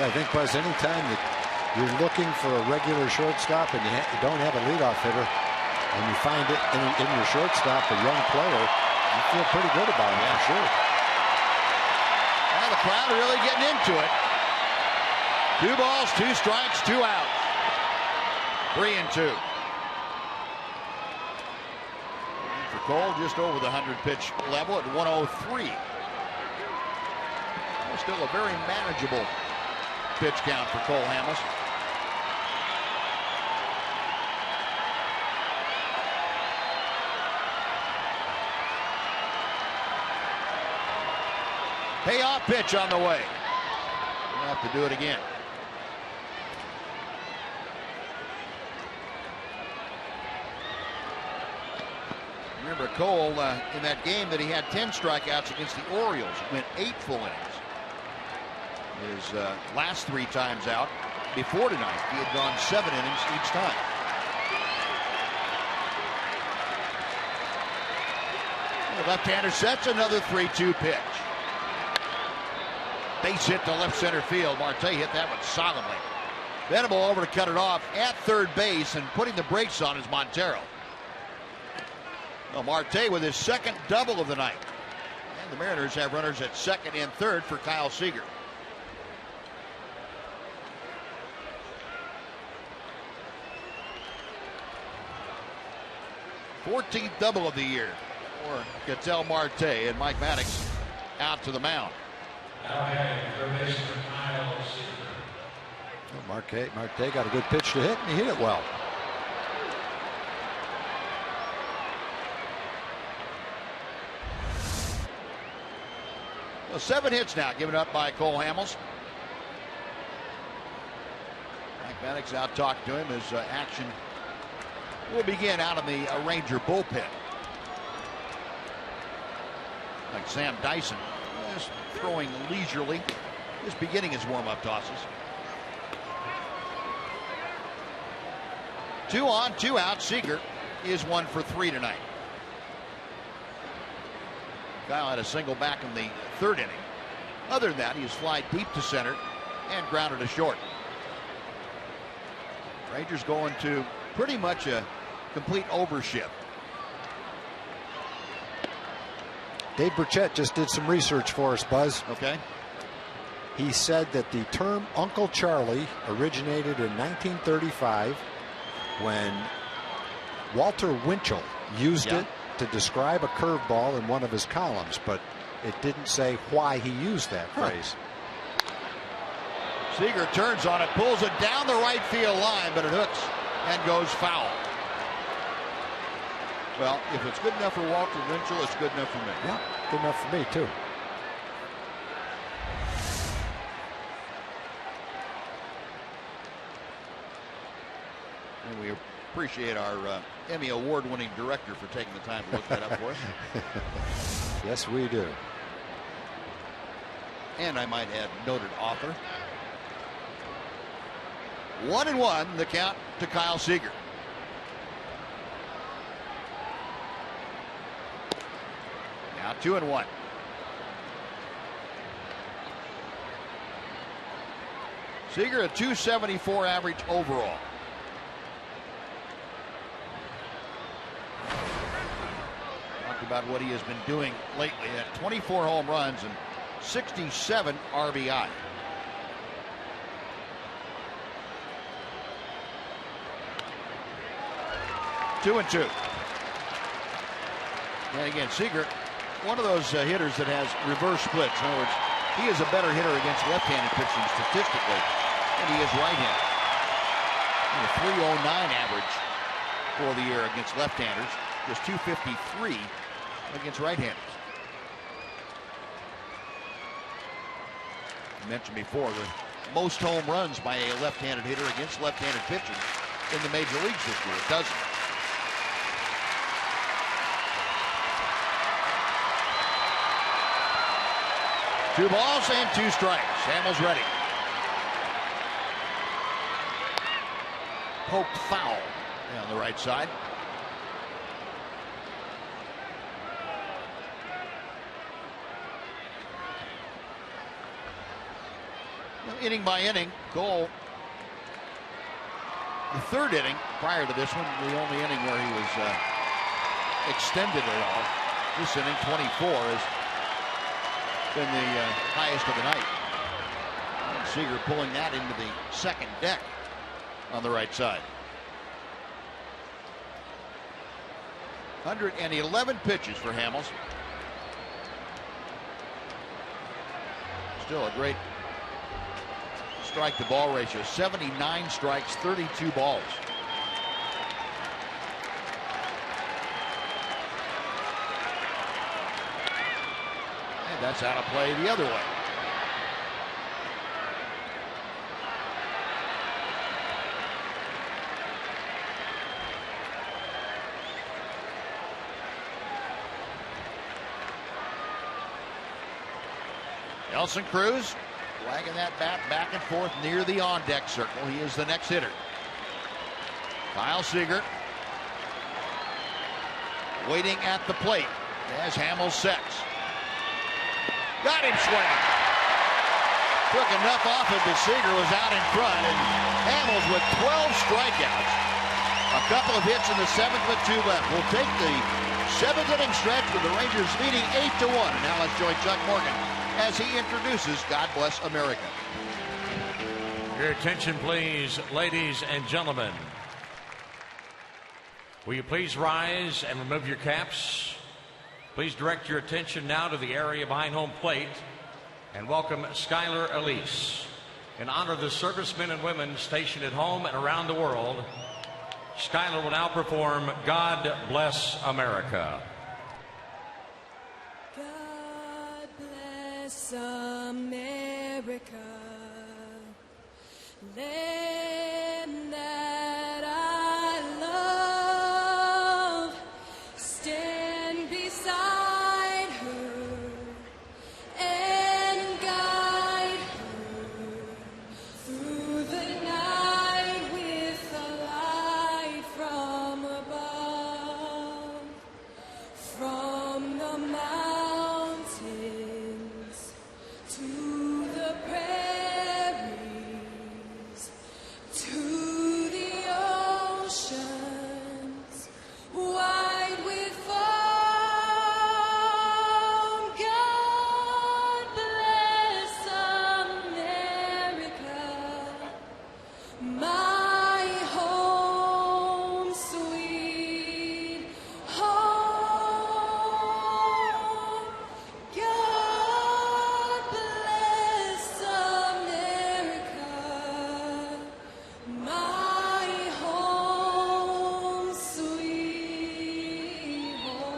Yeah, I think, Buzz, anytime that you're looking for a regular shortstop and you don't have a leadoff hitter, and you find it in your shortstop, a young player, you feel pretty good about it, for sure. Well, the crowd really getting into it. 2 balls, 2 strikes, 2 outs. 3-2. For Cole, just over the 100-pitch level at 103. Still a very manageable pitch count for Cole Hamels. Payoff pitch on the way. We'll have to do it again. Remember Cole in that game that he had 10 strikeouts against the Orioles. Went 8 full innings. His last 3 times out before tonight, he had gone 7 innings each time. The left-hander sets another 3-2 pitch. Base hit to left center field. Marte hit that one solidly. Venable over to cut it off at third base, and putting the brakes on is Montero. Well, Marte with his second double of the night. And the Mariners have runners at second and third for Kyle Seager. #14th double of the year for Ketel Marte, and Mike Maddox out to the mound. Well, Marte got a good pitch to hit, and he hit it well. Well, 7 hits now given up by Cole Hamels. Mike Maddox out talked to him as action will begin out of the Ranger bullpen. Like Sam Dyson, just throwing leisurely, just beginning his warm-up tosses. 2 on, 2 out. Seager is 1 for 3 tonight. Kyle had a single back in the 3rd inning. Other than that, he has flied deep to center and grounded to short. Rangers going to pretty much a complete overshift. Dave Burchett just did some research for us, Buzz. Okay. He said that the term Uncle Charlie originated in 1935 when Walter Winchell used it to describe a curveball in one of his columns, but it didn't say why he used that phrase. Seager turns on it, pulls it down the right field line, but it hooks and goes foul. Well, if it's good enough for Walter Winchell, it's good enough for me. Yeah, good enough for me, too. And we appreciate our Emmy Award-winning director for taking the time to look that up for us. Yes, we do. And I might add, noted author. 1-1, the count to Kyle Seager. Now 2-1. Seager a .274 average overall. Talked about what he has been doing lately at 24 home runs and 67 RBI. Two and 2. And again, Seager, one of those hitters that has reverse splits. In other words, he is a better hitter against left-handed pitching statistically than he is right-handed. A .309 average for the year against left-handers, just .253 against right-handers. I mentioned before, the most home runs by a left-handed hitter against left-handed pitching in the major leagues this year. It doesn't. Two balls and 2 strikes. Hamels ready. Poked foul on the right side. Inning by inning, Cole, the 3rd inning prior to this one, the only inning where he was extended at all. This inning, 24, has been the highest of the night. And Seager pulling that into the 2nd deck on the right side. 111 pitches for Hamels. Still a great strike to ball ratio. 79 strikes, 32 balls. And that's out of play the other way. Nelson Cruz wagging that bat back and forth near the on-deck circle. He is the next hitter. Kyle Seager waiting at the plate as Hamels sets. Got him swinging. Took enough off it that Seager was out in front, and Hamels with 12 strikeouts. A couple of hits in the 7th with 2 left. We'll take the 7th inning stretch with the Rangers leading 8-1. And now let's join Chuck Morgan as he introduces God Bless America. Your attention, please, ladies and gentlemen. Will you please rise and remove your caps? Please direct your attention now to the area behind home plate and welcome Skylar Elise. In honor of the servicemen and women stationed at home and around the world, Skylar will now perform God Bless America. God bless America, land that I love, stand beside her and guide her through the night with a light from above, from the mountains to the prairies, to the oceans, wide with foam. God bless America, my home, sweet home. God bless America, my home, sweet home.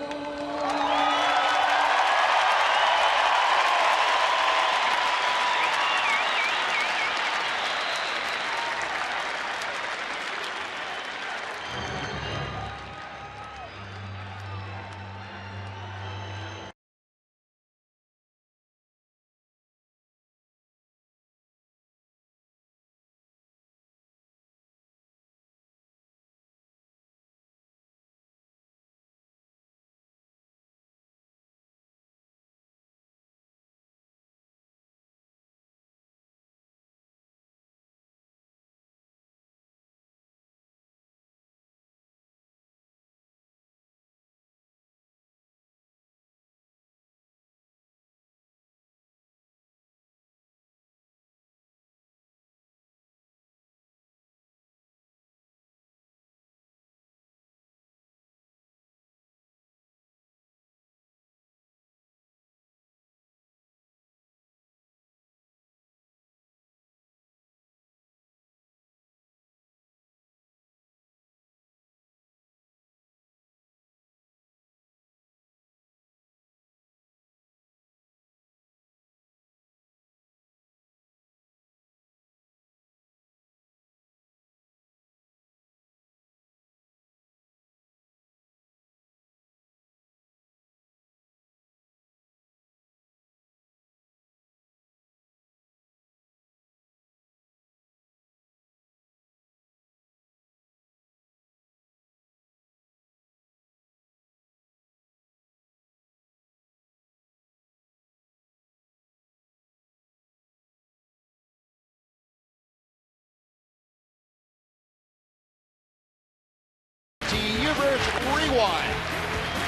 Rewind.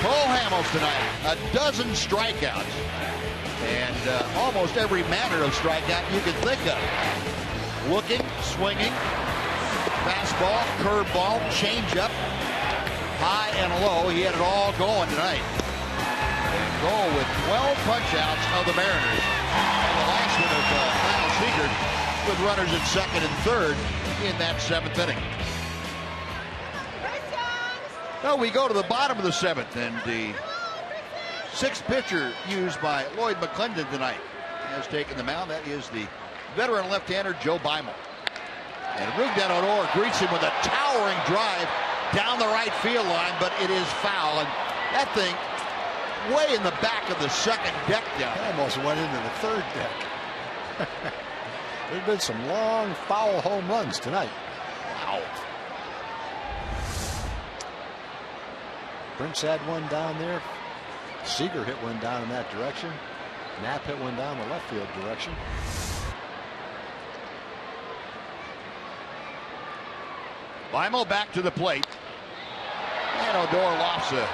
Cole Hamels tonight, a dozen strikeouts, and almost every manner of strikeout you can think of. Looking, swinging, fastball, curveball, changeup, high and low. He had it all going tonight. And Cole with 12 punch-outs of the Mariners. And the last one of Kyle Seager with runners at second and third in that 7th inning. Now we go to the bottom of the 7th, and the 6th pitcher used by Lloyd McClendon tonight has taken the mound. That is the veteran left-hander Joe Beimel. And Rougned Odor greets him with a towering drive down the right field line, but it is foul. And that thing way in the back of the second deck down. It almost went into the third deck. There's been some long foul home runs tonight. Wow. Prince had one down there. Seager hit one down in that direction. Knapp hit one down the left field direction. Limo back to the plate. And Odor lofts a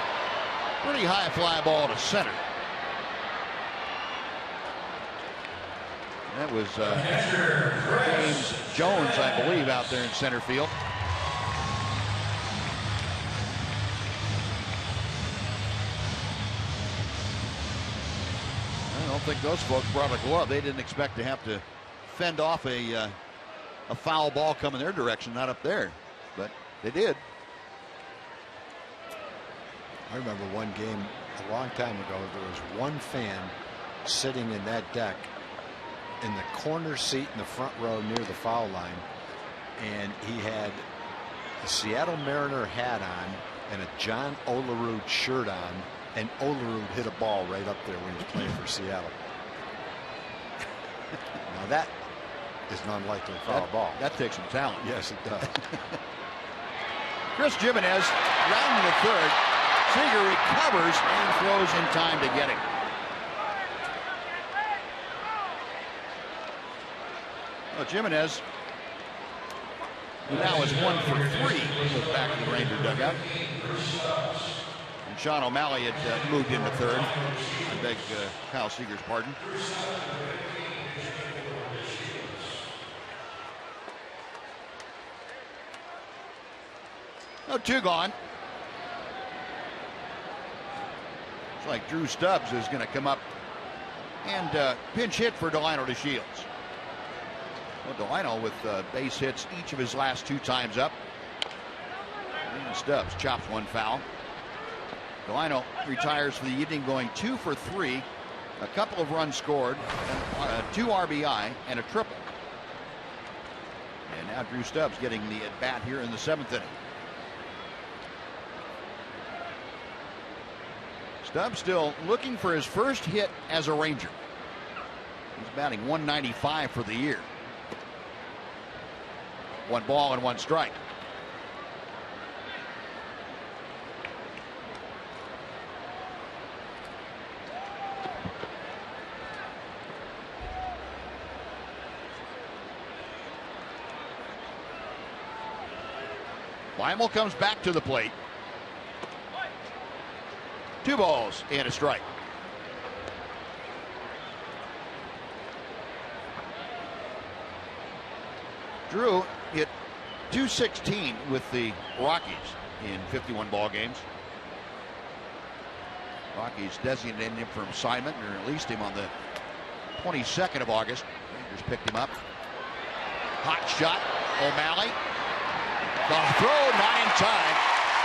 pretty high fly ball to center. That was James Jones, I believe, out there in center field. I don't think those folks brought a glove. They didn't expect to have to fend off a foul ball coming their direction, not up there. But they did. I remember one game a long time ago. There was one fan sitting in that deck in the corner seat in the front row near the foul line, and he had a Seattle Mariner hat on and a John Olerud shirt on, and Olerud hit a ball right up there when he was playing for Seattle. Now that is an unlikely foul ball. That takes some talent. Yes, it does. Chris Jimenez rounding the third. Seager recovers and throws in time to get him. Well, Jimenez, who now is 1 for 3, goes back to the Ranger dugout. And Sean O'Malley had moved into third. I beg Kyle Seager's pardon. No, 2 gone. It's like Drew Stubbs is going to come up and pinch hit for Delino DeShields. Well, Delino with base hits each of his last 2 times up. And Stubbs chops one foul. Delino retires for the evening going 2 for 3. A couple of runs scored, 2 RBI, and a triple. And now Drew Stubbs getting the at bat here in the 7th inning. Stubbs still looking for his first hit as a Ranger. He's batting 195 for the year. 1 ball and 1 strike. Weimel comes back to the plate. 2 balls and a strike. Drew hit .216 with the Rockies in 51 ball games. Rockies designated him for assignment and released him on the 22nd of August. Rangers picked him up. Hot shot, O'Malley. The throw, not in time.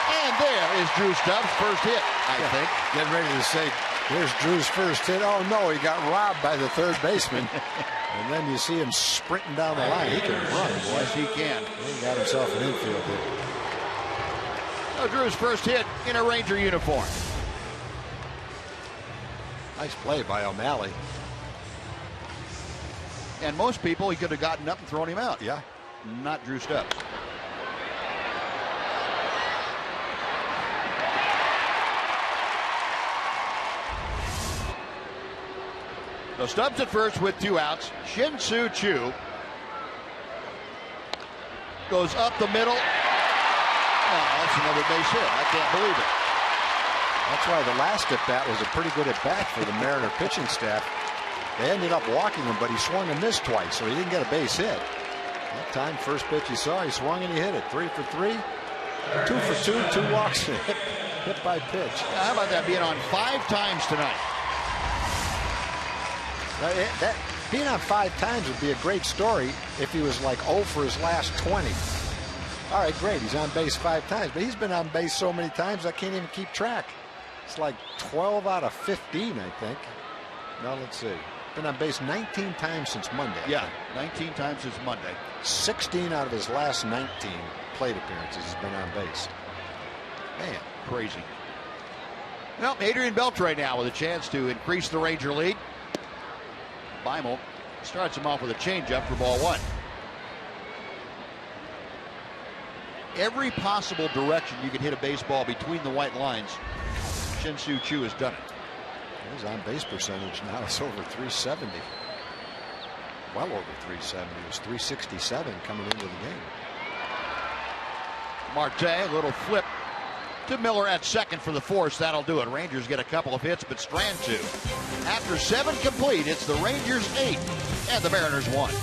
And there is Drew Stubbs' first hit, I think. Getting ready to say, there's Drew's first hit. Oh, no, he got robbed by the third baseman. And then you see him sprinting down the line. He can run, boy. Yes, he can. He got himself an infield hit. So Drew's first hit in a Ranger uniform. Nice play by O'Malley. And most people, he could have gotten up and thrown him out. Yeah. Not Drew Stubbs. So Stubbs at first with 2 outs. Shin-Soo Choo goes up the middle. Oh, that's another base hit. I can't believe it. That's why the last at bat was a pretty good at bat for the Mariner pitching staff. They ended up walking him, but he swung and missed twice, so he didn't get a base hit. That time, first pitch he saw, he swung and he hit it. 3 for 3, 2 for 2, 2 walks, hit by pitch. Yeah, how about that being on 5 times tonight? That being on 5 times would be a great story if he was like 0 for his last 20. All right, great, he's on base 5 times, but he's been on base so many times I can't even keep track. It's like 12 out of 15, I think. Now let's see. Been on base 19 times since Monday. Yeah, 19 times since Monday. 16 out of his last 19 plate appearances he's been on base. Man, crazy. Well, Adrian Beltre now with a chance to increase the Ranger lead. Beimel starts him off with a changeup for ball one. Every possible direction you can hit a baseball between the white lines, Shin-Soo Choo has done it. His on-base percentage now is over 370. Well over 370. It was 367 coming into the game. Marte, a little flip to Miller at second for the force. That'll do it. Rangers get a couple of hits, but Strand 2. After 7 complete, it's the Rangers 8 and the Mariners 1.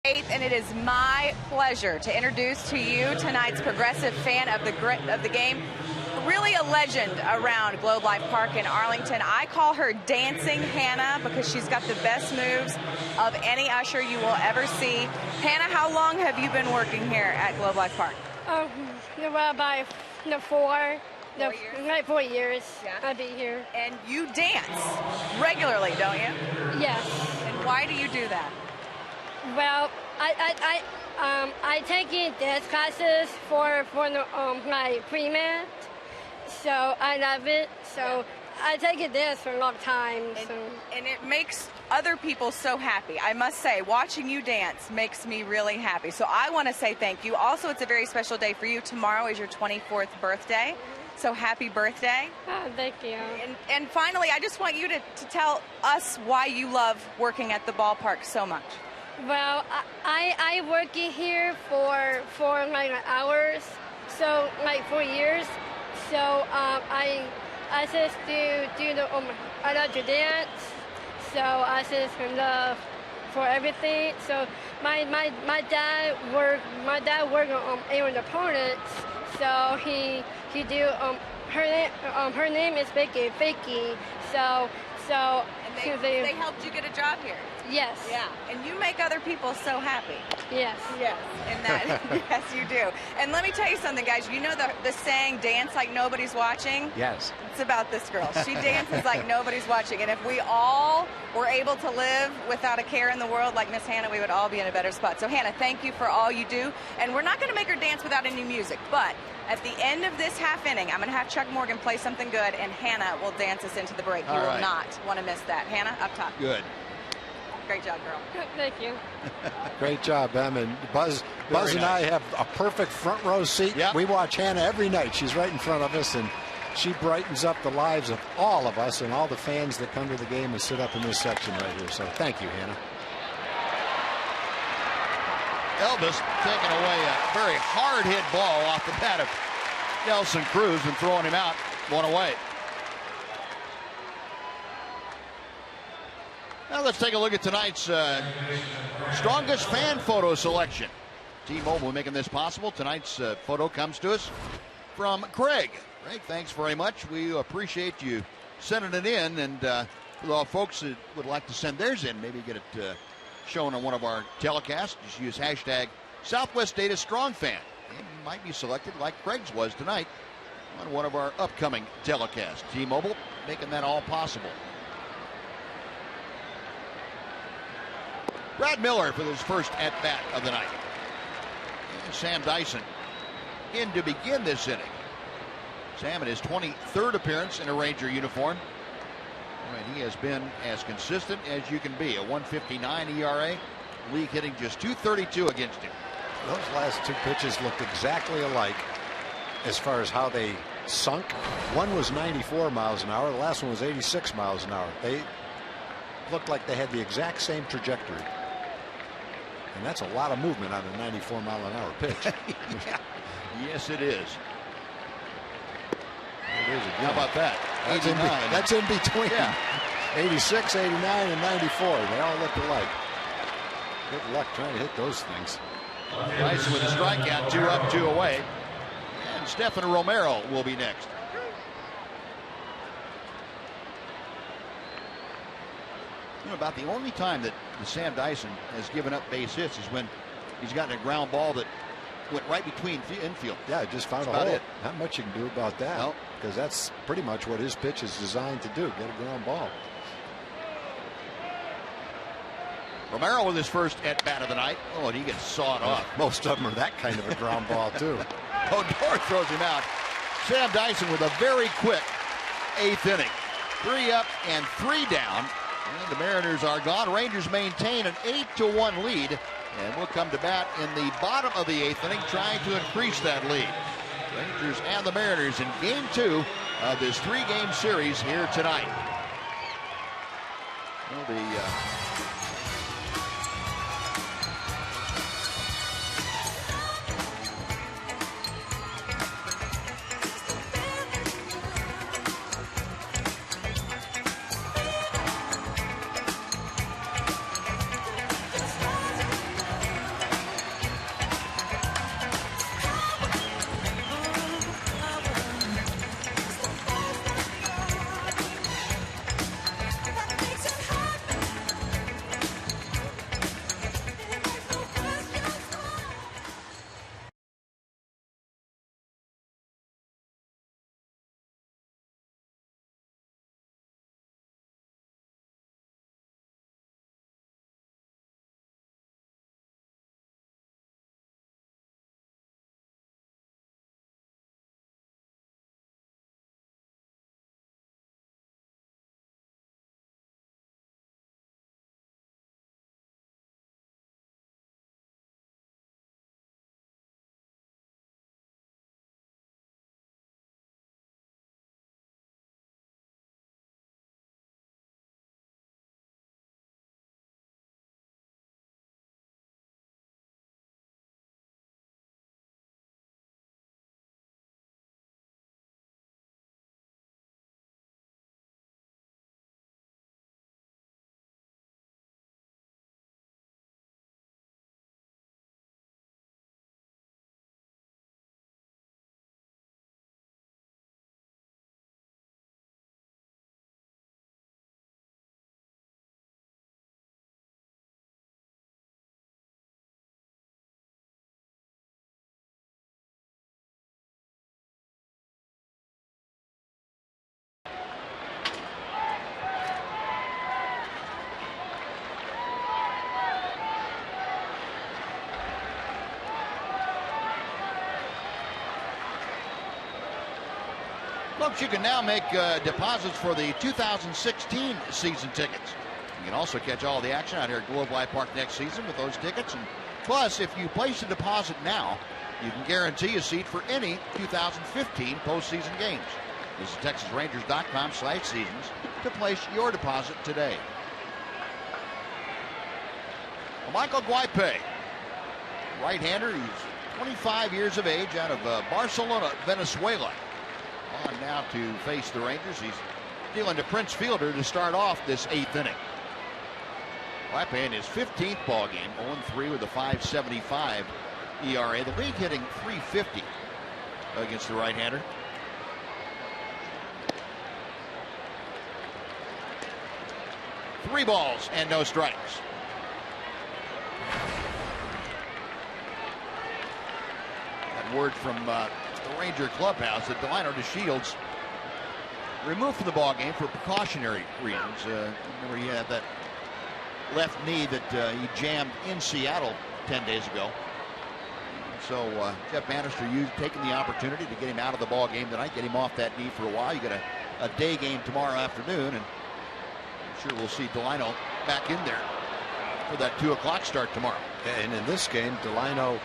And it is my pleasure to introduce to you tonight's progressive fan of the game. Really a legend around Globe Life Park in Arlington. I call her Dancing Hannah because she's got the best moves of any usher you will ever see. Hannah, how long have you been working here at Globe Life Park? About 4 years. Yeah. I'll be here. And you dance regularly, don't you? Yes. And why do you do that? Well, I taking dance classes for my pre-med, so I love it. So I take a dance for a long time. And it makes other people so happy. I must say, watching you dance makes me really happy. So I want to say thank you. Also, it's a very special day for you. Tomorrow is your 24th birthday. So happy birthday. Oh, thank you. And finally, I just want you to tell us why you love working at the ballpark so much. Well, I working here for like hours, so like 4 years. So I just do the I love to dance. So I just love for everything. So my dad worked on Aaron opponents. So he do her name is Becky Fakey. So and they helped you get a job here. Yes. Yeah. And you make other people so happy. Yes. Yes. And that, yes, you do. And let me tell you something, guys. You know the saying, dance like nobody's watching? Yes. It's about this girl. She dances like nobody's watching. And if we all were able to live without a care in the world like Miss Hannah, we would all be in a better spot. So, Hannah, thank you for all you do. And we're not going to make her dance without any music. But at the end of this half inning, I'm going to have Chuck Morgan play something good, and Hannah will dance us into the break. You will not want to miss that. Hannah, up top. Good. Great job, girl. Thank you. Great job, Em. And Buzz and I have a perfect front row seat. Yep. We watch Hannah every night. She's right in front of us, and she brightens up the lives of all of us and all the fans that come to the game and sit up in this section right here. So thank you, Hannah. Elvis taking away a very hard hit ball off the bat of Nelson Cruz and throwing him out. One away. Now let's take a look at tonight's strongest fan photo selection. T-Mobile making this possible. Tonight's photo comes to us from Craig. Craig, thanks very much. We appreciate you sending it in, and For the folks that would like to send theirs in, maybe get it shown on one of our telecasts, just use hashtag Southwest Data Strong Fan. And you might be selected, like Craig's was tonight, on one of our upcoming telecasts. T-Mobile making that all possible. Brad Miller for his first at-bat of the night. And Sam Dyson in to begin this inning. Sam in his 23rd appearance in a Ranger uniform. And he has been as consistent as you can be. A 1.59 ERA. League hitting just .232 against him. Those last two pitches looked exactly alike as far as how they sunk. One was 94 miles an hour. The last one was 86 miles an hour. They looked like they had the exact same trajectory. And that's a lot of movement on a 94 mile an hour pitch. Yeah. Yes, it is. It is How about that? That's in between. Yeah. 86, 89, and 94. They all look alike. Good luck trying to hit those things. Dyson with a strikeout, 2 up, 2 away. And Stephen Romero will be next. You know, about the only time that Sam Dyson has given up base hits is when he's gotten a ground ball that went right between infield. Yeah, just found a about hole. it. Not much you can do about that. Nope. Because that's pretty much what his pitch is designed to do, get a ground ball. Romero with his first at-bat of the night. Oh, and he gets sawed off. Most of them are that kind of a ground ball, too. Odor throws him out. Sam Dyson with a very quick 8th inning. 3 up and 3 down. And the Mariners are gone. Rangers maintain an 8-1 lead. And we'll come to bat in the bottom of the 8th inning, trying to increase that lead. Rangers and the Mariners in Game 2 of this 3-game series here tonight. Well, folks, you can now make deposits for the 2016 season tickets. You can also catch all the action out here at Globe Life Park next season with those tickets. And plus, if you place a deposit now, you can guarantee a seat for any 2015 postseason games. Visit TexasRangers.com/seasons to place your deposit today. Well, Michael Guaipe, right-hander, he's 25 years of age, out of Barcelona, Venezuela. On now to face the Rangers. He's dealing to Prince Fielder to start off this 8th inning. Guaipe in his 15th ball game, 0-3 with a 5.75 ERA. The league hitting .350 against the right-hander. 3 balls and no strikes. That word from the Ranger clubhouse that Delino DeShields removed from the ball game for precautionary reasons. Remember, he had that left knee that he jammed in Seattle 10 days ago. So Jeff Bannister taking the opportunity to get him out of the ball game tonight, get him off that knee for a while. You got a day game tomorrow afternoon, and I'm sure we'll see Delino back in there for that 2 o'clock start tomorrow. And in this game, Delino,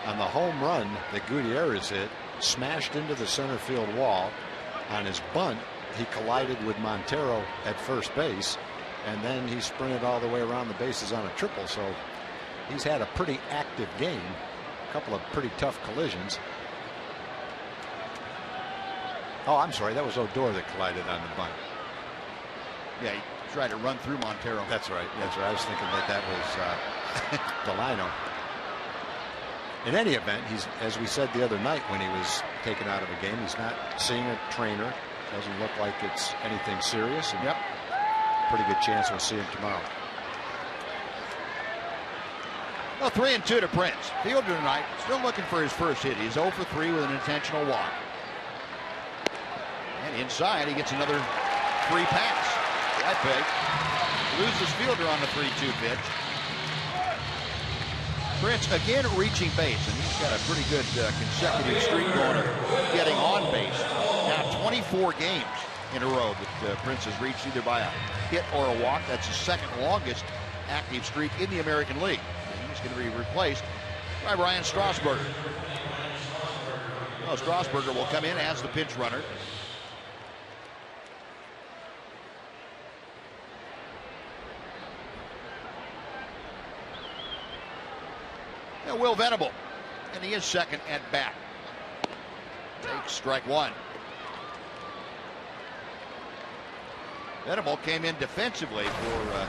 on the home run that Gutierrez hit, smashed into the center field wall. On his bunt, he collided with Montero at first base, and then he sprinted all the way around the bases on a triple. So he's had a pretty active game. A couple of pretty tough collisions. Oh, I'm sorry, that was Odor that collided on the bunt. Yeah, he tried to run through Montero. That's right. That's right. I was thinking that was Delino. In any event, he's, as we said the other night when he was taken out of a game, he's not seeing a trainer. Doesn't look like it's anything serious. And pretty good chance we'll see him tomorrow. Well, 3-2 to Prince. Fielder tonight, still looking for his first hit. He's 0 for 3 with an intentional walk. And inside, he gets another free pass. Right peg. Loses Fielder on the 3-2 pitch. Prince again reaching base, and he's got a pretty good consecutive streak going of getting on base. Now 24 games in a row that Prince has reached either by a hit or a walk. That's the second longest active streak in the American League. He's going to be replaced by Ryan Strasburger. Well, Strasburger will come in as the pinch runner. Now Will Venable, and he is second at bat. Takes strike 1. Venable came in defensively for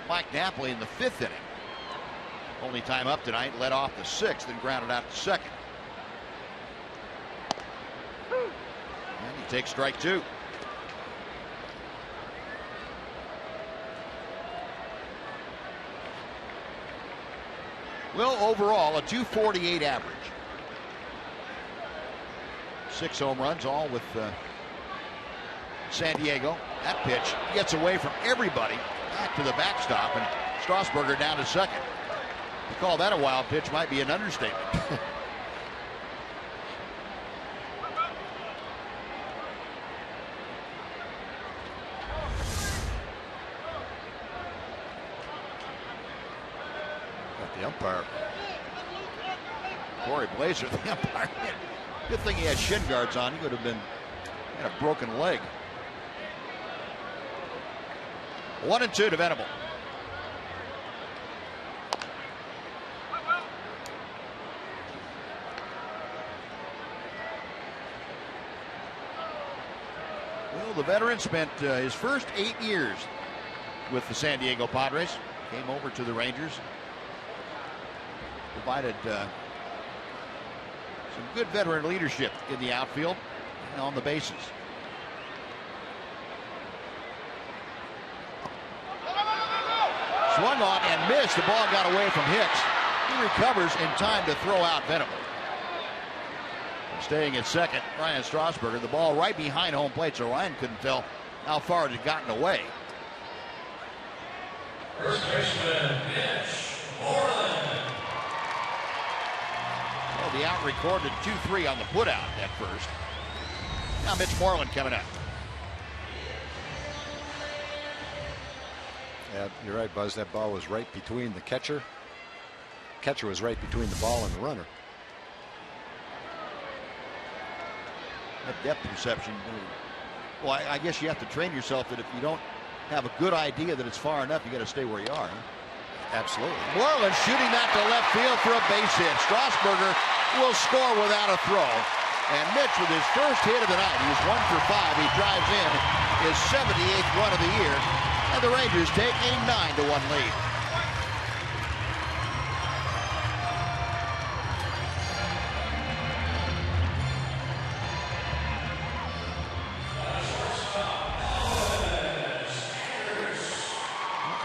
Mike Napoli in the 5th inning. Only time up tonight, led off the 6th and grounded out to second. And he takes strike 2. Will overall a .248 average. 6 home runs, all with San Diego. That pitch gets away from everybody back to the backstop, and Strasburger down to second. To call that a wild pitch might be an understatement. Got the umpire. Corey Blazer, the umpire. Good thing he had shin guards on. He would have been had a broken leg. 1-2 to Venable. Well, the veteran spent his first 8 years with the San Diego Padres. Came over to the Rangers. Provided some good veteran leadership in the outfield and on the bases. Swung on and missed. The ball got away from Hicks. He recovers in time to throw out Venable. Staying at second, Ryan Strasburger. The ball right behind home plate, so Ryan couldn't tell how far it had gotten away. First baseman, Mitch Moreland. Well, the out recorded 2-3 on the putout at first. Now Mitch Moreland coming up. Yeah, you're right, Buzz. That ball was right between the catcher. Catcher was right between the ball and the runner. That depth perception. Well, I guess you have to train yourself that if you don't have a good idea that it's far enough, you got to stay where you are. Huh? Absolutely. Moreland shooting that to left field for a base hit. Strasburger will score without a throw. And Mitch with his first hit of the night. He was 1 for 5. He drives in his 78th run of the year. And the Rangers take a 9-1 lead.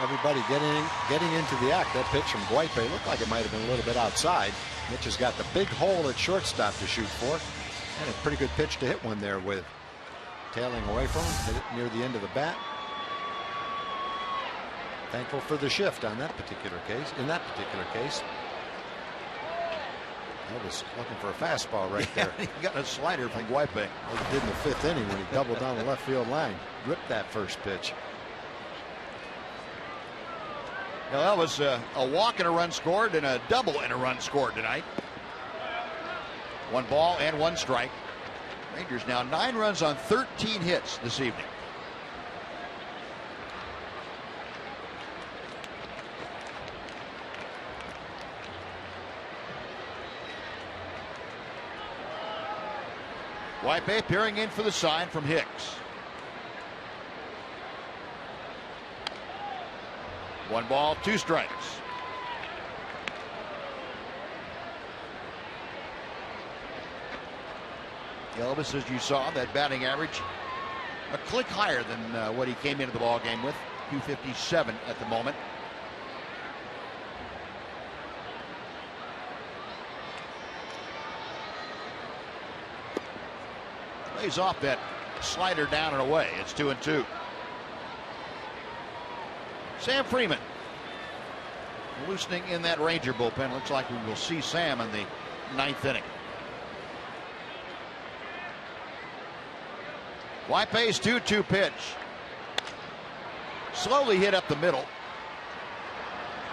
everybody getting into the act. That pitch from Guipe looked like it might have been a little bit outside. Mitch has got the big hole at shortstop to shoot for, and a pretty good pitch to hit one there with tailing away from him. Hit it near the end of the bat. Thankful for the shift on that particular case. In that particular case, Elvis looking for a fastball right there. He got a slider from Guipe. Like he did in the 5th inning when he doubled down the left field line. Ripped that first pitch. Well, that was a walk and a run scored and a double and a run scored tonight. 1 ball and 1 strike. Rangers now 9 runs on 13 hits this evening. Guipe peering in for the sign from Hicks. 1 ball, 2 strikes. Elvis, as you saw, that batting average a click higher than what he came into the ball game with. 257 at the moment. Lays off that slider down and away. It's 2-2. Sam Freeman loosening in that Ranger bullpen. Looks like we will see Sam in the 9th inning. Guipe's 2-2 pitch. Slowly hit up the middle.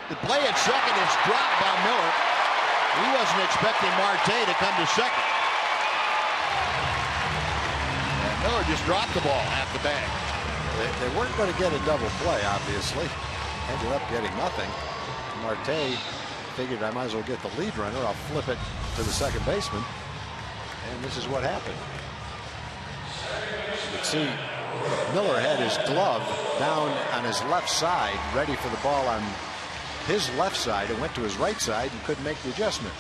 The play at second is dropped by Miller. He wasn't expecting Marte to come to second. And Miller just dropped the ball half the bag. They weren't going to get a double play, obviously. Ended up getting nothing. Marte figured I might as well get the lead runner. I'll flip it to the second baseman. And this is what happened. You can see Miller had his glove down on his left side, ready for the ball on his left side. It went to his right side and couldn't make the adjustment.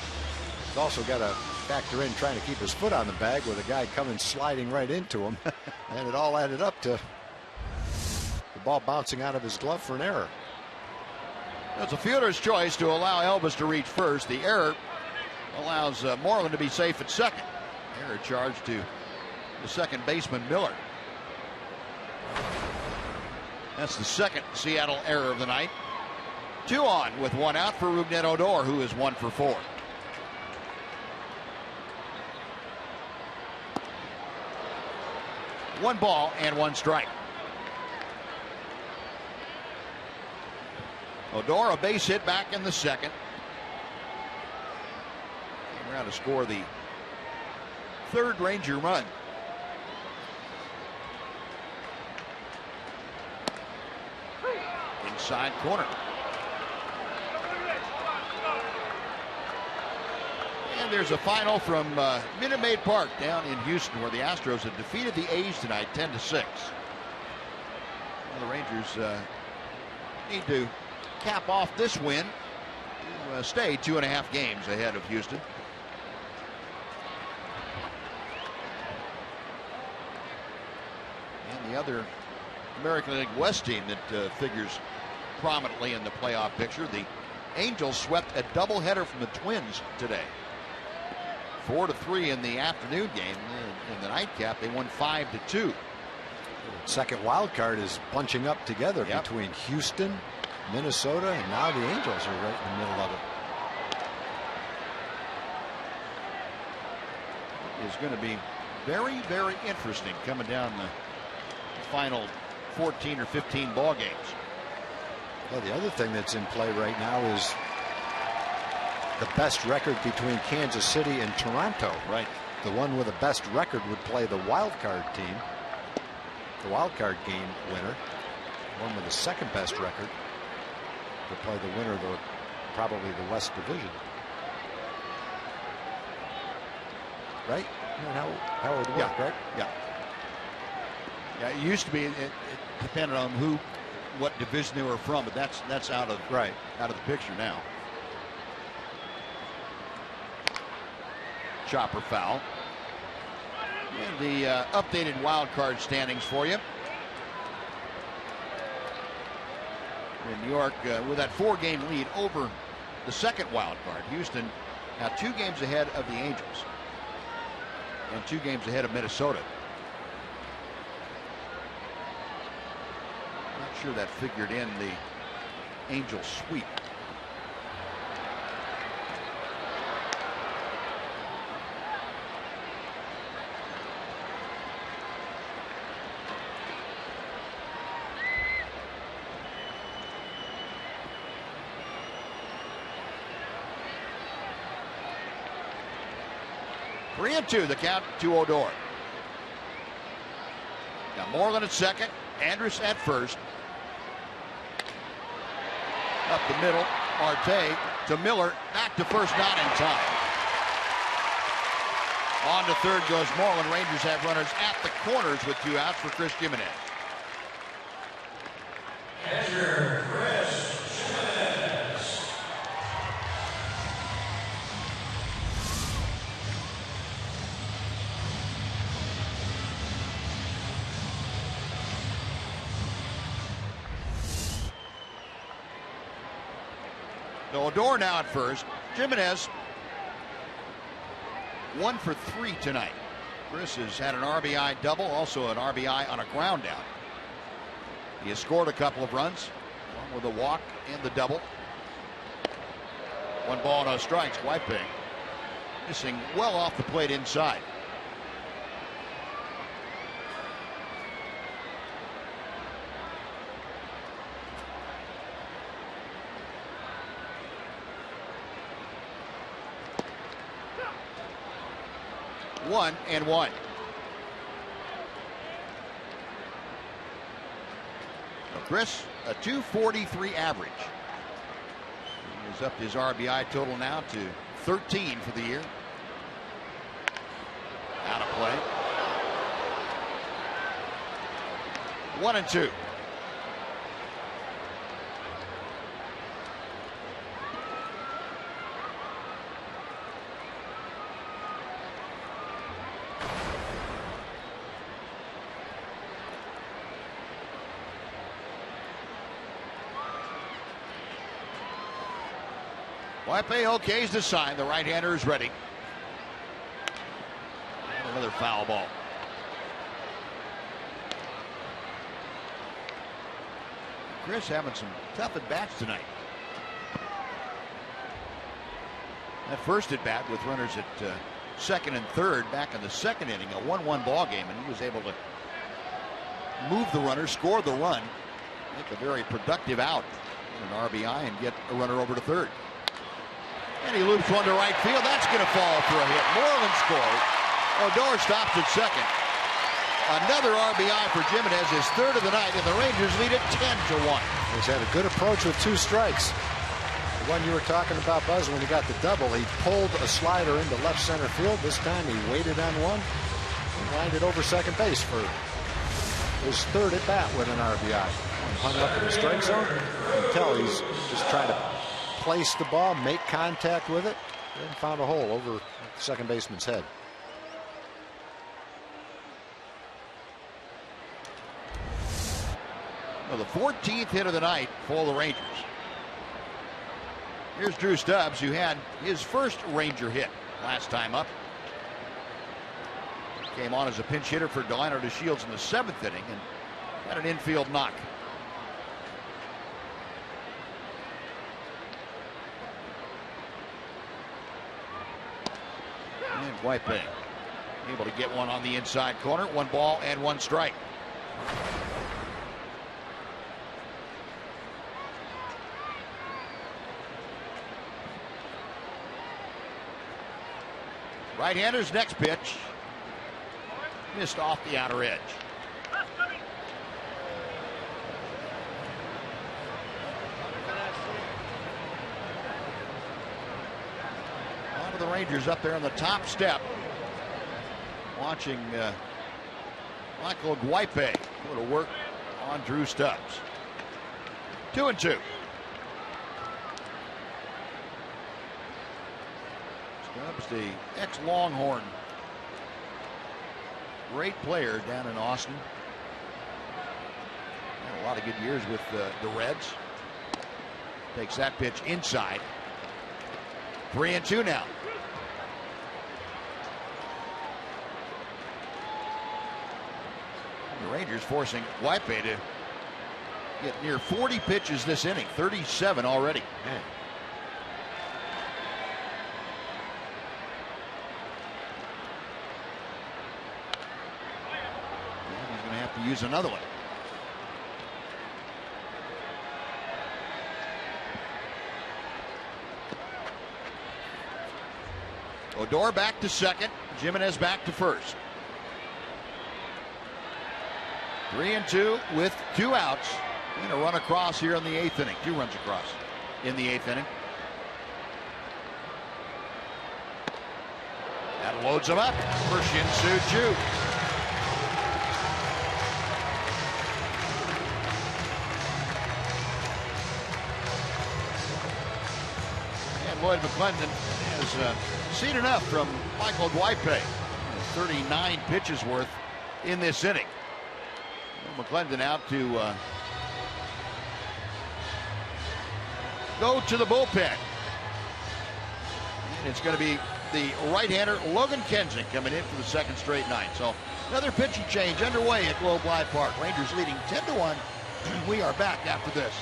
He's also got to factor in trying to keep his foot on the bag with a guy coming sliding right into him. And it all added up to the ball bouncing out of his glove for an error. It's a fielder's choice to allow Elvis to reach first. The error allows Moreland to be safe at second. Error charged to the second baseman, Miller. That's the second Seattle error of the night. 2 on with 1 out for Rougned Odor, who is 1 for 4. One ball and 1 strike. Odor, a base hit back in the second. We're going to score the 3rd Ranger run. Inside corner. And there's a final from Minute Maid Park down in Houston, where the Astros have defeated the A's tonight 10-6. Well, the Rangers need to cap off this win to stay 2.5 games ahead of Houston. And the other American League West team that figures prominently in the playoff picture, the Angels, swept a doubleheader from the Twins today. 4-3 in the afternoon game. In the nightcap, they won 5-2. Second wild card is bunching up together between Houston, Minnesota, and now the Angels are right in the middle of it. It's going to be very, very interesting coming down the final 14 or 15 ball games. Well, the other thing that's in play right now is the best record between Kansas City and Toronto. Right. The one with the best record would play the wild card team, the wild card game winner. The one with the second best record would play the winner of probably the West Division. Right? How it would work, right? Yeah. Yeah, it used to be it depended on what division they were from, but that's out of the picture now. Chopper foul. And the updated wild card standings for you. in New York with that 4-game lead over the second wild card. Houston now 2 games ahead of the Angels and 2 games ahead of Minnesota. Not sure that figured in the Angels sweep. Three and 2, the count to Odor. Now Moreland at second, Andrus at first. Up the middle, Marte to Miller, back to first, not in time. On to third goes Moreland. Rangers have runners at the corners with 2 outs for Chris Jimenez. Catcher, Chris Jimenez. Odor now at first. Jimenez 1 for 3 tonight. Chris has had an RBI double, also an RBI on a ground out. He has scored a couple of runs, one with a walk and the double. 1 ball, no strikes. Whitebang missing well off the plate inside. One and one. So Chris, a .243 average. He's up his RBI total now to 13 for the year. Out of play. 1 and 2. Whitebay okays the sign. The right-hander is ready. And another foul ball. Chris having some tough at-bats tonight. That first at-bat with runners at second and third back in the second inning, a 1-1 ball game, and he was able to move the runner, score the run, make a very productive out in an RBI, and get a runner over to third. And he loops one to right field. That's going to fall for a hit. Moreland scores. Odor stops at second. Another RBI for Jimenez, his third of the night, and the Rangers lead it 10-1. He's had a good approach with 2 strikes. The one you were talking about, Buzz, when he got the double, he pulled a slider into left center field. This time he waited on one and lined it over second base for his third at bat with an RBI. Hung up in the strike zone. You can tell he's just trying to place the ball, make contact with it, and found a hole over the second baseman's head. Well, the 14th hit of the night for the Rangers. Here's Drew Stubbs, who had his first Ranger hit last time up. Came on as a pinch hitter for Delano DeShields in the 7th inning and had an infield knock. And Whitebang able to get one on the inside corner. 1 ball and 1 strike. Right-hander's next pitch missed off the outer edge. On to the Rangers up there on the top step, watching Michael Guipe go to work on Drew Stubbs. 2-2. Stubbs, the ex-Longhorn, great player down in Austin. Had a lot of good years with the Reds. Takes that pitch inside. 3-2 now. The Rangers forcing White to get near 40 pitches this inning, 37 already. Man. And he's going to have to use another one. Odor back to second. Jimenez back to first. 3-2 with 2 outs. And a run across here in the 8th inning. 2 runs across in the 8th inning. That loads him up for Shin-Soo Choo. And Lloyd McClendon has seen enough from Michael Dwight-Pay. 39 pitches worth in this inning. McClendon out to go to the bullpen. And it's going to be the right-hander Logan Kensing coming in for the second straight night. So another pitching change underway at Globe Life Park. Rangers leading 10-1. We are back after this.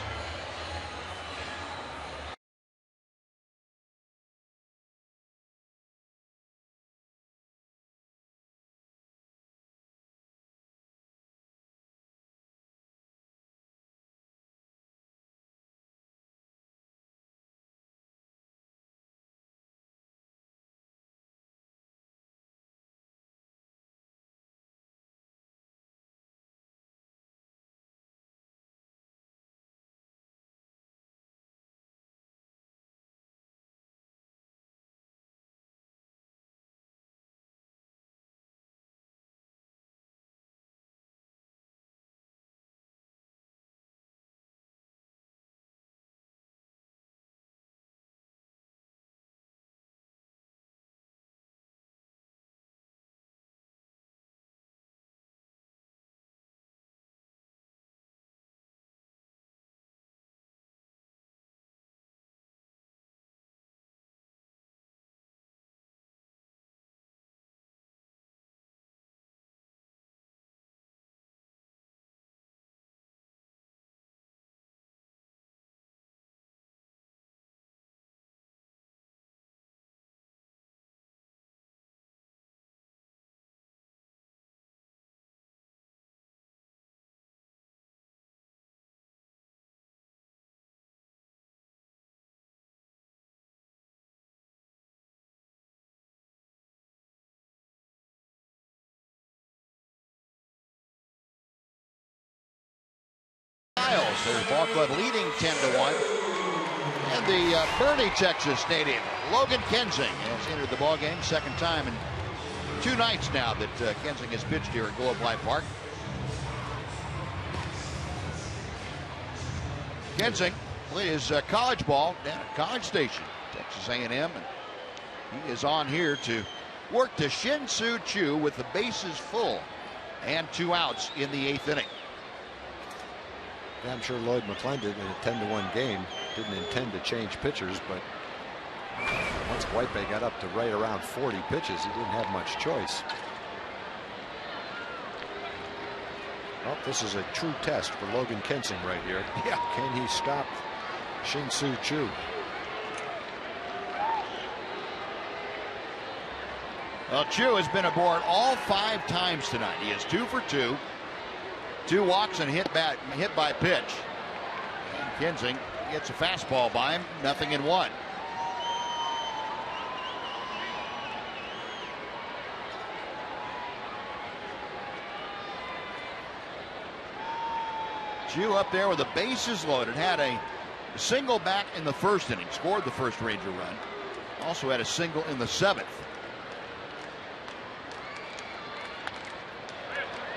There's ball club leading 10-1. And the Bernie, Texas native Logan Kensing has entered the ball game, second time in 2 nights now that Kensing has pitched here at Globe Life Park. Kensing played his college ball down at College Station, Texas A&M, and he is on here to work to Shin-Soo Choo with the bases full and 2 outs in the 8th inning. Yeah, I'm sure Lloyd McClendon in a 10-1 game didn't intend to change pitchers, but once White-Bay got up to right around 40 pitches, he didn't have much choice. Well, this is a true test for Logan Kensing right here. Yeah. Can he stop Shin-Soo Choo? Well, Choo has been aboard all 5 times tonight. He is 2 for 2. 2 walks and hit by pitch. And Kensing gets a fastball by him, 0-1. Choo up there with the bases loaded. Had a single back in the 1st inning. Scored the first Ranger run. Also had a single in the 7th.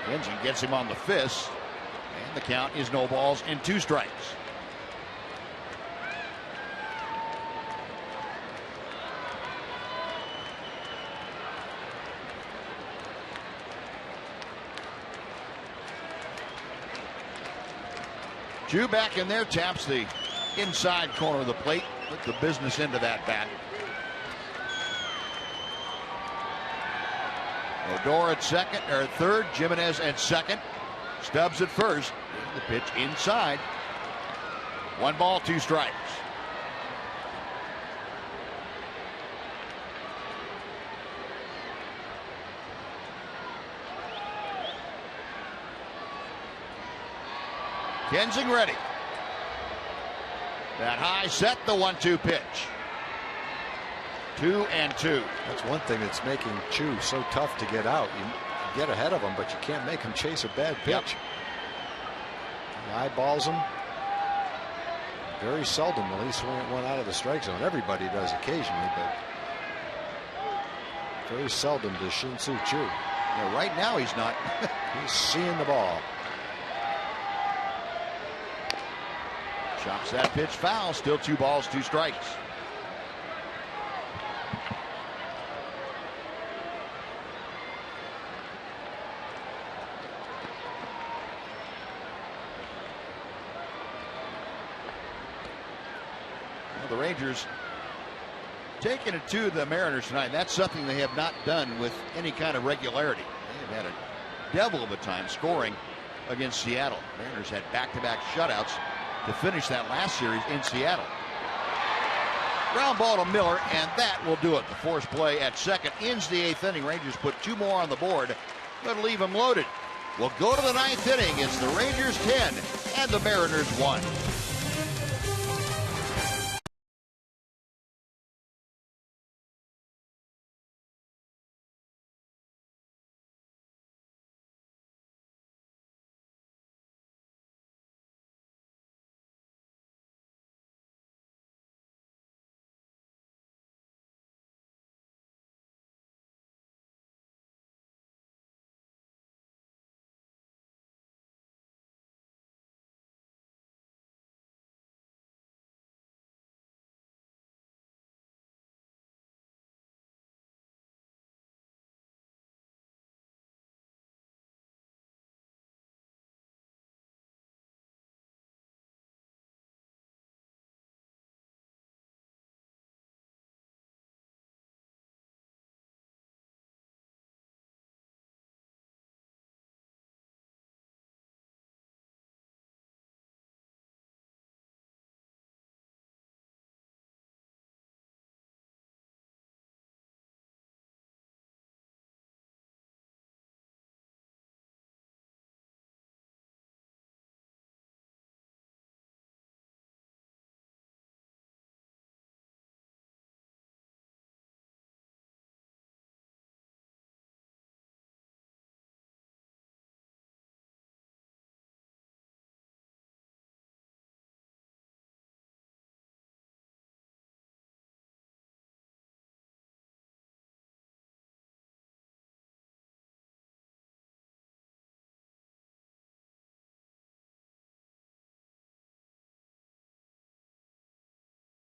Kensing gets him on the fist, and the count is no balls and 2 strikes. Choo back in there, taps the inside corner of the plate. Put the business into that bat. Odor at second, or third. Jimenez at second. Stubbs at first. The pitch inside. 1 ball, 2 strikes. Kensing ready. That high set, the 1-2 pitch. 2-2. That's one thing that's making Chu so tough to get out. You get ahead of him, but you can't make him chase a bad pitch. Yep. He eyeballs him. Very seldom will he swing one out of the strike zone. Everybody does occasionally, but very seldom does Shin-Soo Choo. Yeah, right now he's not. He's seeing the ball. Chops that pitch foul. Still 2 balls, 2 strikes. Well, the Rangers taking it to the Mariners tonight. That's something they have not done with any kind of regularity. They've had a devil of a time scoring against Seattle. Mariners had back-to-back shutouts to finish that last series in Seattle. Ground ball to Miller, and that will do it. The force play at second ends the 8th inning. Rangers put 2 more on the board, but leave them loaded. We'll go to the 9th inning. It's the Rangers 10 and the Mariners 1.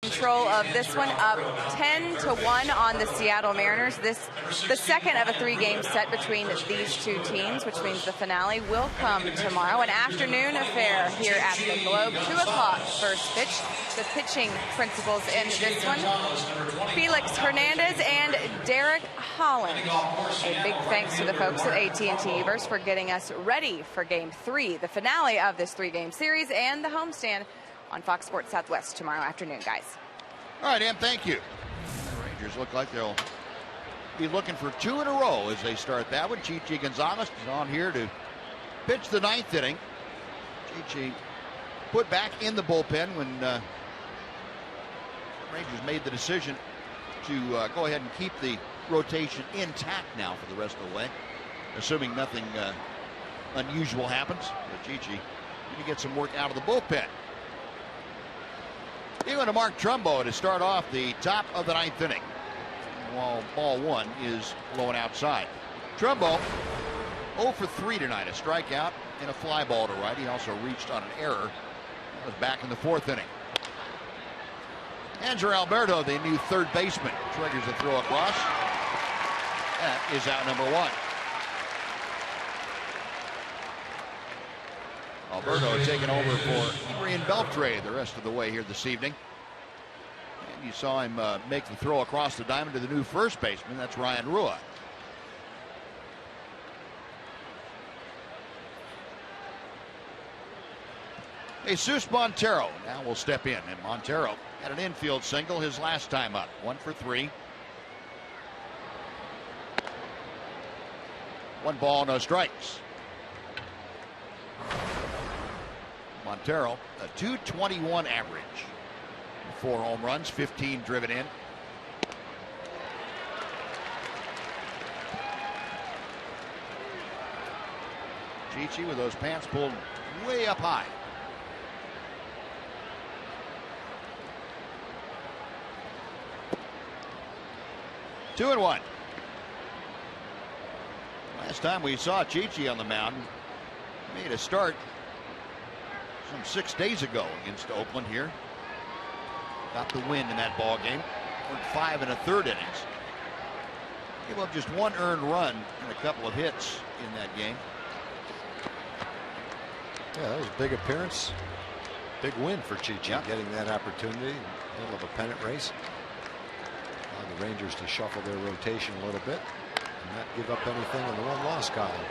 Control of this one, up 10-1 on the Seattle Mariners. This the second of a 3-game set between these 2 teams, which means the finale will come tomorrow. An afternoon affair here at the Globe. 2 o'clock first pitch. The pitching principals in this one: Felix Hernandez and Derek Holland. A big thanks to the folks at AT Everse for getting us ready for Game 3, the finale of this 3-game series, and the homestand on Fox Sports Southwest tomorrow afternoon, guys. All right, Em, thank you. The Rangers look like they'll be looking for 2 in a row as they start that one. Chichi Gonzalez is on here to pitch the 9th inning. Chichi put back in the bullpen when Rangers made the decision to go ahead and keep the rotation intact now for the rest of the way, assuming nothing unusual happens. Chichi need to get some work out of the bullpen. Even to Mark Trumbo to start off the top of the 9th inning. While ball 1 is blowing outside. Trumbo 0 for 3 tonight. A strikeout and a fly ball to right. He also reached on an error. That was back in the 4th inning. Andrew Alberto, the new 3rd baseman, triggers a throw across. That is out number 1. Alberto taking over for Adrian Beltre the rest of the way here this evening. And you saw him make the throw across the diamond to the new first baseman. That's Ryan Rua. Jesus Montero now will step in, and Montero had an infield single his last time up. 1 for 3. 1 ball, no strikes. Montero, a .221 average. 4 home runs, 15 driven in. Chichi with those pants pulled way up high. Two and 1. Last time we saw Chichi on the mound, made a start some 6 days ago against Oakland here. Got the win in that ball game. Went 5 1/3 innings. Gave up just 1 earned run and a couple of hits in that game. Yeah, that was a big appearance. Big win for Chichi, getting that opportunity in the middle of a pennant race. Allow the Rangers to shuffle their rotation a little bit and not give up anything in the 1-loss column.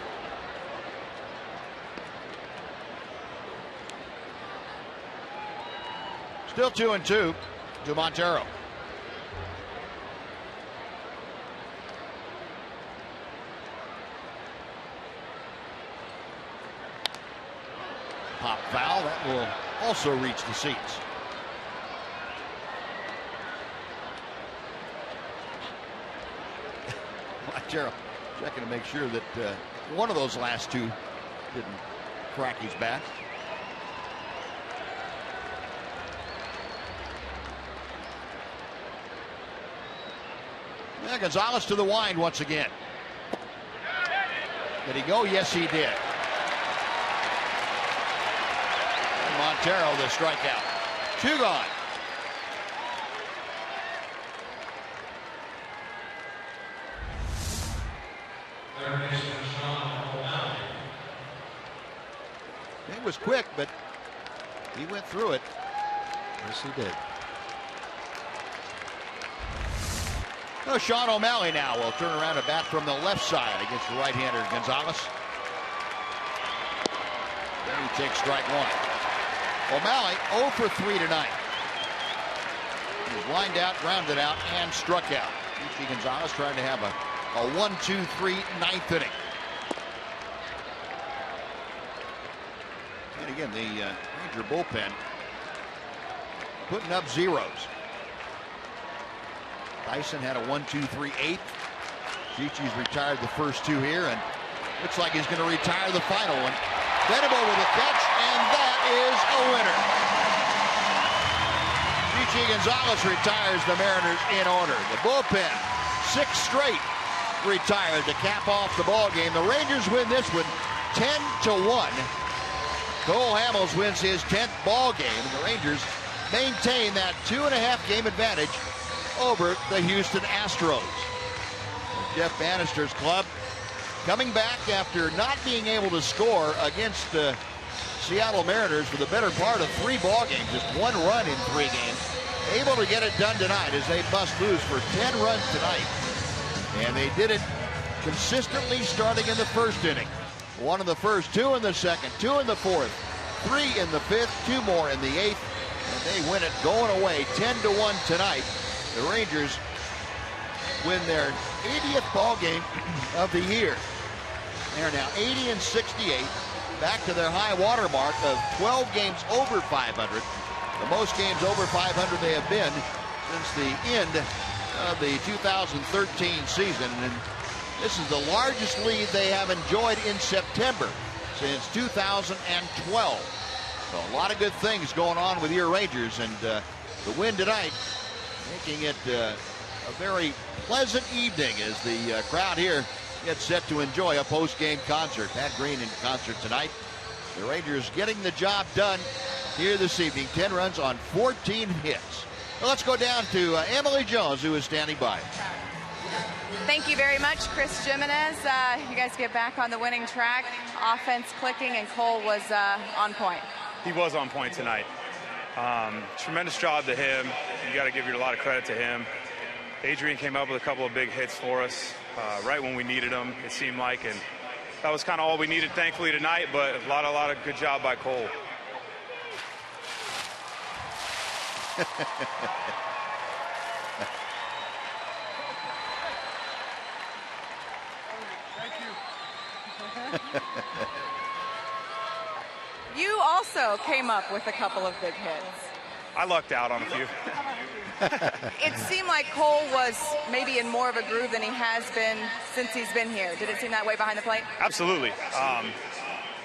Still 2-2 to Montero. Pop foul that will also reach the seats. Montero checking to make sure that one of those last two didn't crack his bat. Yeah, Gonzalez to the wind once again. Did he go? Yes, he did. And Montero the strikeout. 2 gone. It was quick, but he went through it. Yes, he did. Oh, Sean O'Malley now will turn around a bat from the left side against the right-hander Gonzalez. There he takes strike 1. O'Malley 0 for 3 tonight. He was lined out, grounded out, and struck out. Chichi Gonzalez trying to have a 1-2-3 ninth inning. And again, the Ranger bullpen putting up zeros. Dyson had a 1-2-3-8. Chichi's retired the first 2 here, and looks like he's going to retire the final one. Venable with a catch, and that is a winner. Chichi Gonzalez retires the Mariners in order. The bullpen, 6 straight retired to cap off the ball game. The Rangers win this one 10-1. Cole Hamels wins his 10th ball game, and the Rangers maintain that 2.5-game advantage over the Houston Astros. Jeff Bannister's club coming back after not being able to score against the Seattle Mariners for the better part of 3 ball games, just 1 run in 3 games. Able to get it done tonight as they must lose for 10 runs tonight. And they did it consistently starting in the first inning. 1 in the first, 2 in the second, 2 in the fourth, 3 in the fifth, 2 more in the 8th. And they win it going away 10-1 tonight. The Rangers win their 80th ball game of the year. They are now 80-68, back to their high water mark of 12 games over 500. The most games over 500 they have been since the end of the 2013 season. And this is the largest lead they have enjoyed in September since 2012. So a lot of good things going on with your Rangers, and the win tonight making it a very pleasant evening as the crowd here gets set to enjoy a post-game concert. Pat Green in concert tonight. The Rangers getting the job done here this evening. 10 runs on 14 hits. Well, let's go down to Emily Jones, who is standing by. Thank you very much, Chris Jimenez. You guys get back on the winning track. Offense clicking, and Cole was on point. He was on point tonight. Tremendous job to him. You got to give a lot of credit to him. Adrian came up with a couple of big hits for us right when we needed them, it seemed like, and that was kind of all we needed, thankfully, tonight, but a lot of good job by Cole. You also came up with a couple of big hits. I lucked out on a few. It seemed like Cole was maybe in more of a groove than he has been since he's been here. Did it seem that way behind the plate? Absolutely.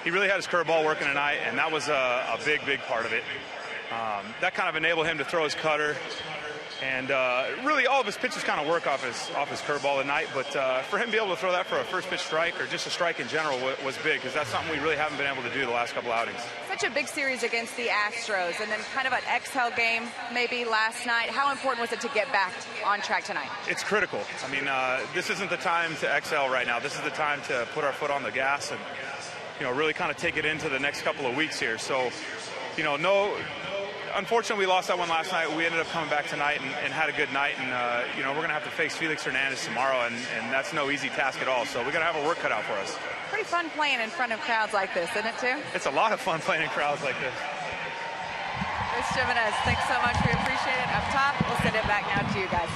He really had his curveball working tonight, and that was a big part of it. That kind of enabled him to throw his cutter, and really all of his pitches kind of work off his curveball tonight. But for him to be able to throw that for a first pitch strike or just a strike in general was big, because that's something we really haven't been able to do the last couple outings. Such a big series against the Astros, and then kind of an exhale game maybe last night. How important was it to get back on track tonight? It's critical. I mean, this isn't the time to exhale right now. This is the time to put our foot on the gas and, really kind of take it into the next couple of weeks here. So, unfortunately, we lost that one last night. We ended up coming back tonight and had a good night. And, we're going to have to face Felix Hernandez tomorrow, and that's no easy task at all. So we're going to have our work cut out for us. Pretty fun playing in front of crowds like this, isn't it, too? It's a lot of fun playing in crowds like this. Chris Jimenez, thanks so much. We appreciate it. Up top, we'll send it back now to you guys.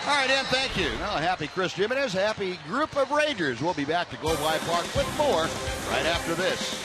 All right, Em, thank you. Well, happy Chris Jimenez, happy group of Rangers. We'll be back to Globe Life Park with more right after this.